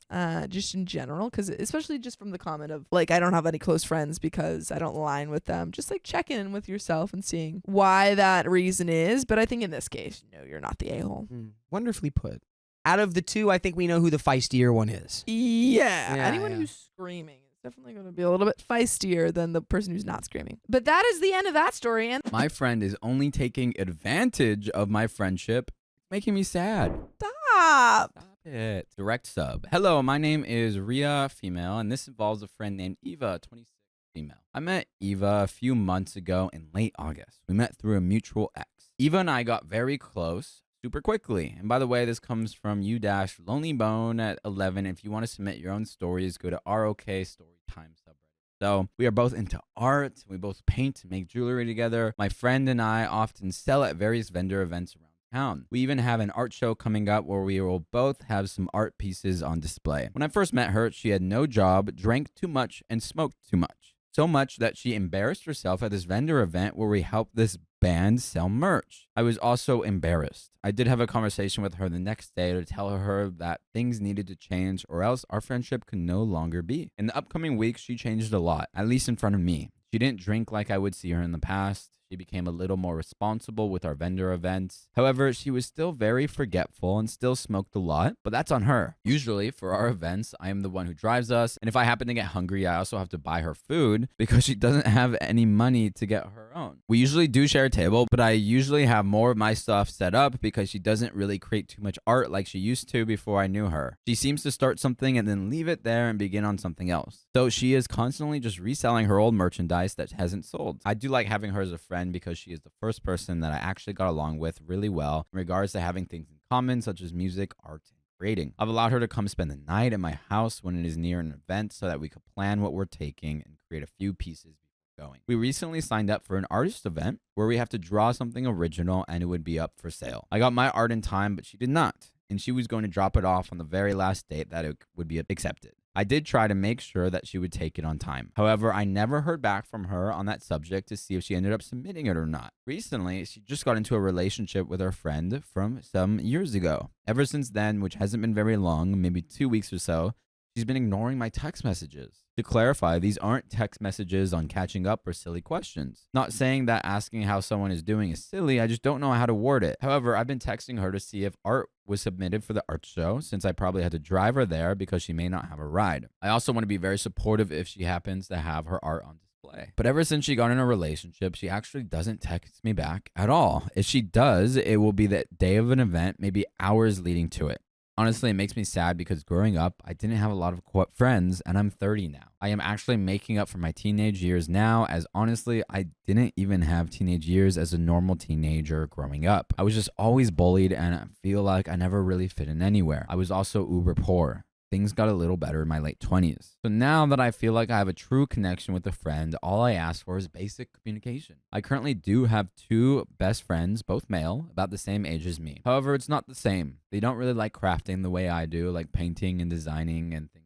just in general, because especially just from the comment of like, I don't have any close friends because I don't align with them. Just like check in with yourself and seeing why that reason is. But I think in this case, no, you're not the a-hole. Wonderfully put. Out of the two, I think we know who the feistier one is. Yeah, Yeah, anyone yeah. who's screaming is definitely going to be a little bit feistier than the person who's not screaming. But that is the end of that story. And My friend is only taking advantage of my friendship, making me sad. stop. Stop it. Direct sub. Hello, my name is Ria, female, and this involves a friend named Eva, 26, female. I met Eva a few months ago in late August. We met through a mutual ex. Eva and I got very close super quickly. And by the way, this comes from u-lonelybone at 11. If you want to submit your own stories, go to ROK Storytime subreddit. So we are both into art. We both paint and make jewelry together. My friend and I often sell at various vendor events around town. We even have an art show coming up where we will both have some art pieces on display. When I first met her, she had no job, drank too much, and smoked too much. So much that she embarrassed herself at this vendor event where we helped this band sell merch. I was also embarrassed. I did have a conversation with her the next day to tell her that things needed to change or else our friendship could no longer be. In the upcoming weeks, she changed a lot, at least in front of me. She didn't drink like I would see her in the past. She became a little more responsible with our vendor events. However, she was still very forgetful and still smoked a lot, but that's on her. Usually, for our events, I am the one who drives us, and if I happen to get hungry, I also have to buy her food because she doesn't have any money to get her own. We usually do share a table, but I usually have more of my stuff set up because she doesn't really create too much art like she used to before I knew her. She seems to start something and then leave it there and begin on something else. So she is constantly just reselling her old merchandise that hasn't sold. I do like having her as a friend friend because she is the first person that I actually got along with really well in regards to having things in common, such as music, art, and creating. I've allowed her to come spend the night at my house when it is near an event so that we could plan what we're taking and create a few pieces before going. We recently signed up for an artist event where we have to draw something original and it would be up for sale. I got my art in time, but she did not, and she was going to drop it off on the very last date that it would be accepted. I did try to make sure that she would take it on time. However, I never heard back from her on that subject to see if she ended up submitting it or not. Recently, she just got into a relationship with her friend from some years ago. Ever since then, which hasn't been very long, maybe 2 weeks or so, she's been ignoring my text messages. To clarify, these aren't text messages on catching up or silly questions. Not saying that asking how someone is doing is silly, I just don't know how to word it. However, I've been texting her to see if art was submitted for the art show, since I probably had to drive her there because she may not have a ride. I also want to be very supportive if she happens to have her art on display. But ever since she got in a relationship, she actually doesn't text me back at all. If she does, it will be the day of an event, maybe hours leading to it. Honestly, it makes me sad because growing up, I didn't have a lot of friends, and I'm 30 now. I am actually making up for my teenage years now, as honestly, I didn't even have teenage years as a normal teenager growing up. I was just always bullied, and I feel like I never really fit in anywhere. I was also uber poor. Things got a little better in my late 20s. So now that I feel like I have a true connection with a friend, all I ask for is basic communication. I currently do have 2 best friends, both male, about the same age as me. However, it's not the same. They don't really like crafting the way I do, like painting and designing and things.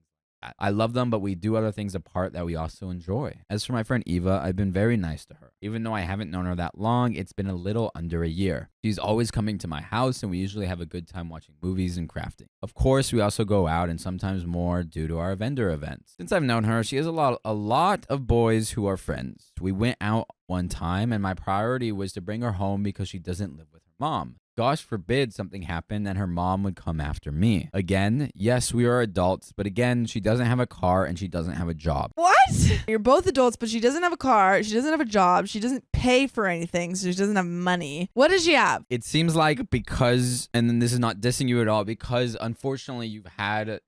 I love them, but we do other things apart that we also enjoy. As for my friend Eva, I've been very nice to her. Even though I haven't known her that long, it's been a little under a year. She's always coming to my house, and we usually have a good time watching movies and crafting. Of course, we also go out, and sometimes more due to our vendor events. Since I've known her, she has a lot of boys who are friends. We went out one time, and my priority was to bring her home because she doesn't live with her mom. Gosh forbid something happened and her mom would come after me. Again, yes, we are adults, but again, she doesn't have a car and she doesn't have a job. What? You're both adults, but she doesn't have a car. She doesn't have a job. She doesn't pay for anything, so she doesn't have money. What does she have? It seems like because, and then this is not dissing you at all, because unfortunately you've had,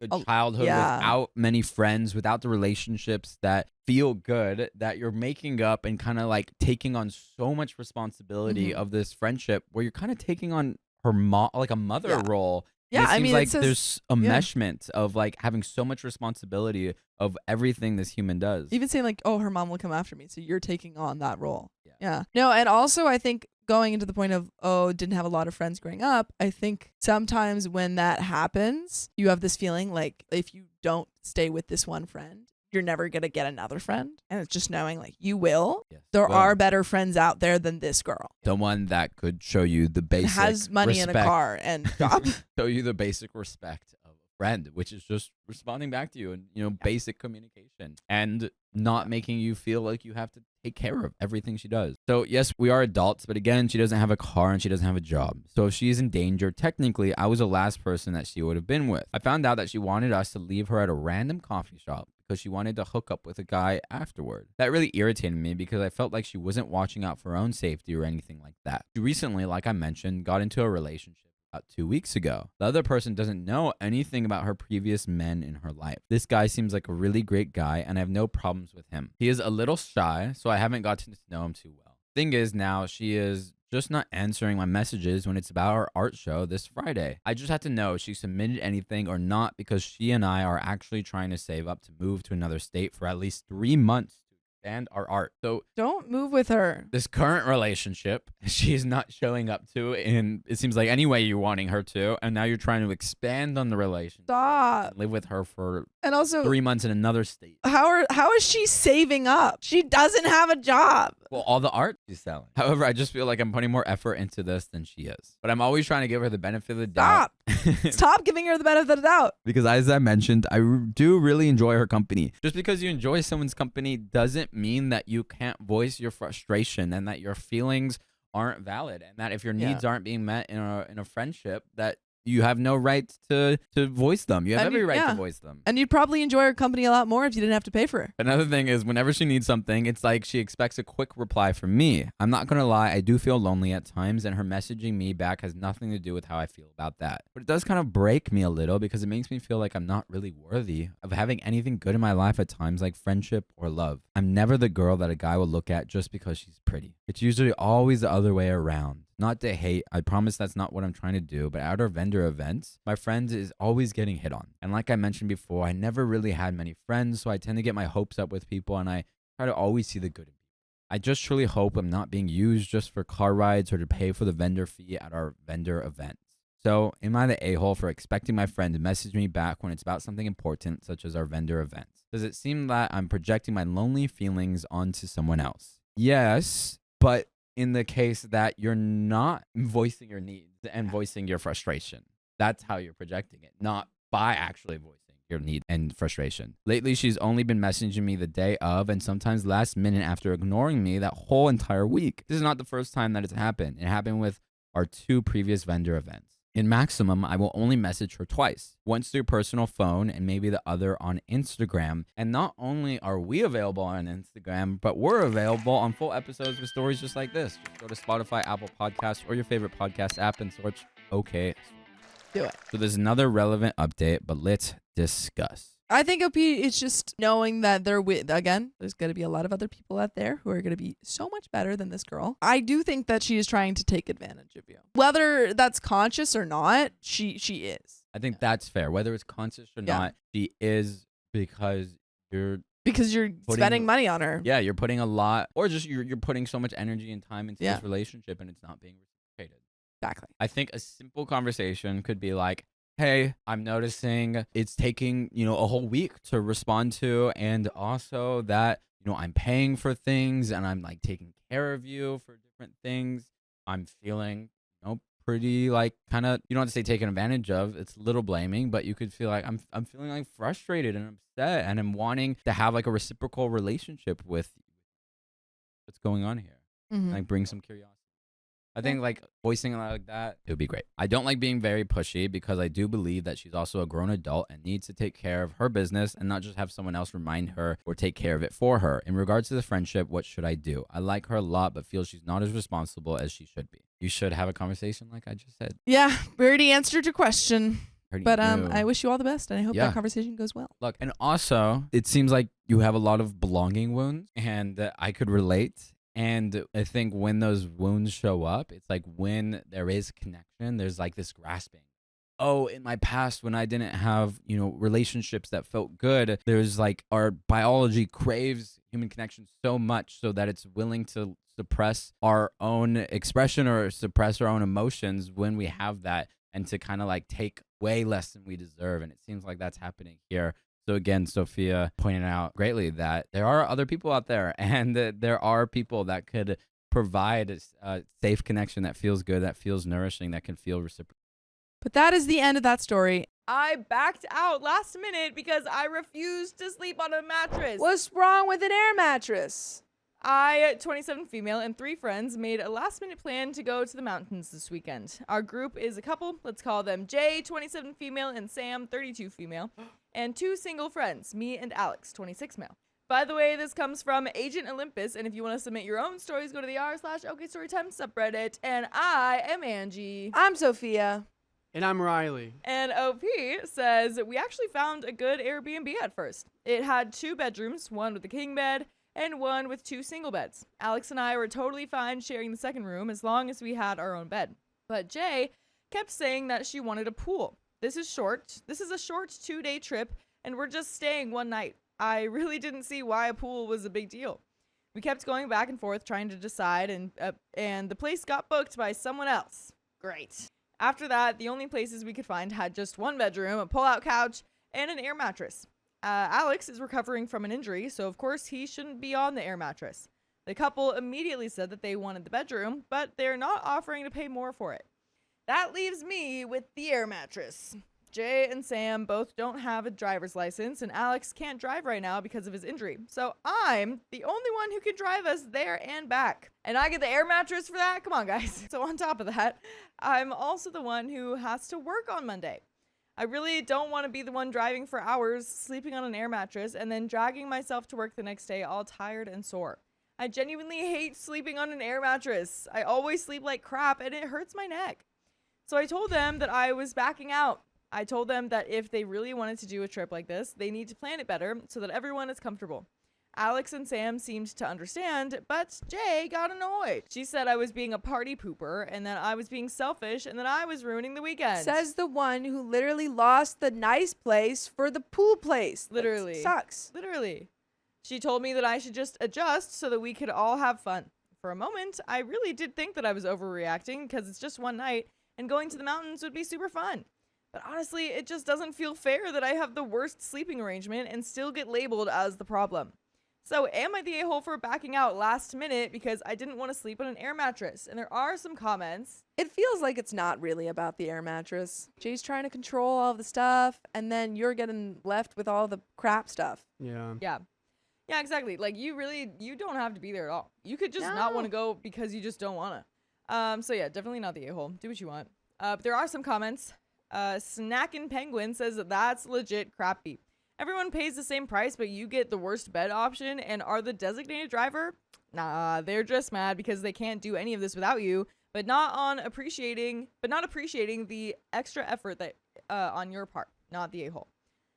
a childhood without many friends, without the relationships that feel good, that you're making up and kind of like taking on so much responsibility of this friendship where you're kind of taking on her mom, like a mother role. Yeah, I mean, like it says, there's a meshment of like having so much responsibility of everything this human does. Even saying like, oh, her mom will come after me, so you're taking on that role. Yeah. No, and also I think going into the point of, oh, didn't have a lot of friends growing up, I think sometimes when that happens, you have this feeling like if you don't stay with this one friend, you're never going to get another friend. And it's just knowing like you will. Yes. There are better friends out there than this girl. Someone that could show you the basic has money respect, and a car and job. Show you the basic respect of a friend, which is just responding back to you and, basic communication and not making you feel like you have to take care of everything she does. So yes, we are adults, but again, she doesn't have a car and she doesn't have a job. So if she is in danger, technically, I was the last person that she would have been with. I found out that she wanted us to leave her at a random coffee shop because she wanted to hook up with a guy afterward. That really irritated me because I felt like she wasn't watching out for her own safety or anything like that. She recently, like I mentioned, got into a relationship about 2 weeks ago. The other person doesn't know anything about her previous men in her life. This guy seems like a really great guy and I have no problems with him. He is a little shy, so I haven't gotten to know him too well. Thing is, now she is just not answering my messages when it's about our art show this Friday. I just have to know if she submitted anything or not because she and I are actually trying to save up to move to another state for at least 3 months and our art. So don't move with her. This current relationship, she's not showing up to, and it seems like any way you're wanting her to, and now you're trying to expand on the relationship. Stop. Live with her for and also 3 months in another state. How is she saving up? She doesn't have a job. Well, all the art she's selling. However, I just feel like I'm putting more effort into this than she is. But I'm always trying to give her the benefit of the doubt. Stop giving her the benefit of the doubt. Because as I mentioned, I do really enjoy her company. Just because you enjoy someone's company doesn't mean that you can't voice your frustration and that your feelings aren't valid and that if your needs aren't being met in a friendship, that you have no right to voice them. You have And every you- right yeah. to voice them. And you'd probably enjoy her company a lot more if you didn't have to pay for her. Another thing is whenever she needs something, it's like she expects a quick reply from me. I'm not going to lie, I do feel lonely at times, and her messaging me back has nothing to do with how I feel about that. But it does kind of break me a little because it makes me feel like I'm not really worthy of having anything good in my life at times, like friendship or love. I'm never the girl that a guy will look at just because she's pretty. It's usually always the other way around. Not to hate, I promise that's not what I'm trying to do, but at our vendor events, my friend is always getting hit on. And like I mentioned before, I never really had many friends, so I tend to get my hopes up with people, and I try to always see the good in people. I just truly hope I'm not being used just for car rides or to pay for the vendor fee at our vendor events. So am I the a-hole for expecting my friend to message me back when it's about something important, such as our vendor events? Does it seem that I'm projecting my lonely feelings onto someone else? Yes, but in the case that you're not voicing your needs and voicing your frustration, that's how you're projecting it, not by actually voicing your need and frustration. Lately, she's only been messaging me the day of and sometimes last minute after ignoring me that whole entire week. This is not the first time that it's happened. It happened with our 2 previous vendor events. In maximum, I will only message her twice, once through personal phone and maybe the other on Instagram. And not only are we available on Instagram, but we're available on full episodes with stories just like this. Just go to Spotify, Apple Podcasts, or your favorite podcast app and search OK. Do it. So there's another relevant update, but let's discuss. I think OP is just knowing that there's going to be a lot of other people out there who are going to be so much better than this girl. I do think that she is trying to take advantage of you. Whether that's conscious or not, she is. I think that's fair. Whether it's conscious or Yeah. not, she is because you're Spending money on her. Yeah, you're putting a lot, or just you're putting so much energy and time into Yeah. this relationship and it's not being reciprocated. Exactly. I think a simple conversation could be like, hey, I'm noticing it's taking, a whole week to respond to, and also that, I'm paying for things and I'm like taking care of you for different things. I'm feeling, pretty like kind of, you don't have to say taken advantage of. It's a little blaming, but you could feel like I'm feeling like frustrated and upset, and I'm wanting to have like a reciprocal relationship with what's going on here. Mhm. Like bring some curiosity. I think like voicing it like that, it would be great. I don't like being very pushy because I do believe that she's also a grown adult and needs to take care of her business and not just have someone else remind her or take care of it for her. In regards to the friendship, what should I do? I like her a lot, but feel she's not as responsible as she should be. You should have a conversation like I just said. Yeah, we already answered your question. Already But knew. I wish you all the best, and I hope Yeah. that conversation goes well. Look, and also, it seems like you have a lot of belonging wounds, and I could relate. And I think when those wounds show up, it's like when there is connection, there's like this grasping. Oh, in my past, when I didn't have, relationships that felt good, there's like our biology craves human connection so much so that it's willing to suppress our own expression or suppress our own emotions when we have that, and to kind of like take way less than we deserve. And it seems like that's happening here. So again, Sophia pointed out greatly that there are other people out there, and that there are people that could provide a safe connection that feels good, that feels nourishing, that can feel reciprocal. But that is the end of that story. I backed out last minute because I refused to sleep on a mattress. What's wrong with an air mattress? I, 27 female, and 3 friends made a last-minute plan to go to the mountains this weekend. Our group is a couple. Let's call them Jay, 27 female, and Sam, 32 female, and 2 single friends, me and Alex, 26 male. By the way, this comes from Agent Olympus, and if you want to submit your own stories, go to the r/OKStorytime subreddit, and I am Angie. I'm Sophia. And I'm Riley. And OP says, we actually found a good Airbnb at first. It had 2 bedrooms, one with a king bed, and one with 2 single beds. Alex and I were totally fine sharing the second room as long as we had our own bed. But Jay kept saying that she wanted a pool. This is a short 2-day trip, and we're just staying one night. I really didn't see why a pool was a big deal. We kept going back and forth trying to decide, and the place got booked by someone else. Great. After that, the only places we could find had just 1 bedroom, a pull-out couch, and an air mattress. Alex is recovering from an injury, so of course he shouldn't be on the air mattress. The couple immediately said that they wanted the bedroom, but they're not offering to pay more for it. That leaves me with the air mattress. Jay and Sam both don't have a driver's license, and Alex can't drive right now because of his injury. So I'm the only one who can drive us there and back. And I get the air mattress for that? Come on, guys. So on top of that, I'm also the one who has to work on Monday. I really don't want to be the one driving for hours, sleeping on an air mattress, and then dragging myself to work the next day all tired and sore. I genuinely hate sleeping on an air mattress. I always sleep like crap, and it hurts my neck. So I told them that I was backing out. I told them that if they really wanted to do a trip like this, they need to plan it better so that everyone is comfortable. Alex and Sam seemed to understand, but Jay got annoyed. She said I was being a party pooper and that I was being selfish and that I was ruining the weekend. Says the one who literally lost the nice place for the pool place. Literally. That sucks. Literally. She told me that I should just adjust so that we could all have fun. For a moment, I really did think that I was overreacting because it's just one night and going to the mountains would be super fun. But honestly, it just doesn't feel fair that I have the worst sleeping arrangement and still get labeled as the problem. So am I the a-hole for backing out last minute because I didn't want to sleep on an air mattress? And there are some comments. It feels like it's not really about the air mattress. Jay's trying to control all of the stuff, and then you're getting left with all the crap stuff. Yeah. Yeah. Yeah, exactly. Like, you don't have to be there at all. You could just not want to go because you just don't want to. So yeah, definitely not the a-hole. Do what you want. But there are some comments. Snackin' Penguin says that that's legit crappy. Everyone pays the same price, but you get the worst bed option and are the designated driver? Nah, they're just mad because they can't do any of this without you, but not appreciating the extra effort that on your part, not the a-hole.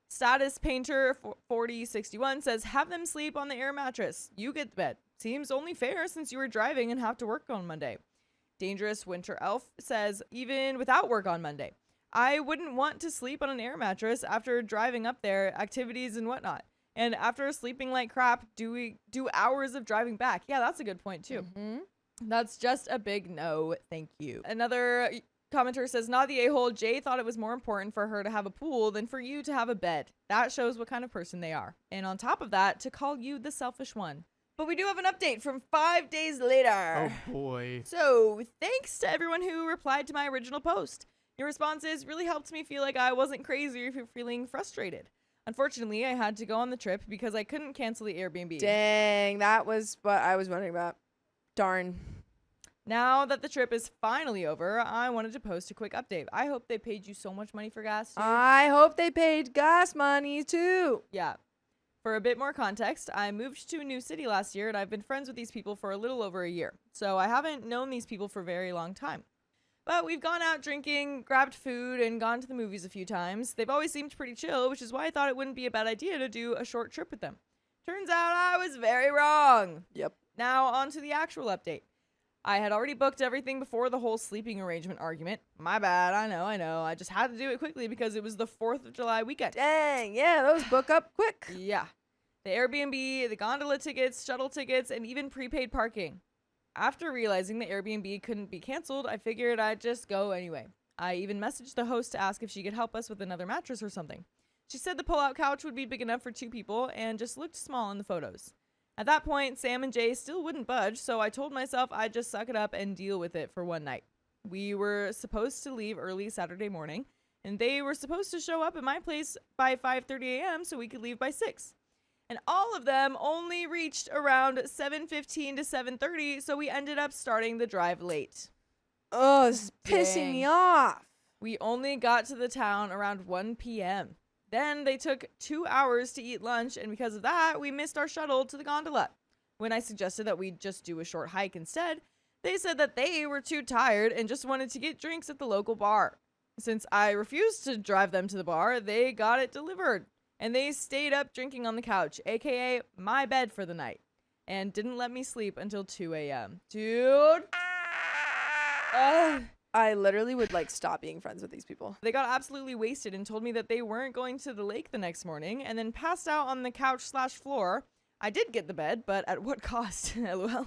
Status Painter 4061 says, have them sleep on the air mattress. You get the bed. Seems only fair since you were driving and have to work on Monday. Dangerous Winter Elf says, even without work on Monday, I wouldn't want to sleep on an air mattress after driving up there, activities and whatnot. And after sleeping like crap, do hours of driving back? Yeah, that's a good point too. Mm-hmm. That's just a big no, thank you. Another commenter says, not the a-hole. Jay thought it was more important for her to have a pool than for you to have a bed. That shows what kind of person they are. And on top of that, to call you the selfish one. But we do have an update from 5 days later. Oh boy. So thanks to everyone who replied to my original post. Your responses really helped me feel like I wasn't crazy or feeling frustrated. Unfortunately, I had to go on the trip because I couldn't cancel the Airbnb. Dang, that was what I was wondering about. Darn. Now that the trip is finally over, I wanted to post a quick update. I hope they paid you so much money for gas, too. I hope they paid gas money too. Yeah. For a bit more context, I moved to a new city last year and I've been friends with these people for a little over a year. So I haven't known these people for a very long time. But we've gone out drinking, grabbed food, and gone to the movies a few times. They've always seemed pretty chill, which is why I thought it wouldn't be a bad idea to do a short trip with them. Turns out I was very wrong. Yep. Now on to the actual update. I had already booked everything before the whole sleeping arrangement argument. My bad, I know. I just had to do it quickly because it was the 4th of July weekend. Dang, yeah, those book up quick. Yeah. The Airbnb, the gondola tickets, shuttle tickets, and even prepaid parking. After realizing the Airbnb couldn't be canceled, I figured I'd just go anyway. I even messaged the host to ask if she could help us with another mattress or something. She said the pull-out couch would be big enough for 2 people and just looked small in the photos. At that point, Sam and Jay still wouldn't budge, so I told myself I'd just suck it up and deal with it for one night. We were supposed to leave early Saturday morning, and they were supposed to show up at my place by 5:30 a.m. so we could leave by 6. And all of them only reached around 7:15 to 7:30, so we ended up starting the drive late. Oh, it's pissing me off. We only got to the town around 1 p.m. Then they took 2 hours to eat lunch, and because of that, we missed our shuttle to the gondola. When I suggested that we just do a short hike instead, they said that they were too tired and just wanted to get drinks at the local bar. Since I refused to drive them to the bar, they got it delivered. And they stayed up drinking on the couch, aka my bed for the night, and didn't let me sleep until 2 a.m. Dude. I literally would stop being friends with these people. They got absolutely wasted and told me that they weren't going to the lake the next morning and then passed out on the couch/floor. I did get the bed, but at what cost? LOL.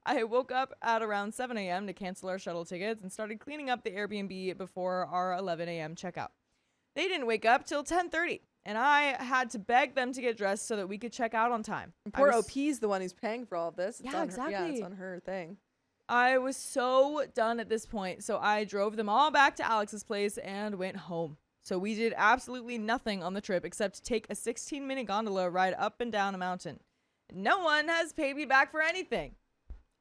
I woke up at around 7 a.m. to cancel our shuttle tickets and started cleaning up the Airbnb before our 11 a.m. checkout. They didn't wake up till 10:30. And I had to beg them to get dressed so that we could check out on time. And poor OP's the one who's paying for all of this. Yeah, exactly. Yeah, it's on her thing. I was so done at this point, so I drove them all back to Alex's place and went home. So we did absolutely nothing on the trip except take a 16-minute gondola ride up and down a mountain. No one has paid me back for anything.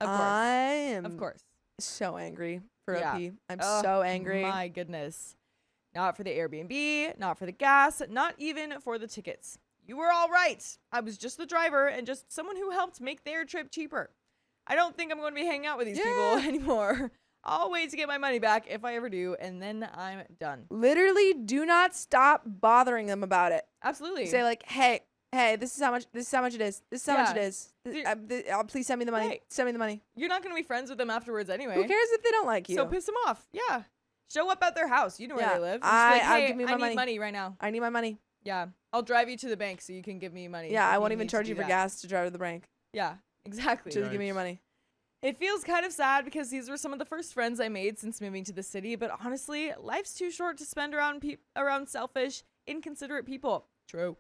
Of course. I am Of course. so angry for Yeah. OP. I'm so angry. My goodness. Not for the Airbnb, not for the gas, not even for the tickets. You were all right. I was just the driver and just someone who helped make their trip cheaper. I don't think I'm going to be hanging out with these people anymore. I'll wait to get my money back if I ever do, and then I'm done. Literally, do not stop bothering them about it. Absolutely. Say like, hey, this is how much it is. This is how much it Yeah. is. Dude. Please send me the money. Right. Send me the money. You're not going to be friends with them afterwards anyway. Who cares if they don't like you? So piss them off. Yeah. Show up at their house. You know where Yeah. they live. Just be like, I'll hey, give me my I need money. money right now. I need my money. Yeah. I'll drive you to the bank so you can give me money. Yeah, if I you won't even need to charge do you for that. gas to drive to the bank. Yeah, exactly. Just give me your money. It feels kind of sad because these were some of the first friends I made since moving to the city, but honestly, life's too short to spend around selfish, inconsiderate people. True.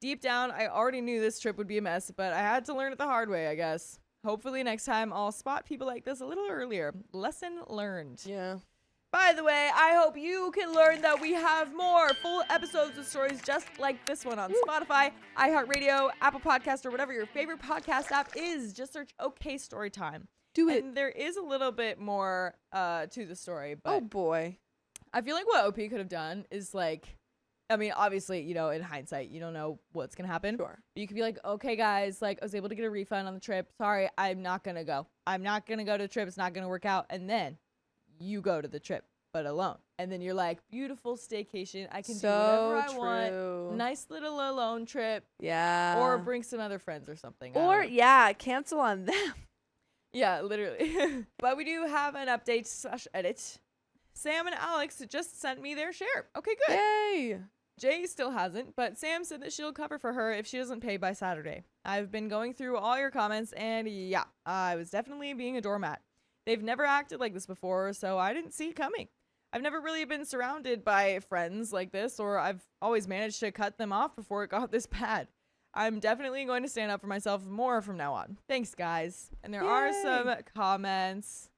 Deep down, I already knew this trip would be a mess, but I had to learn it the hard way, I guess. Hopefully next time I'll spot people like this a little earlier. Lesson learned. Yeah. By the way, I hope you can learn that we have more full episodes of stories just like this one on Spotify, iHeartRadio, Apple Podcast, or whatever your favorite podcast app is. Just search OK Storytime. Do it. And there is a little bit more to the story, but Oh boy. I feel like what OP could have done is like, I mean, obviously, you know, in hindsight, you don't know what's going to happen. Sure. But you could be like, okay, guys, like I was able to get a refund on the trip. Sorry, I'm not going to go. I'm not going to go to the trip. It's not going to work out. And then you go to the trip, but alone. And then you're like, beautiful staycation. I can do whatever I want. Nice little alone trip. Yeah. Or bring some other friends or something. I Or don't know. yeah, cancel on them. Yeah, literally. But we do have an update/edit. Sam and Alex just sent me their share. Okay, good. Yay. Jay still hasn't, but Sam said that she'll cover for her if she doesn't pay by Saturday. I've been going through all your comments, and yeah, I was definitely being a doormat. They've never acted like this before, so I didn't see it coming. I've never really been surrounded by friends like this, or I've always managed to cut them off before it got this bad. I'm definitely going to stand up for myself more from now on. Thanks, guys. And there are some comments,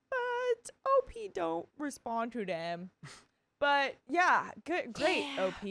but OP don't respond to them. But yeah, good, great, Yeah. OP.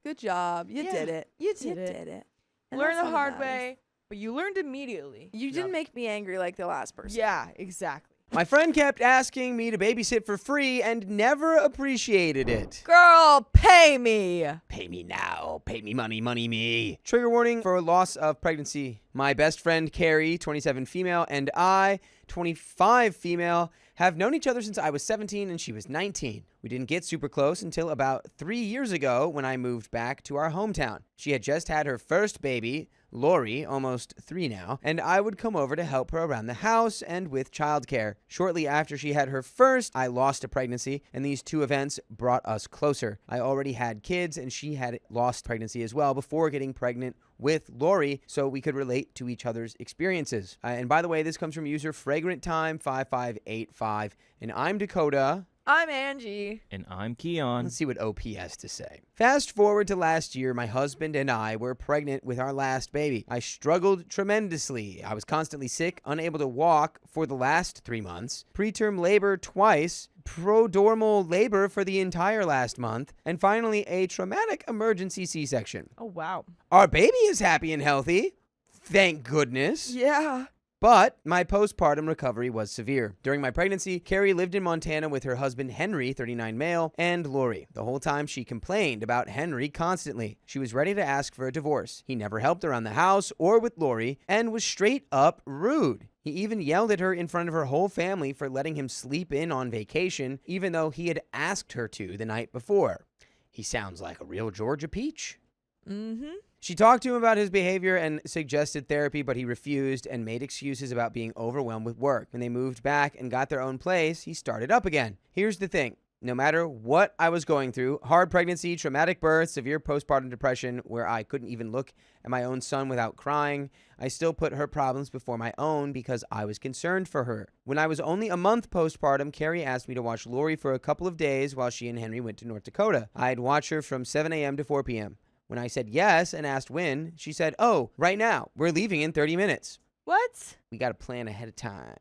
Good job. You Yeah, did it. you did it. And Learn that's the all that hard matters. way, but you learned immediately. You didn't make me angry like the last person. Yeah, exactly. My friend kept asking me to babysit for free and never appreciated it. Girl, pay me. Pay me now. Pay me money, money me. Trigger warning for loss of pregnancy. My best friend, Carrie, 27 female, and I, 25 female, have known each other since I was 17 and she was 19. We didn't get super close until about 3 years ago when I moved back to our hometown. She had just had her first baby, Lori, almost 3 now, and I would come over to help her around the house and with childcare. Shortly after she had her first, I lost a pregnancy, and these two events brought us closer. I already had kids, and she had lost pregnancy as well before getting pregnant with Lori, so we could relate to each other's experiences. And by the way, this comes from user FragrantTime5585, and I'm Dakota. I'm Angie. And I'm Keon. Let's see what OP has to say. Fast forward to last year, my husband and I were pregnant with our last baby. I struggled tremendously. I was constantly sick, unable to walk for the last 3 months, preterm labor twice, prodromal labor for the entire last month, and finally a traumatic emergency C-section. Oh, wow. Our baby is happy and healthy. Thank goodness. Yeah. But my postpartum recovery was severe. During my pregnancy, Carrie lived in Montana with her husband Henry, 39 male, and Lori. The whole time she complained about Henry constantly. She was ready to ask for a divorce. He never helped around the house or with Lori and was straight up rude. He even yelled at her in front of her whole family for letting him sleep in on vacation, even though he had asked her to the night before. He sounds like a real Georgia peach. Mm-hmm. She talked to him about his behavior and suggested therapy, but he refused and made excuses about being overwhelmed with work. When they moved back and got their own place, he started up again. Here's the thing. No matter what I was going through, hard pregnancy, traumatic birth, severe postpartum depression, where I couldn't even look at my own son without crying, I still put her problems before my own because I was concerned for her. When I was only a month postpartum, Carrie asked me to watch Lori for a couple of days while she and Henry went to North Dakota. I'd watch her from 7 a.m. to 4 p.m. When I said yes and asked when, she said, "Oh, right now. We're leaving in 30 minutes. What? We got to plan ahead of time."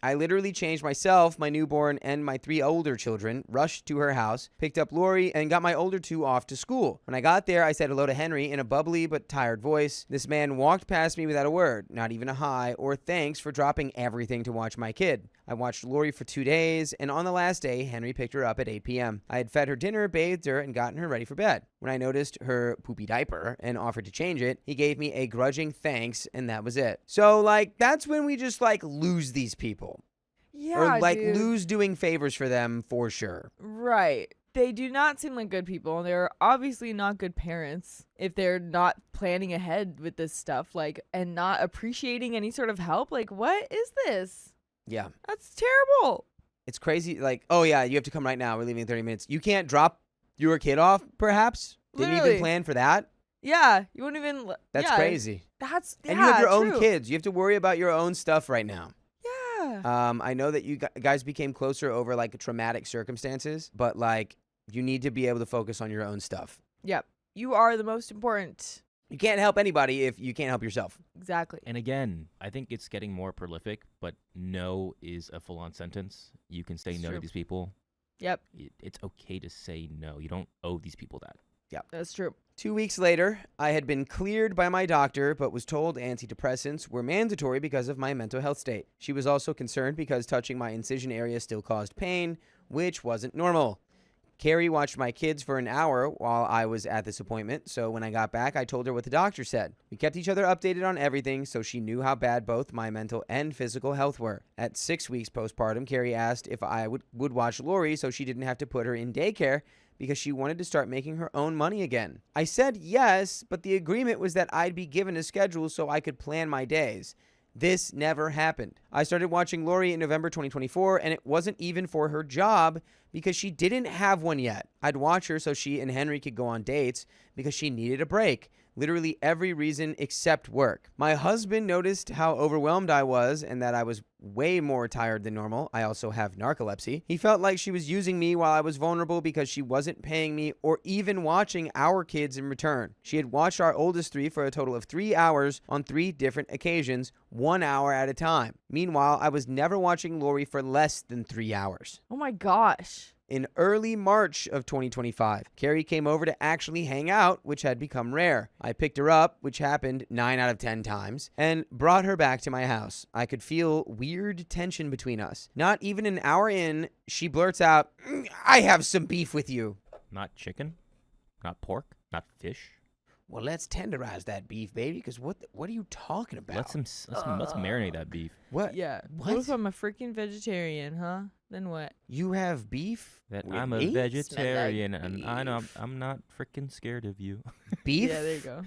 I literally changed myself, my newborn, and my 3 older children, rushed to her house, picked up Lori, and got my older 2 off to school. When I got there, I said hello to Henry in a bubbly but tired voice. This man walked past me without a word, not even a hi or thanks for dropping everything to watch my kid. I watched Lori for 2 days, and on the last day, Henry picked her up at 8 p.m. I had fed her dinner, bathed her, and gotten her ready for bed. When I noticed her poopy diaper and offered to change it, he gave me a grudging thanks, and that was it. So, that's when we just, lose these people. Yeah, Or, dude. lose doing favors for them for sure. Right. They do not seem like good people, and they're obviously not good parents if they're not planning ahead with this stuff, and not appreciating any sort of help. What is this? Yeah. That's terrible. It's crazy. Oh, yeah, you have to come right now. We're leaving in 30 minutes. You can't drop your kid off, perhaps? Didn't Literally. even plan for that? Yeah, you wouldn't even. That's yeah, crazy. Yeah, And you have your own true. kids. You have to worry about your own stuff right now. Yeah. I know that you guys became closer over traumatic circumstances, but you need to be able to focus on your own stuff. Yep. You are the most important. You can't help anybody if you can't help yourself. Exactly. And again, I think it's getting more prolific, but no is a full-on sentence. You can say It's no to true. these people. Yep. It's okay to say no. You don't owe these people that. That's true. 2 weeks later, I had been cleared by my doctor, but was told antidepressants were mandatory because of my mental health state. She was also concerned because touching my incision area still caused pain, which wasn't normal. Carrie watched my kids for an hour while I was at this appointment, so when I got back, I told her what the doctor said. We kept each other updated on everything, so she knew how bad both my mental and physical health were. At 6 weeks postpartum, Carrie asked if I would watch Lori so she didn't have to put her in daycare because she wanted to start making her own money again. I said yes, but the agreement was that I'd be given a schedule so I could plan my days. This never happened. I started watching Lori in November 2024, and it wasn't even for her job because she didn't have one yet. I'd watch her so she and Henry could go on dates because she needed a break. Literally every reason except work. My husband noticed how overwhelmed I was and that I was way more tired than normal. I also have narcolepsy. He felt like she was using me while I was vulnerable because she wasn't paying me or even watching our kids in return. She had watched our oldest 3 for a total of 3 hours on 3 different occasions, 1 hour at a time. Meanwhile, I was never watching Lori for less than 3 hours. Oh my gosh. In early March of 2025, Carrie came over to actually hang out, which had become rare. I picked her up, which happened 9 out of 10 times, and brought her back to my house. I could feel weird tension between us. Not even an hour in, she blurts out, "I have some beef with you." Not chicken, not pork, not fish. Well, let's tenderize that beef, baby, because what are you talking about? Let's marinate that beef. What? Yeah. What? What if I'm a freaking vegetarian, huh? Then what? You have beef? That with I'm a me? vegetarian, and I know I'm not freaking scared of you. Beef? Yeah, there you go.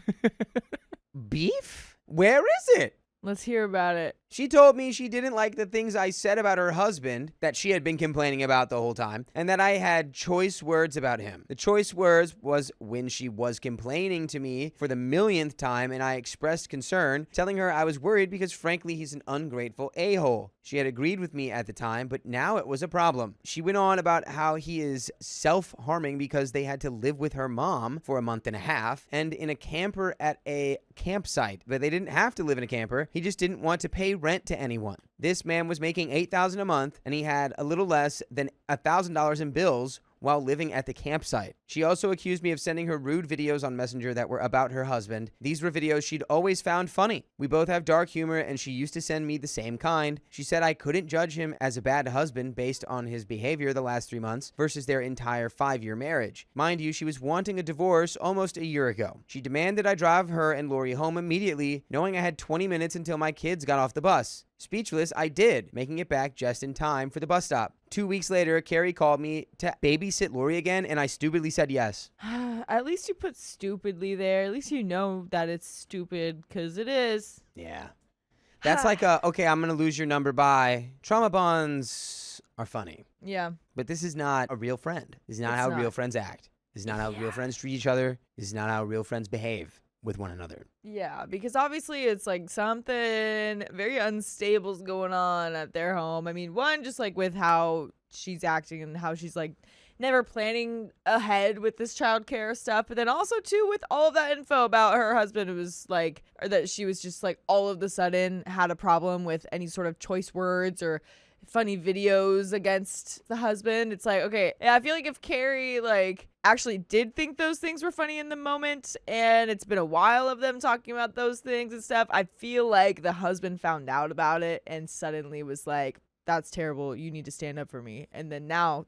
Beef? Where is it? Let's hear about it. She told me she didn't like the things I said about her husband that she had been complaining about the whole time, and that I had choice words about him. The choice words was when she was complaining to me for the millionth time and I expressed concern, telling her I was worried because frankly he's an ungrateful a-hole. She had agreed with me at the time, but now it was a problem. She went on about how he is self-harming because they had to live with her mom for a month and a half and in a camper at a campsite. But they didn't have to live in a camper. He just didn't want to pay rent to anyone. This man was making $8,000 a month and he had a little less than $1,000 in bills while living at the campsite. She also accused me of sending her rude videos on Messenger that were about her husband. These were videos she'd always found funny. We both have dark humor and she used to send me the same kind. She said I couldn't judge him as a bad husband based on his behavior the last 3 months versus their entire 5-year marriage. Mind you, she was wanting a divorce almost a year ago. She demanded I drive her and Lori home immediately, knowing I had 20 minutes until my kids got off the bus. Speechless, I did, making it back just in time for the bus stop. 2 weeks later, Carrie called me to babysit Lori again, and I stupidly said yes. At least you put stupidly there. At least you know that it's stupid, because it is. Yeah. That's like okay, I'm going to lose your number, bye. Trauma bonds are funny, Yeah. but this is not a real friend. This is not It's how not. real friends act. This is not how real friends treat each other. This is not how real friends behave with one another. Yeah, because obviously it's like something very unstable's going on at their home. I mean, one, just like with how she's acting and how she's like never planning ahead with this childcare stuff, but then also too with all of that info about her husband, it was like, or that she was just like all of the sudden had a problem with any sort of choice words or funny videos against the husband. It's like, okay, I feel like if Carrie like actually did think those things were funny in the moment, and it's been a while of them talking about those things and stuff, I feel like the husband found out about it and suddenly was like, that's terrible, you need to stand up for me. And then now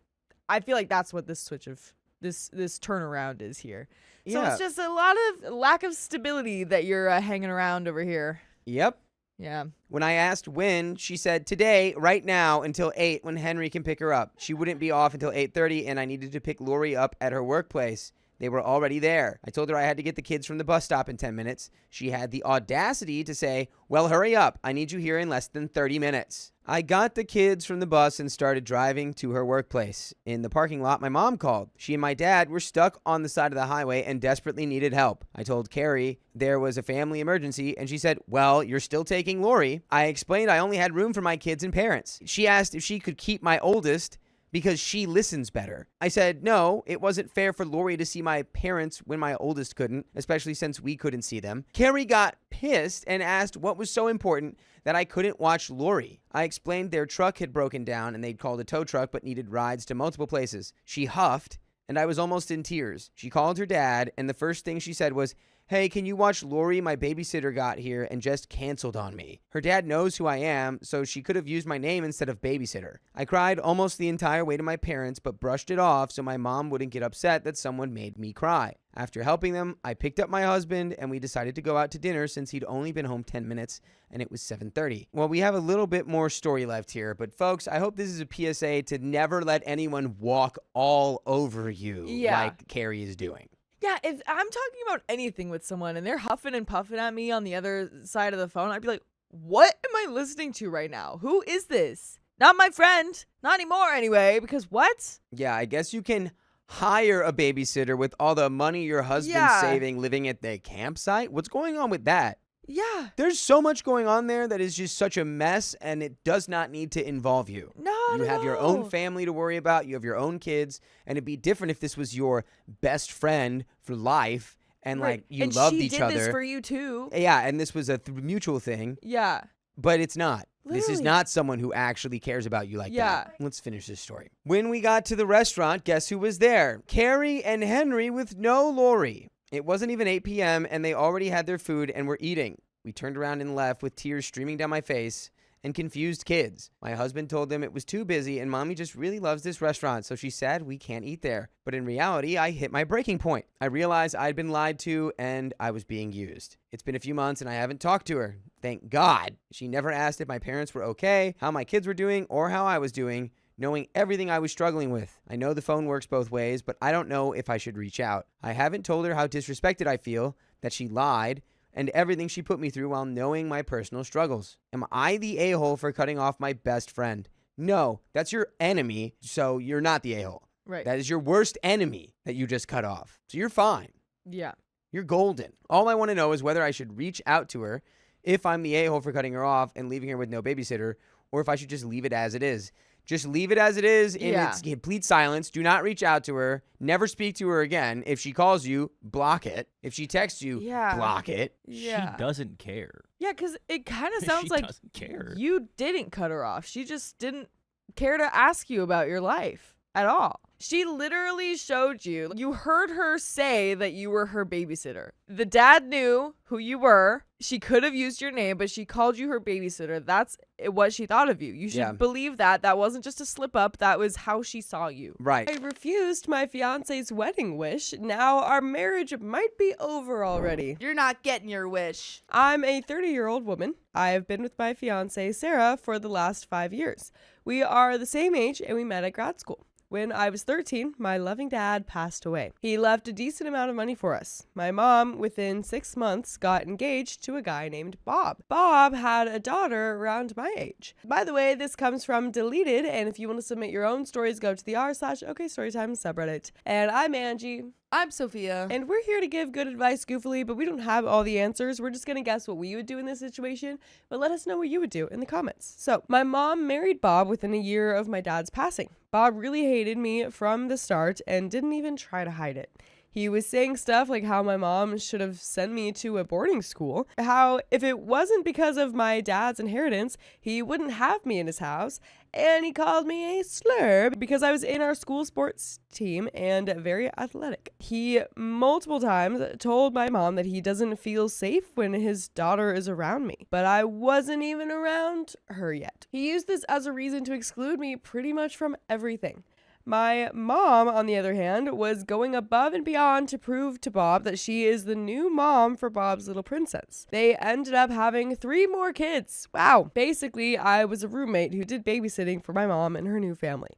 I feel like that's what this switch of this turnaround is here. So Yeah. it's just a lot of lack of stability that you're hanging around over here. Yep. Yeah. When I asked when, she said today, right now, until 8 when Henry can pick her up. She wouldn't be off until 8:30, and I needed to pick Lori up at her workplace. They were already there. I told her I had to get the kids from the bus stop in 10 minutes. She had the audacity to say, well, hurry up. I need you here in less than 30 minutes. I got the kids from the bus and started driving to her workplace. In the parking lot, my mom called. She and my dad were stuck on the side of the highway and desperately needed help. I told Carrie there was a family emergency, and she said, well, you're still taking Lori. I explained I only had room for my kids and parents. She asked if she could keep my oldest because she listens better. I said, no, it wasn't fair for Lori to see my parents when my oldest couldn't, especially since we couldn't see them. Carrie got pissed and asked what was so important that I couldn't watch Lori. I explained their truck had broken down and they'd called a tow truck but needed rides to multiple places. She huffed, and I was almost in tears. She called her dad, and the first thing she said was, hey, can you watch Lori? My babysitter got here and just canceled on me. Her dad knows who I am, so she could have used my name instead of babysitter. I cried almost the entire way to my parents, but brushed it off so my mom wouldn't get upset that someone made me cry. After helping them, I picked up my husband and we decided to go out to dinner since he'd only been home 10 minutes and it was 7:30. Well, we have a little bit more story left here, but folks, I hope this is a PSA to never let anyone walk all over you like Carrie is doing. Yeah, if I'm talking about anything with someone and they're huffing and puffing at me on the other side of the phone, I'd be like, what am I listening to right now? Who is this? Not my friend. Not anymore anyway, because what? Yeah, I guess you can hire a babysitter with all the money your husband's saving living at the campsite. What's going on with that? Yeah. There's so much going on there that is just such a mess, and it does not need to involve you. Not You at have your all. own family to worry about. You have your own kids, and it'd be different if this was your best friend for life, and Right. like you and loved she each did other. this for you too. Yeah, and this was a mutual thing, Yeah. but it's not. This is Literally. not someone who actually cares about you like Yeah. that. Let's finish this story. When we got to the restaurant, guess who was there? Carrie and Henry with no Lori. It wasn't even 8 p.m. and they already had their food and were eating. We turned around and left with tears streaming down my face and confused kids. My husband told them it was too busy and mommy just really loves this restaurant, so she said we can't eat there. But in reality, I hit my breaking point. I realized I'd been lied to and I was being used. It's been a few months and I haven't talked to her. Thank God. She never asked if my parents were okay, how my kids were doing, or how I was doing, knowing everything I was struggling with. I know the phone works both ways, but I don't know if I should reach out. I haven't told her how disrespected I feel, that she lied, and everything she put me through while knowing my personal struggles. Am I the a-hole for cutting off my best friend? No, that's your enemy, so you're not the a-hole. Right. That is your worst enemy that you just cut off. So you're fine. Yeah. You're golden. All I want to know is whether I should reach out to her if I'm the a-hole for cutting her off and leaving her with no babysitter, or if I should just leave it as it is. Just leave it as it is in its complete silence. Do not reach out to her. Never speak to her again. If she calls you, block it. If she texts you, block it. Yeah. She doesn't care. Yeah, because it kind of sounds She like doesn't care. you didn't cut her off. She just didn't care to ask you about your life at all. She literally showed you. You heard her say that you were her babysitter. The dad knew who you were. She could have used your name, but she called you her babysitter. That's what she thought of you. You should believe that. That wasn't just a slip up. That was how she saw you. Right. I refused my fiance's wedding wish. Now our marriage might be over already. You're not getting your wish. I'm a 30-year-old woman. I have been with my fiance, Sarah, for the last 5 years. We are the same age and we met at grad school. When I was 13, my loving dad passed away. He left a decent amount of money for us. My mom, within 6 months, got engaged to a guy named Bob. Bob had a daughter around my age. By the way, this comes from Deleted, and if you want to submit your own stories, go to the r/OKStorytime subreddit. And I'm Angie. I'm Sophia. And we're here to give good advice goofily, but we don't have all the answers. We're just going to guess what we would do in this situation, but let us know what you would do in the comments. So, my mom married Bob within a year of my dad's passing. Bob really hated me from the start and didn't even try to hide it. He was saying stuff like how my mom should have sent me to a boarding school, how if it wasn't because of my dad's inheritance, he wouldn't have me in his house, and he called me a slur because I was in our school sports team and very athletic. He multiple times told my mom that he doesn't feel safe when his daughter is around me, but I wasn't even around her yet. He used this as a reason to exclude me pretty much from everything. My mom, on the other hand, was going above and beyond to prove to Bob that she is the new mom for Bob's little princess. They ended up having 3 more kids. Wow. Basically, I was a roommate who did babysitting for my mom and her new family.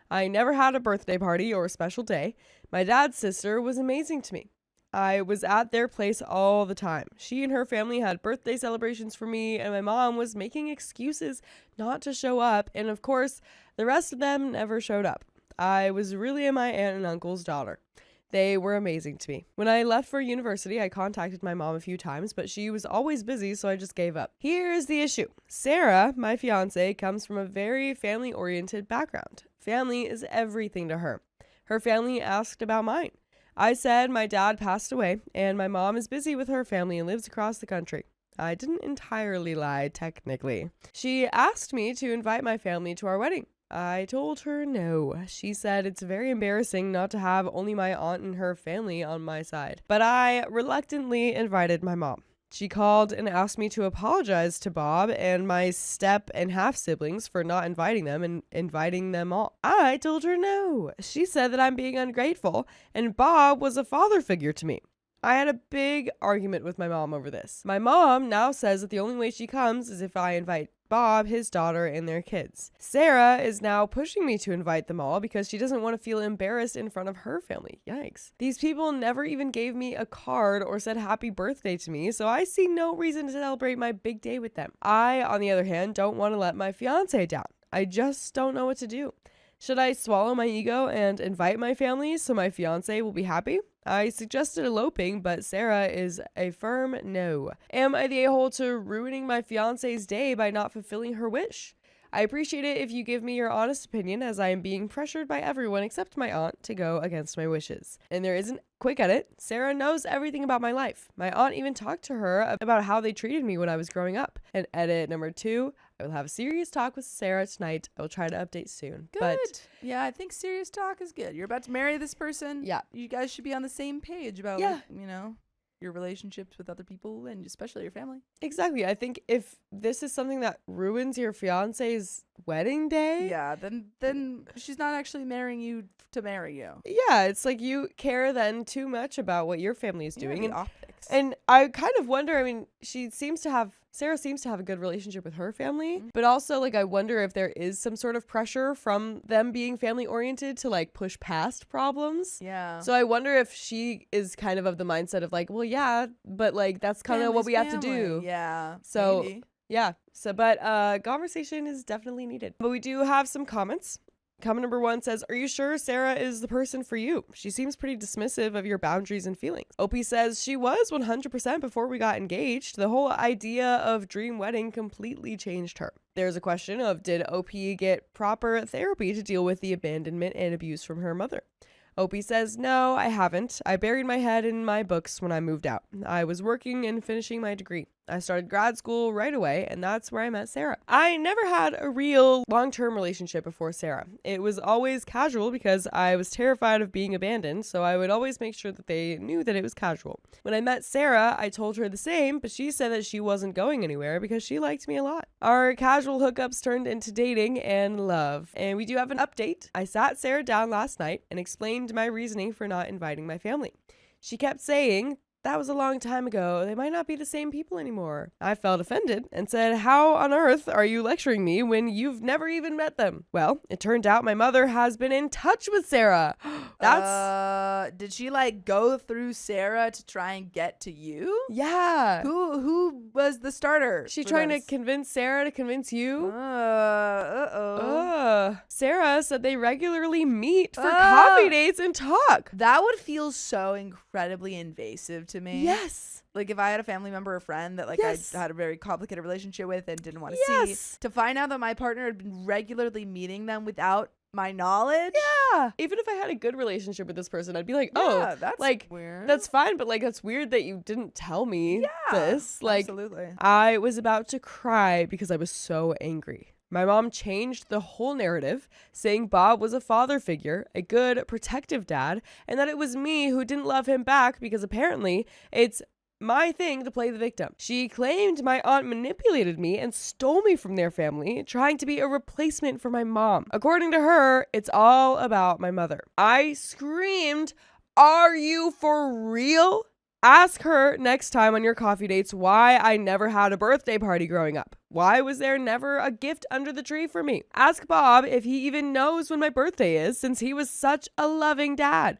I never had a birthday party or a special day. My dad's sister was amazing to me. I was at their place all the time. She and her family had birthday celebrations for me, and my mom was making excuses not to show up, and of course, the rest of them never showed up. I was really my aunt and uncle's daughter. They were amazing to me. When I left for university, I contacted my mom a few times, but she was always busy, so I just gave up. Here's the issue. Sarah, my fiance, comes from a very family-oriented background. Family is everything to her. Her family asked about mine. I said my dad passed away, and my mom is busy with her family and lives across the country. I didn't entirely lie, technically. She asked me to invite my family to our wedding. I told her no. She said it's very embarrassing not to have only my aunt and her family on my side. But I reluctantly invited my mom. She called and asked me to apologize to Bob and my step and half siblings for not inviting them and inviting them all. I told her no. She said that I'm being ungrateful and Bob was a father figure to me. I had a big argument with my mom over this. My mom now says that the only way she comes is if I invite Bob, his daughter, and their kids. Sarah is now pushing me to invite them all because she doesn't want to feel embarrassed in front of her family. Yikes. These people never even gave me a card or said happy birthday to me, so I see no reason to celebrate my big day with them. I, on the other hand, don't want to let my fiance down. I just don't know what to do. Should I swallow my ego and invite my family so my fiance will be happy? I suggested eloping, but Sarah is a firm no. Am I the a-hole to ruining my fiance's day by not fulfilling her wish? I appreciate it if you give me your honest opinion, as I am being pressured by everyone except my aunt to go against my wishes. And there isn't quick edit. Sarah knows everything about my life. My aunt even talked to her about how they treated me when I was growing up. And edit number 2, I will have a serious talk with Sarah tonight. I will try to update soon. Good. But yeah, I think serious talk is good. You're about to marry this person. Yeah. You guys should be on the same page about, Yeah. like, you know, your relationships with other people and especially your family. exactly. I think if this is something that ruins your fiance's wedding day, Yeah, then she's not actually marrying you to marry you. yeah, it's like you care then too much about what your family is doing. the And optics. And I kind of wonder, I mean, Sarah seems to have a good relationship with her family, but also, like, I wonder if there is some sort of pressure from them being family oriented to, like, push past problems. Yeah. So I wonder if she is kind of the mindset of, like, well, yeah, but, like, that's kind of what we have to do. Yeah. So, maybe. yeah. So, but conversation is definitely needed. But we do have some comments. Comment number 1 says, are you sure Sarah is the person for you? She seems pretty dismissive of your boundaries and feelings. Opie says, she was 100% before we got engaged. The whole idea of dream wedding completely changed her. There's a question of, did Opie get proper therapy to deal with the abandonment and abuse from her mother? Opie says, no, I haven't. I buried my head in my books when I moved out. I was working and finishing my degree. I started grad school right away, and that's where I met Sarah. I never had a real long-term relationship before Sarah. It was always casual because I was terrified of being abandoned, so I would always make sure that they knew that it was casual. When I met Sarah, I told her the same, but she said that she wasn't going anywhere because she liked me a lot. Our casual hookups turned into dating and love. And we do have an update. I sat Sarah down last night and explained my reasoning for not inviting my family. She kept saying, that was a long time ago. They might not be the same people anymore. I felt offended and said, how on earth are you lecturing me when you've never even met them? Well, it turned out my mother has been in touch with Sarah. That's did she like go through Sarah to try and get to you? yeah. Who was the starter? She for trying this? to convince Sarah to convince you? Uh-oh. Sarah said they regularly meet for coffee dates and talk. That would feel so incredibly invasive to me. Yes. Like if I had a family member or friend that like Yes. I had a very complicated relationship with and didn't want to Yes. see, to find out that my partner had been regularly meeting them without my knowledge. Yeah. Even if I had a good relationship with this person, I'd be like, Yeah, oh, that's like, weird. that's fine, but like, that's weird that you didn't tell me this. Like, absolutely. I was about to cry because I was so angry. My mom changed the whole narrative, saying Bob was a father figure, a good, protective dad, and that it was me who didn't love him back because apparently it's my thing to play the victim. She claimed my aunt manipulated me and stole me from their family, trying to be a replacement for my mom. According to her, it's all about my mother. I screamed, "Are you for real?" Ask her next time on your coffee dates why I never had a birthday party growing up. Why was there never a gift under the tree for me? Ask Bob if he even knows when my birthday is, since he was such a loving dad.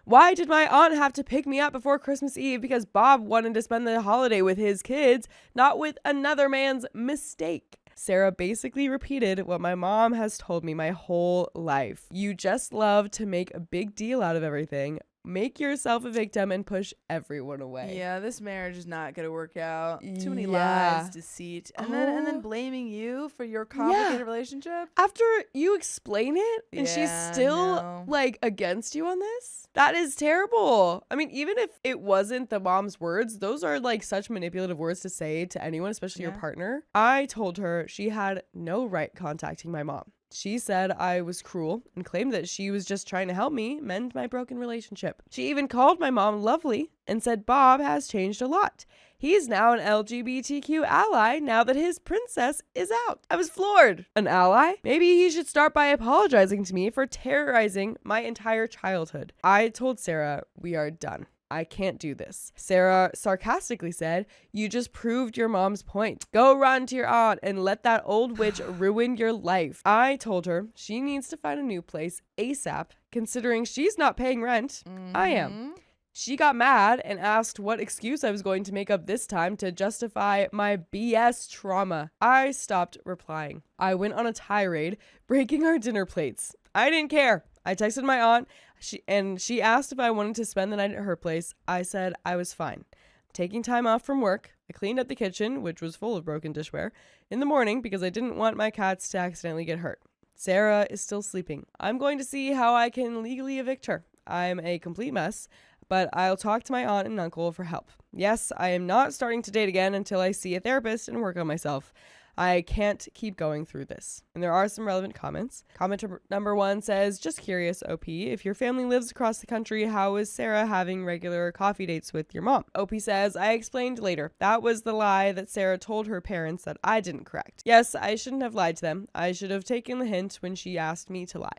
Why did my aunt have to pick me up before Christmas Eve because Bob wanted to spend the holiday with his kids, not with another man's mistake? Sarah basically repeated what my mom has told me my whole life. You just love to make a big deal out of everything. Make yourself a victim and push everyone away. Yeah, this marriage is not going to work out. Too many Yeah. lies, deceit, and then blaming you for your complicated relationship. After you explain it and she's Yeah, still no. like against you on this, that is terrible. I mean, even if it wasn't the mom's words, those are like such manipulative words to say to anyone, especially your Yeah. partner. I told her she had no right contacting my mom. She said I was cruel and claimed that she was just trying to help me mend my broken relationship. She even called my mom lovely and said Bob has changed a lot. He's now an LGBTQ ally now that his princess is out. I was floored. An ally? Maybe he should start by apologizing to me for terrorizing my entire childhood. I told Sarah, we are done. I can't do this. Sarah sarcastically said, you just proved your mom's point. Go run to your aunt and let that old witch ruin your life. I told her she needs to find a new place ASAP, considering she's not paying rent. I am. She got mad and asked what excuse I was going to make up this time to justify my BS trauma. I stopped replying. I went on a tirade, breaking our dinner plates. I didn't care. I texted my aunt. She asked if I wanted to spend the night at her place. I said I was fine. Taking time off from work, I cleaned up the kitchen, which was full of broken dishware, in the morning because I didn't want my cats to accidentally get hurt. Sarah is still sleeping. I'm going to see how I can legally evict her. I'm a complete mess, but I'll talk to my aunt and uncle for help. Yes, I am not starting to date again until I see a therapist and work on myself. I can't keep going through this. And there are some relevant comments. Commenter number 1 says, just curious, OP, if your family lives across the country, how is Sarah having regular coffee dates with your mom? OP says, I explained later. That was the lie that Sarah told her parents that I didn't correct. Yes, I shouldn't have lied to them. I should have taken the hint when she asked me to lie.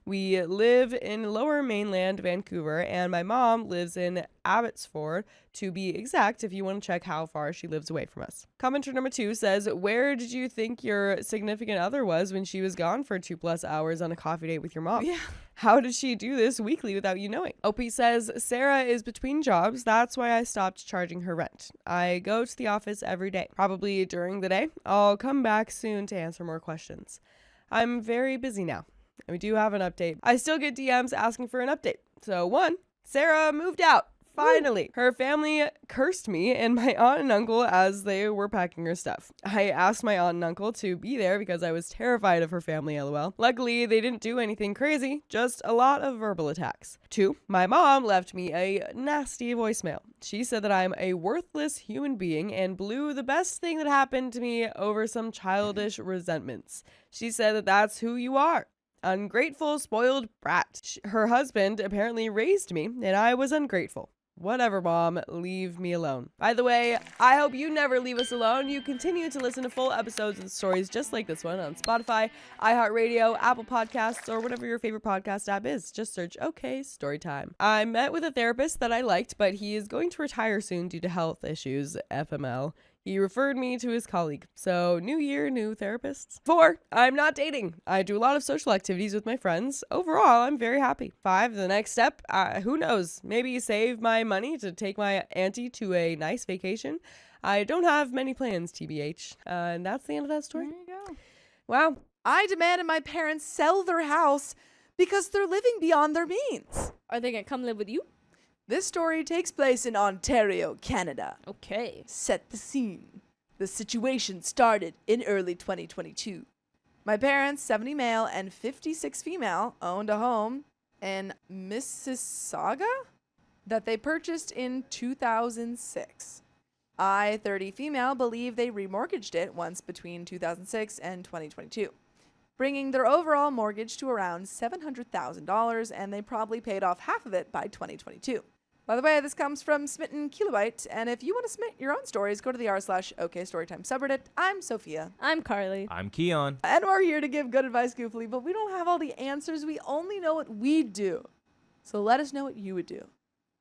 We live in Lower Mainland Vancouver, and my mom lives in Abbotsford, to be exact, if you want to check how far she lives away from us. Commenter number 2 says, where did you think your significant other was when she was gone for 2+ hours on a coffee date with your mom? Yeah. How did she do this weekly without you knowing? OP says, Sarah is between jobs. That's why I stopped charging her rent. I go to the office every day, probably during the day. I'll come back soon to answer more questions. I'm very busy now. And we do have an update. I still get DMs asking for an update. So 1, Sarah moved out. Finally. Her family cursed me and my aunt and uncle as they were packing her stuff. I asked my aunt and uncle to be there because I was terrified of her family, lol. Luckily, they didn't do anything crazy, just a lot of verbal attacks. 2, my mom left me a nasty voicemail. She said that I'm a worthless human being and blew the best thing that happened to me over some childish resentments. She said that that's who you are. Ungrateful, spoiled brat. Her husband apparently raised me, and I was ungrateful. Whatever, Mom. Leave me alone. By the way, I hope you never leave us alone. You continue to listen to full episodes of stories just like this one on Spotify, iHeartRadio, Apple Podcasts, or whatever your favorite podcast app is. Just search OK Storytime. I met with a therapist that I liked, but he is going to retire soon due to health issues, FML. He referred me to his colleague. So, new year, new therapists. 4, I'm not dating. I do a lot of social activities with my friends. Overall, I'm very happy. 5, the next step, who knows? Maybe save my money to take my auntie to a nice vacation. I don't have many plans, TBH. And that's the end of that story. There you go. Wow. I demanded my parents sell their house because they're living beyond their means. Are they gonna come live with you? This story takes place in Ontario, Canada. Okay. Set the scene. The situation started in early 2022. My parents, 70 male and 56 female, owned a home in Mississauga that they purchased in 2006. I, 30 female, believe they remortgaged it once between 2006 and 2022, bringing their overall mortgage to around $700,000, and they probably paid off half of it by 2022. By the way, this comes from Smitten Kilobyte, and if you want to submit your own stories, go to the r/OKStorytime subreddit. I'm Sophia. I'm Carly. I'm Keon. And we're here to give good advice goofily, but we don't have all the answers. We only know what we do. So let us know what you would do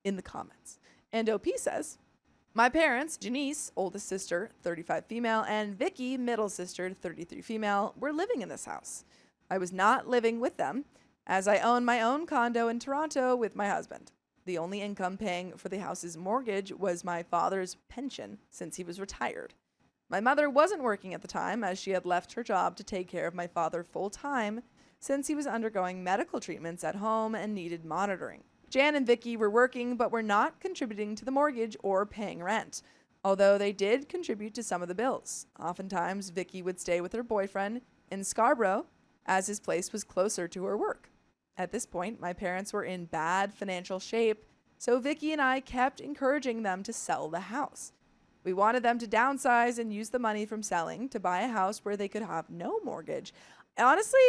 in the comments. And OP says, my parents, Janice, oldest sister, 35 female, and Vicky, middle sister, 33 female, were living in this house. I was not living with them, as I own my own condo in Toronto with my husband. The only income paying for the house's mortgage was my father's pension since he was retired. My mother wasn't working at the time, as she had left her job to take care of my father full time since he was undergoing medical treatments at home and needed monitoring. Jan and Vicky were working but were not contributing to the mortgage or paying rent, although they did contribute to some of the bills. Oftentimes, Vicky would stay with her boyfriend in Scarborough as his place was closer to her work. At this point, my parents were in bad financial shape, so Vicky and I kept encouraging them to sell the house. We wanted them to downsize and use the money from selling to buy a house where they could have no mortgage. Honestly,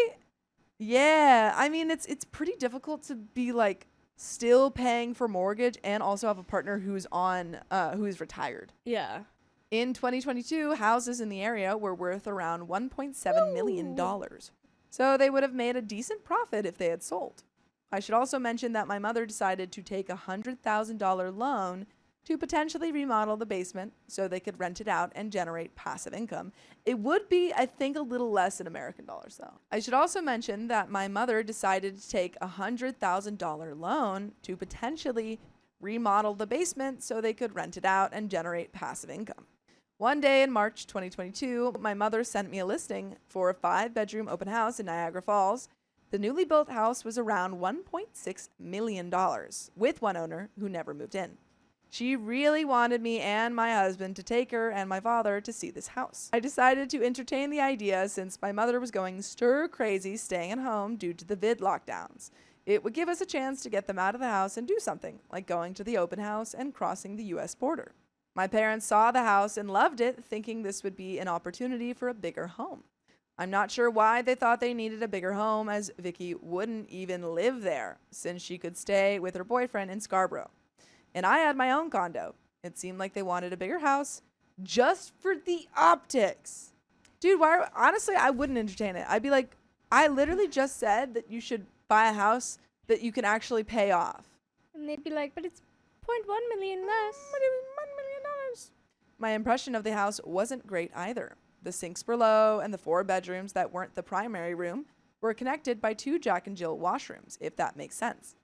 yeah, I mean, it's pretty difficult to be like still paying for mortgage and also have a partner who's retired. Yeah. In 2022, houses in the area were worth around $1.7 million. So they would have made a decent profit if they had sold. I should also mention that my mother decided to take a $100,000 loan to potentially remodel the basement so they could rent it out and generate passive income. It would be, I think, a little less in American dollars, though. I should also mention that my mother decided to take a $100,000 loan to potentially remodel the basement so they could rent it out and generate passive income. One day in March 2022, my mother sent me a listing for a 5-bedroom open house in Niagara Falls. The newly built house was around $1.6 million, with one owner who never moved in. She really wanted me and my husband to take her and my father to see this house. I decided to entertain the idea since my mother was going stir crazy staying at home due to the vid lockdowns. It would give us a chance to get them out of the house and do something, like going to the open house and crossing the U.S. border. My parents saw the house and loved it, thinking this would be an opportunity for a bigger home. I'm not sure why they thought they needed a bigger home, as Vicky wouldn't even live there, since she could stay with her boyfriend in Scarborough. And I had my own condo. It seemed like they wanted a bigger house just for the optics. Dude, honestly, I wouldn't entertain it. I'd be like, I literally just said that you should buy a house that you can actually pay off. And they'd be like, but it's $0.1 million less. $1 million. My impression of the house wasn't great either. The sinks were low, and the 4 bedrooms that weren't the primary room were connected by 2 Jack and Jill washrooms, if that makes sense.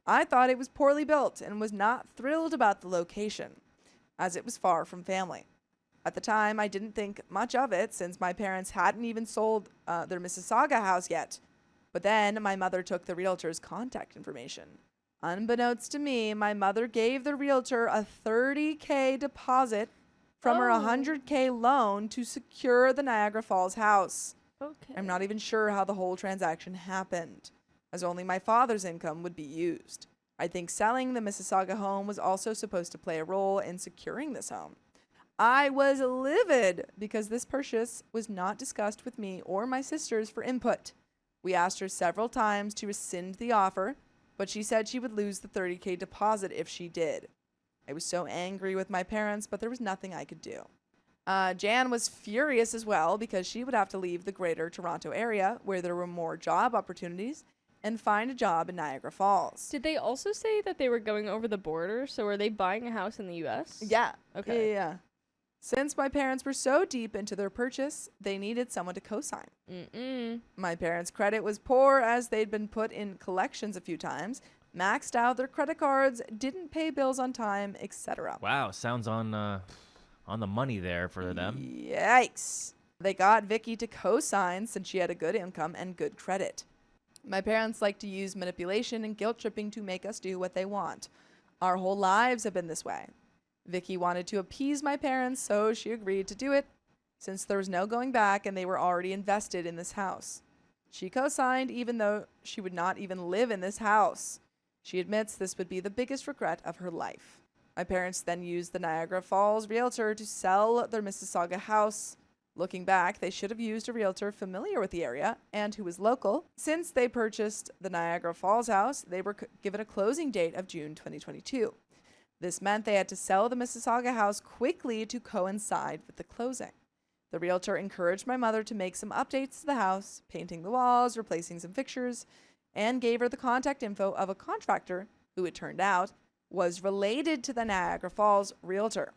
I thought it was poorly built and was not thrilled about the location, as it was far from family. At the time, I didn't think much of it since my parents hadn't even sold their Mississauga house yet. But then my mother took the realtor's contact information. Unbeknownst to me, my mother gave the realtor a $30,000 deposit from her $100,000 loan to secure the Niagara Falls house. Okay. I'm not even sure how the whole transaction happened, as only my father's income would be used. I think selling the Mississauga home was also supposed to play a role in securing this home. I was livid because this purchase was not discussed with me or my sisters for input. We asked her several times to rescind the offer, but she said she would lose the $30,000 deposit if she did. I was so angry with my parents, but there was nothing I could do. Jan was furious as well because she would have to leave the greater Toronto area where there were more job opportunities and find a job in Niagara Falls. Did they also say that they were going over the border? So were they buying a house in the U.S.? Yeah. Okay. Yeah. Since my parents were so deep into their purchase, they needed someone to co-sign. My parents' credit was poor as they'd been put in collections a few times, maxed out their credit cards, didn't pay bills on time, etc. Wow, sounds on the money there for them. Yikes. They got Vicky to co-sign since she had a good income and good credit. My parents like to use manipulation and guilt tripping to make us do what they want. Our whole lives have been this way. Vicky wanted to appease my parents, so she agreed to do it. since there was no going back and they were already invested in this house. She co-signed even though she would not even live in this house. She admits this would be the biggest regret of her life. My parents then used the Niagara Falls realtor to sell their Mississauga house. Looking back, they should have used a realtor familiar with the area and who was local. Since they purchased the Niagara Falls house, they were given a closing date of June 2022. This meant they had to sell the Mississauga house quickly to coincide with the closing. The realtor encouraged my mother to make some updates to the house, painting the walls, replacing some fixtures, and gave her the contact info of a contractor who, it turned out, was related to the Niagara Falls realtor.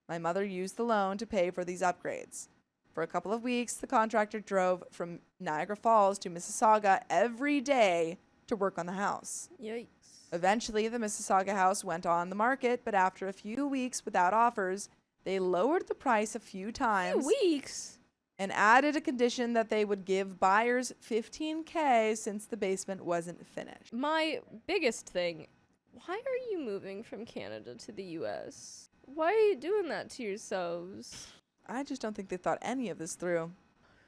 My mother used the loan to pay for these upgrades. For a couple of weeks, the contractor drove from Niagara Falls to Mississauga every day to work on the house. Yikes. Eventually, the Mississauga house went on the market, but after a few weeks without offers, they lowered the price a few times. Weeks? And added a condition that they would give buyers $15,000 since the basement wasn't finished. My biggest thing, why are you moving from Canada to the US? Why are you doing that to yourselves? I just don't think they thought any of this through.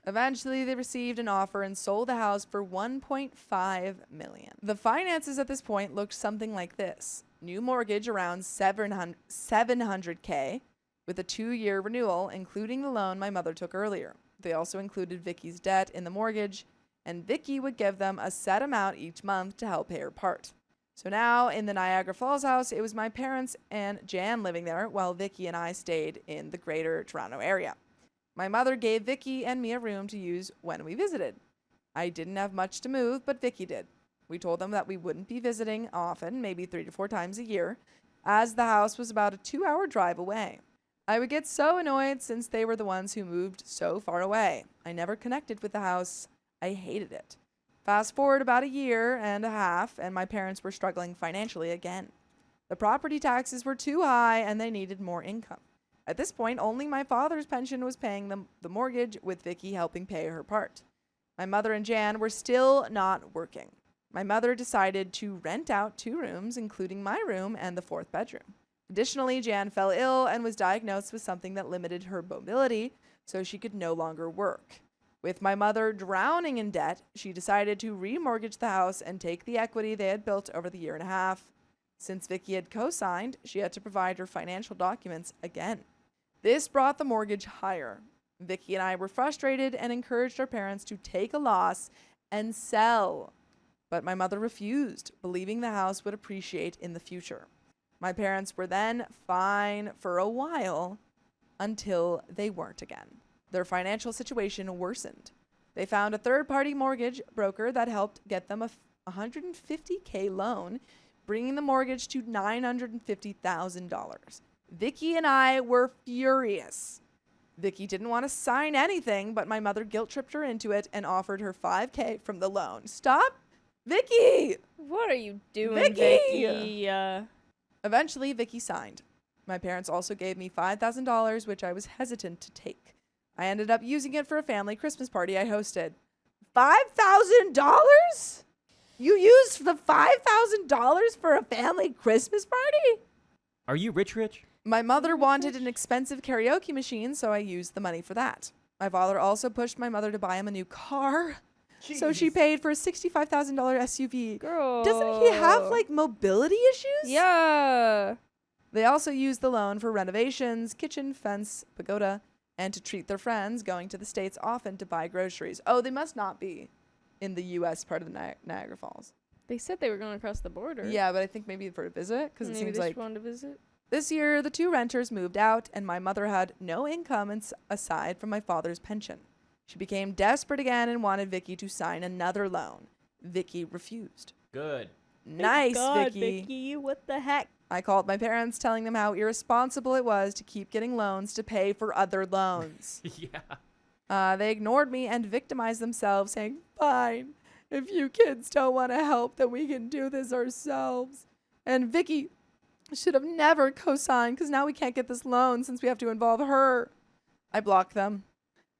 Eventually, they received an offer and sold the house for $1.5 million. The finances at this point looked something like this. New mortgage around $700,000 with a 2-year renewal, including the loan my mother took earlier. They also included Vicky's debt in the mortgage, and Vicky would give them a set amount each month to help pay her part. So now, in the Niagara Falls house, it was my parents and Jan living there, while Vicky and I stayed in the greater Toronto area. My mother gave Vicky and me a room to use when we visited. I didn't have much to move, but Vicky did. We told them that we wouldn't be visiting often, maybe 3 to 4 times a year, as the house was about a 2-hour drive away. I would get so annoyed since they were the ones who moved so far away. I never connected with the house. I hated it. Fast forward about 1.5 years, and my parents were struggling financially again. The property taxes were too high, and they needed more income. At this point, only my father's pension was paying the mortgage, with Vicky helping pay her part. My mother and Jan were still not working. My mother decided to rent out 2 rooms, including my room and the 4th bedroom. Additionally, Jan fell ill and was diagnosed with something that limited her mobility, so she could no longer work. With my mother drowning in debt, she decided to remortgage the house and take the equity they had built over the 1.5 years. Since Vicky had co-signed, she had to provide her financial documents again. This brought the mortgage higher. Vicky and I were frustrated and encouraged our parents to take a loss and sell. But my mother refused, believing the house would appreciate in the future. My parents were then fine for a while until they weren't again. Their financial situation worsened. They found a third-party mortgage broker that helped get them a $150,000 loan, bringing the mortgage to $950,000. Vicky and I were furious. Vicky didn't want to sign anything, but my mother guilt-tripped her into it and offered her $5,000 from the loan. Stop! Vicky! What are you doing, Vicky? Vicky? Eventually, Vicky signed. My parents also gave me $5,000, which I was hesitant to take. I ended up using it for a family Christmas party I hosted. $5,000? You used the $5,000 for a family Christmas party? Are you rich? My mother wanted an expensive karaoke machine, so I used the money for that. My father also pushed my mother to buy him a new car. So she paid for a $65,000 SUV. Girl. Doesn't he have, like, mobility issues? Yeah. They also used the loan for renovations, kitchen, fence, pagoda, and to treat their friends going to the States often to buy groceries. Oh, they must not be in the U.S. part of the Niagara Falls. They said they were going across the border. Yeah, but I think maybe for a visit, because it Maybe seems they like just wanted to visit. this year the 2 renters moved out, and my mother had no income aside from my father's pension. She became desperate again and wanted Vicky to sign another loan. Vicky refused. Good. Nice, God, Vicky. what the heck? I called my parents, telling them how irresponsible it was to keep getting loans to pay for other loans. Yeah. They ignored me and victimized themselves, saying, "Fine, if you kids don't want to help, then we can do this ourselves." And Vicky should have never co-signed, because now we can't get this loan since we have to involve her. I blocked them.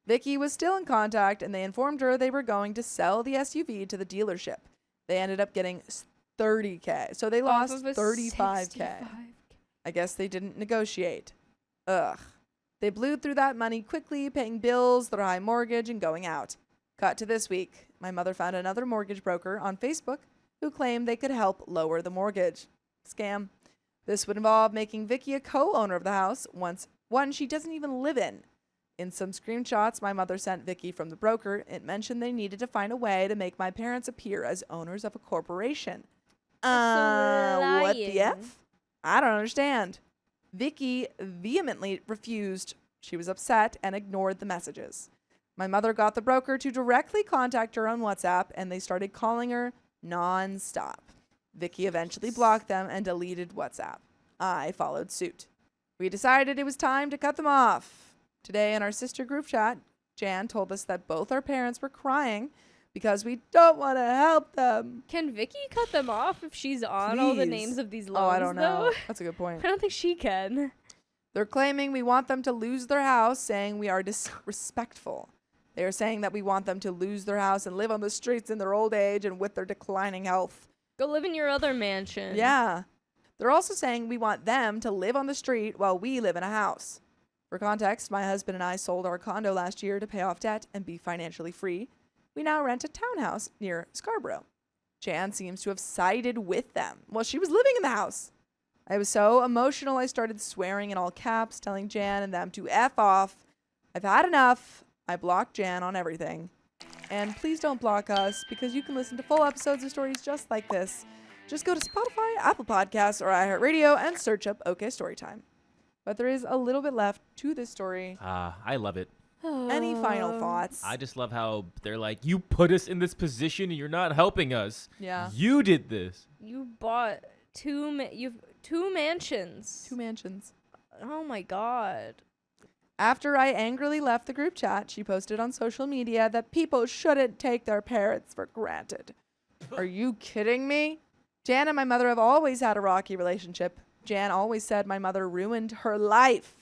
Vicky was still in contact, and they informed her they were going to sell the SUV to the dealership. They ended up getting $30,000, so they lost $35,000. I guess they didn't negotiate. Ugh. They blew through that money quickly, paying bills, their high mortgage, and going out. Cut to this week. My mother found another mortgage broker on Facebook who claimed they could help lower the mortgage. Scam. This would involve making Vicky a co-owner of the house, one she doesn't even live in. In some screenshots my mother sent Vicky from the broker, it mentioned they needed to find a way to make my parents appear as owners of a corporation. What the F? I don't understand. Vicky vehemently refused. She was upset and ignored the messages. My mother got the broker to directly contact her on WhatsApp, and they started calling her non-stop. Vicky eventually blocked them and deleted WhatsApp. I followed suit. We decided it was time to cut them off. Today in our sister group chat, Jan told us that both our parents were crying because we don't want to help them. Can Vicky cut them off if she's on all the Please. names of these loans? Oh, I don't know. Though? That's a good point. I don't think she can. They're claiming we want them to lose their house, saying we are disrespectful. They are saying that we want them to lose their house and live on the streets in their old age and with their declining health. Go live in your other mansion. Yeah. They're also saying we want them to live on the street while we live in a house. For context, my husband and I sold our condo last year to pay off debt and be financially free. We now rent a townhouse near Scarborough. Jan seems to have sided with them while she was living in the house. I was so emotional I started swearing in all caps, telling Jan and them to F off. I've had enough. I blocked Jan on everything. And please don't block us, because you can listen to full episodes of stories just like this. Just go to Spotify, Apple Podcasts, or iHeartRadio and search up OK Storytime. But there is a little bit left to this story. I love it. Any final thoughts? I just love how they're like, you put us in this position and you're not helping us. Yeah. You did this. You bought two mansions. 2 mansions. Oh my god. After I angrily left the group chat, she posted on social media that people shouldn't take their parents for granted. Are you kidding me? Jan and my mother have always had a rocky relationship. Jan always said my mother ruined her life.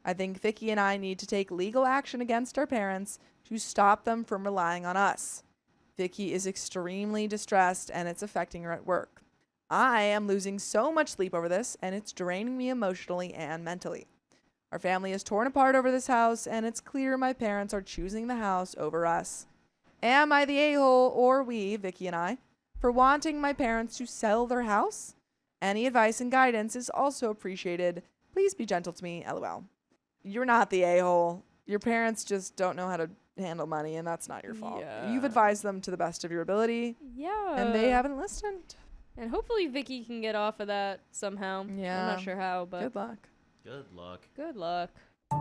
I think Vicky and I need to take legal action against our parents to stop them from relying on us. Vicky is extremely distressed and it's affecting her at work. I am losing so much sleep over this and it's draining me emotionally and mentally. Our family is torn apart over this house and it's clear my parents are choosing the house over us. Am I the a-hole, or we, Vicky and I, for wanting my parents to sell their house? Any advice and guidance is also appreciated. Please be gentle to me, LOL. You're not the a-hole. Your parents just don't know how to handle money, and that's not your fault. Yeah. You've advised them to the best of your ability, Yeah. and they haven't listened. And hopefully Vicky can get off of that somehow. Yeah. I'm not sure how, but Good luck. Good luck. good luck.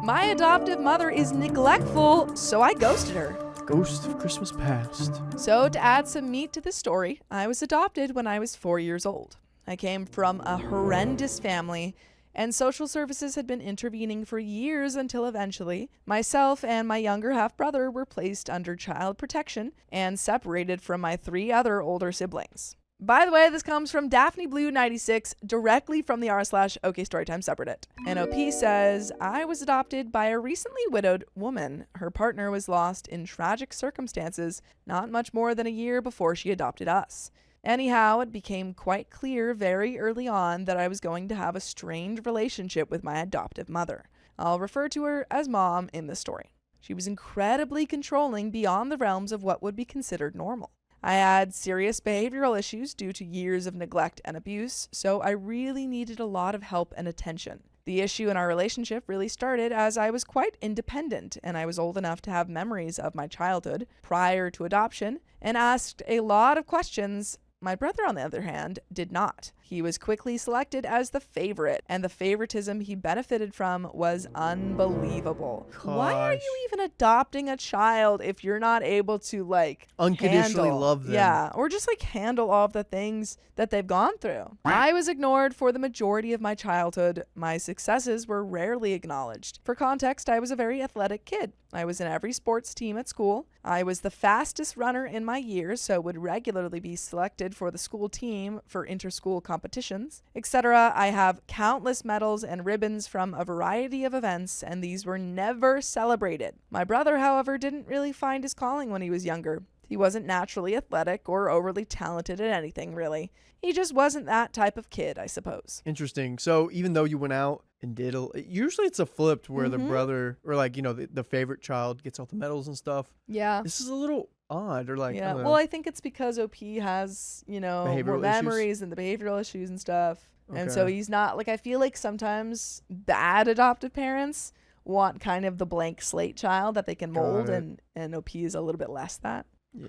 My adoptive mother is neglectful, so I ghosted her. Ghost of Christmas Past. So to add some meat to the story, I was adopted when I was 4 years old. I came from a horrendous family, and social services had been intervening for years until eventually myself and my younger half-brother were placed under child protection and separated from my 3 other older siblings. By the way, this comes from Daphne Blue 96, directly from the r/OK Storytime subreddit. NOP says, I was adopted by a recently widowed woman. Her partner was lost in tragic circumstances not much more than a year before she adopted us. Anyhow, it became quite clear very early on that I was going to have a strained relationship with my adoptive mother. I'll refer to her as Mom in the story. She was incredibly controlling beyond the realms of what would be considered normal. I had serious behavioral issues due to years of neglect and abuse, so I really needed a lot of help and attention. The issue in our relationship really started as I was quite independent and I was old enough to have memories of my childhood prior to adoption and asked a lot of questions. My brother, on the other hand, did not. He was quickly selected as the favorite, and the favoritism he benefited from was unbelievable. Why are Gosh. you even adopting a child if you're not able to, Unconditionally handle- love them. Yeah, or just, handle all of the things that they've gone through. I was ignored for the majority of my childhood. My successes were rarely acknowledged. For context, I was a very athletic kid. I was in every sports team at school. I was the fastest runner in my year, so would regularly be selected for the school team for inter-school competitions, etc. I have countless medals and ribbons from a variety of events, and these were never celebrated. My brother, however, didn't really find his calling when he was younger. He wasn't naturally athletic or overly talented at anything, really. He just wasn't that type of kid, I suppose. Interesting. So even though you went out and diddle. Usually it's a flipped where the Mhm. brother or like, the favorite child gets all the medals and stuff. Yeah. This is a little odd or like, I Yeah. don't Well, know. I think it's because OP has, more Behavioral issues? memories and the behavioral issues and stuff. And so Okay. he's not like, I feel like sometimes bad adoptive parents want kind of the blank slate child that they can Got mold, it. and OP is a little bit less that. Yeah.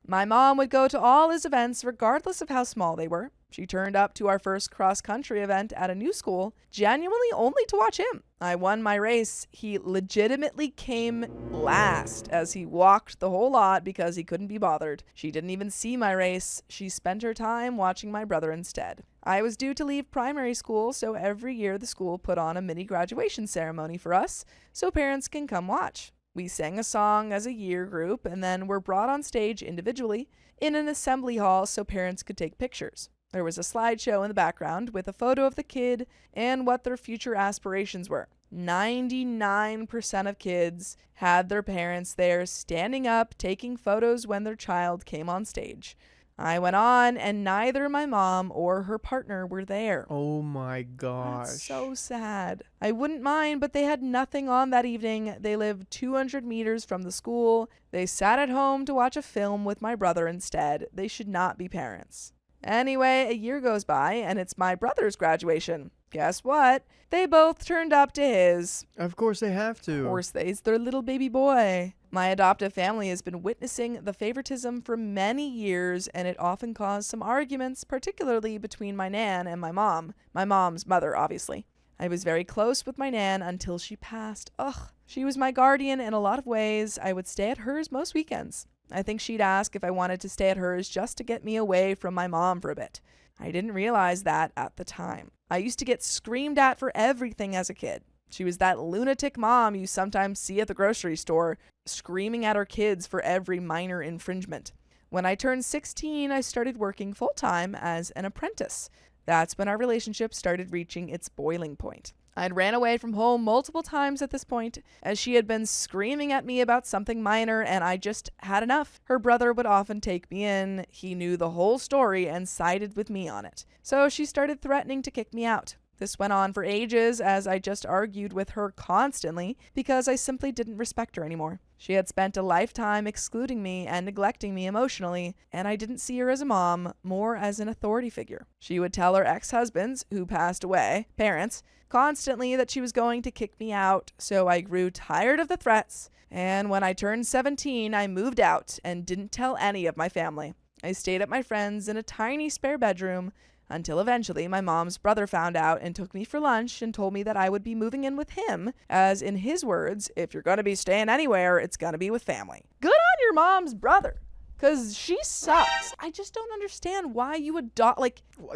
My mom would go to all his events regardless of how small they were. She turned up to our first cross-country event at a new school, genuinely only to watch him. I won my race. He legitimately came last as he walked the whole lot because he couldn't be bothered. She didn't even see my race. She spent her time watching my brother instead. I was due to leave primary school, so every year the school put on a mini graduation ceremony for us so parents can come watch. We sang a song as a year group and then were brought on stage individually in an assembly hall so parents could take pictures. There was a slideshow in the background with a photo of the kid and what their future aspirations were. 99% of kids had their parents there standing up taking photos when their child came on stage. I went on, and neither my mom or her partner were there. Oh my gosh. That's so sad. I wouldn't mind, but they had nothing on that evening. They lived 200 meters from the school. They sat at home to watch a film with my brother instead. They should not be parents. Anyway, a year goes by, and it's my brother's graduation. Guess what? They both turned up to his. Of course they have to. Of course, they's their little baby boy. My adoptive family has been witnessing the favoritism for many years, and it often caused some arguments, particularly between my nan and my mom. My mom's mother, obviously. I was very close with my nan until she passed. Ugh. She was my guardian in a lot of ways. I would stay at hers most weekends. I think she'd ask if I wanted to stay at hers just to get me away from my mom for a bit. I didn't realize that at the time. I used to get screamed at for everything as a kid. She was that lunatic mom you sometimes see at the grocery store, screaming at her kids for every minor infringement. When I turned 16, I started working full-time as an apprentice. That's when our relationship started reaching its boiling point. I'd ran away from home multiple times at this point, as she had been screaming at me about something minor, and I just had enough. Her brother would often take me in. He knew the whole story and sided with me on it. So she started threatening to kick me out. This went on for ages as I just argued with her constantly because I simply didn't respect her anymore. She had spent a lifetime excluding me and neglecting me emotionally, and I didn't see her as a mom, more as an authority figure. She would tell her ex-husbands, who passed away, parents, constantly that she was going to kick me out, so I grew tired of the threats, and when I turned 17, I moved out and didn't tell any of my family. I stayed at my friend's in a tiny spare bedroom until eventually my mom's brother found out and took me for lunch and told me that I would be moving in with him, as in his words, if you're going to be staying anywhere, it's going to be with family. Good on your mom's brother, because she sucks. I just don't understand why you adopt,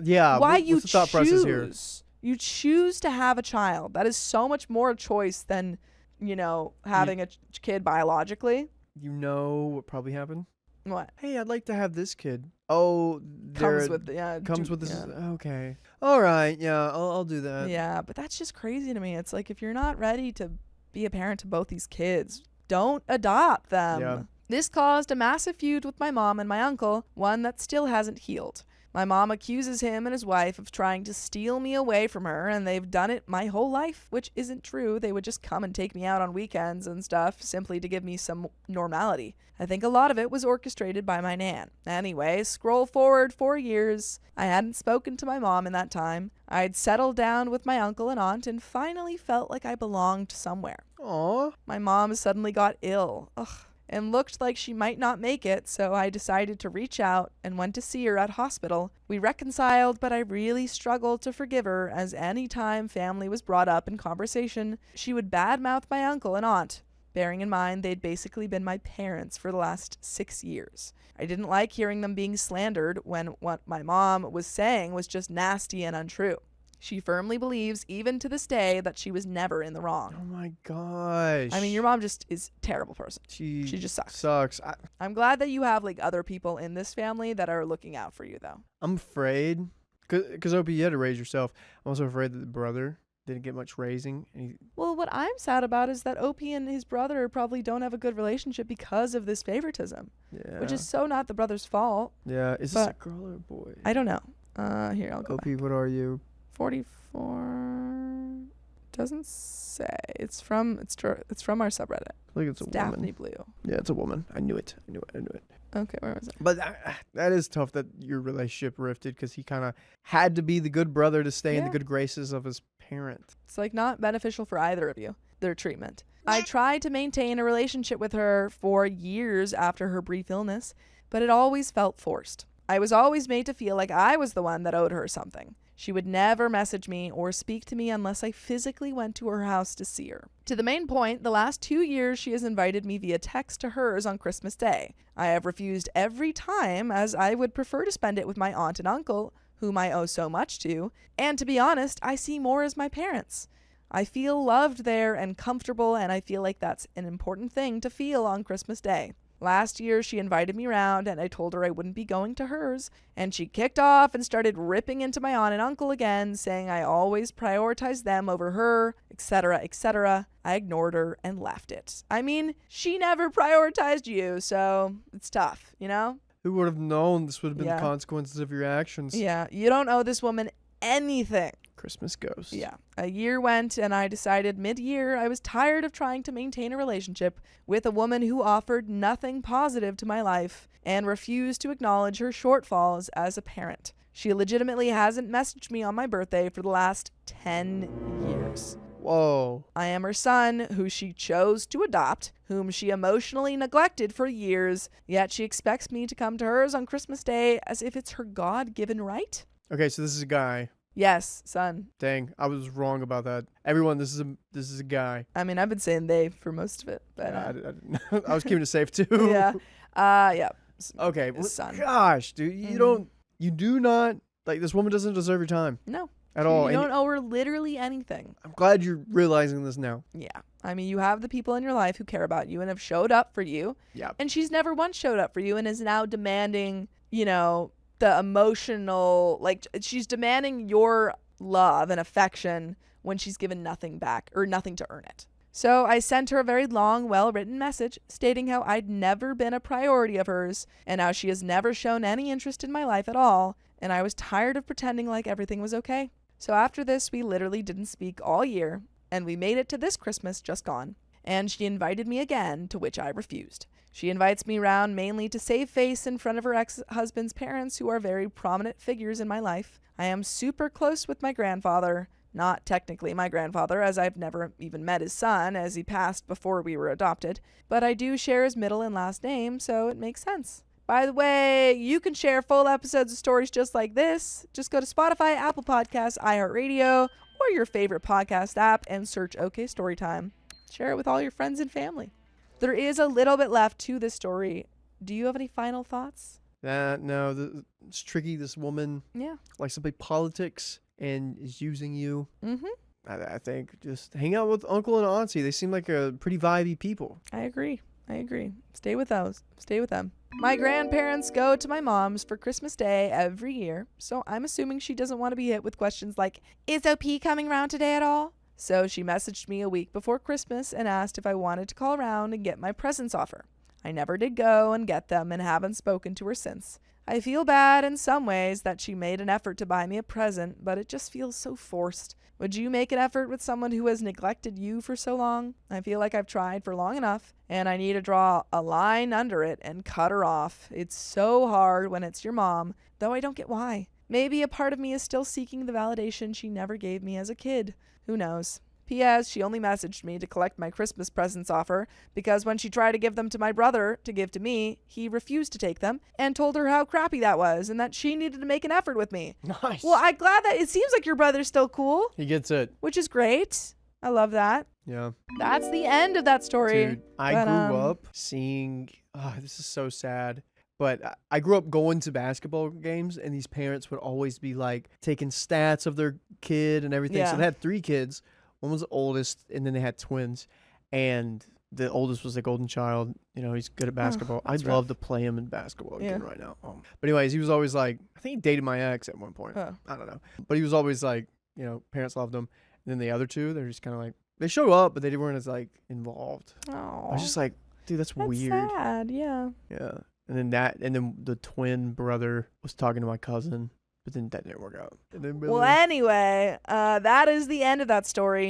Yeah. why what's you the thought process here? choose. You choose to have a child. That is so much more a choice than, having a kid biologically. You know what probably happened? What? Hey, I'd like to have this kid. Oh, Comes with this. Yeah. Okay. All right. Yeah, I'll do that. Yeah, but that's just crazy to me. It's like, if you're not ready to be a parent to both these kids, don't adopt them. Yeah. This caused a massive feud with my mom and my uncle, one that still hasn't healed. My mom accuses him and his wife of trying to steal me away from her, and they've done it my whole life, which isn't true. They would just come and take me out on weekends and stuff simply to give me some normality. I think a lot of it was orchestrated by my nan. Anyway, scroll forward 4 years. I hadn't spoken to my mom in that time. I'd settled down with my uncle and aunt and finally felt like I belonged somewhere. Aw. My mom suddenly got ill. And looked like she might not make it, so I decided to reach out and went to see her at hospital. We reconciled, but I really struggled to forgive her, as any time family was brought up in conversation, she would badmouth my uncle and aunt, bearing in mind they'd basically been my parents for the last 6 years. I didn't like hearing them being slandered when what my mom was saying was just nasty and untrue. She firmly believes, even to this day, that she was never in the wrong. Oh my gosh. I mean, your mom just is a terrible person. She just sucks. I'm I'm glad that you have other people in this family that are looking out for you, though. afraid, because OP, you had to raise yourself. I'm also afraid that the brother didn't get much raising. And Well, what I'm sad about is that OP and his brother probably don't have a good relationship because of this favoritism, which is so not the brother's fault. Yeah. Is this a but- girl or a boy? I don't know. Here, I'll go OP, back. what are you? 44. Doesn't say. It's from our subreddit. I think it's a Daphne woman. Blue. Yeah, it's a woman. I knew it. Okay, where was it? But that is tough that your relationship rifted because he kind of had to be the good brother to stay in the Yeah. good graces of his parent. It's like not beneficial for either of you, their treatment. I tried to maintain a relationship with her for years after her brief illness, but it always felt forced. I was always made to feel like I was the one that owed her something. She would never message me or speak to me unless I physically went to her house to see her. To the main point, the last 2 years she has invited me via text to hers on Christmas Day. I have refused every time, as I would prefer to spend it with my aunt and uncle, whom I owe so much to, and to be honest, I see more as my parents. I feel loved there and comfortable, and I feel like that's an important thing to feel on Christmas Day. Last year, she invited me around, and I told her I wouldn't be going to hers, and she kicked off and started ripping into my aunt and uncle again, saying I always prioritize them over her, etc., etc. I ignored her and left it. I mean, she never prioritized you, so it's tough, you know? Who would have known this would have been Yeah. the consequences of your actions? Yeah, you don't owe this woman anything. Christmas ghost. Yeah. A year went, and I decided mid-year I was tired of trying to maintain a relationship with a woman who offered nothing positive to my life and refused to acknowledge her shortfalls as a parent. She legitimately hasn't messaged me on my birthday for the last 10 years. Whoa. I am her son, who she chose to adopt, whom she emotionally neglected for years, yet she expects me to come to hers on Christmas Day as if it's her God-given right? Okay, so this is a guy. Yes, son. Dang, I was wrong about that. Everyone, this is a guy. I mean, I've been saying they for most of it, but I was keeping it safe too. yeah. Yeah. Okay. His son. Gosh, dude, you do not like this woman doesn't deserve your time No. at all. You And don't owe her literally anything. I'm glad you're realizing this now. Yeah. I mean, you have the people in your life who care about you and have showed up for you. Yeah. And she's never once showed up for you and is now demanding, the emotional, like she's demanding your love and affection when she's given nothing back or nothing to earn it. So I sent her a very long, well-written message stating how I'd never been a priority of hers and how she has never shown any interest in my life at all, and I was tired of pretending like everything was okay. So after this, we literally didn't speak all year, and we made it to this Christmas just gone. And she invited me again, to which I refused. She invites me around mainly to save face in front of her ex-husband's parents, who are very prominent figures in my life. I am super close with my grandfather. Not technically my grandfather, as I've never even met his son, as he passed before we were adopted. But I do share his middle and last name, so it makes sense. By the way, you can share full episodes of stories just like this. Just go to Spotify, Apple Podcasts, iHeartRadio, or your favorite podcast app and search OK Storytime. Share it with all your friends and family. There is a little bit left to this story. Do you have any final thoughts? No, it's tricky. This woman Yeah. likes to play politics and is using you. Mm-hmm. I think just hang out with uncle and auntie. They seem like a pretty vibey people. I agree. Stay with those. Stay with them. My grandparents go to my mom's for Christmas Day every year, so I'm assuming she doesn't want to be hit with questions like, is OP coming around today at all? So she messaged me a week before Christmas and asked if I wanted to call around and get my presents off her. I never did go and get them and haven't spoken to her since. I feel bad in some ways that she made an effort to buy me a present, but it just feels so forced. Would you make an effort with someone who has neglected you for so long? I feel like I've tried for long enough, and I need to draw a line under it and cut her off. It's so hard when it's your mom, though I don't get why. Maybe a part of me is still seeking the validation she never gave me as a kid. Who knows? P.S. She only messaged me to collect my Christmas presents off her because when she tried to give them to my brother to give to me, he refused to take them and told her how crappy that was and that she needed to make an effort with me. Nice. Well, I'm glad that it seems like your brother's still cool, He gets it. which is great. I love that. Yeah. That's the end of that story. Dude, I But, grew up seeing. This is so sad. But I grew up going to basketball games, and these parents would always be like taking stats of their kid and everything. Yeah. So they had 3 kids. One was the oldest, and then they had twins. And the oldest was the golden child. He's good at basketball. I'd that's love to play him in basketball again Yeah. right now. But anyways, he was always like, I think he dated my ex at one point. Huh. I don't know. But he was always like, parents loved him. And then the other 2, they're just kind of like, they show up, but they weren't as like involved. Oh, I was just like, dude, that's weird. sad. Yeah. Yeah. And then the twin brother was talking to my cousin, but then that didn't work out. And then Well, anyway, that is the end of that story.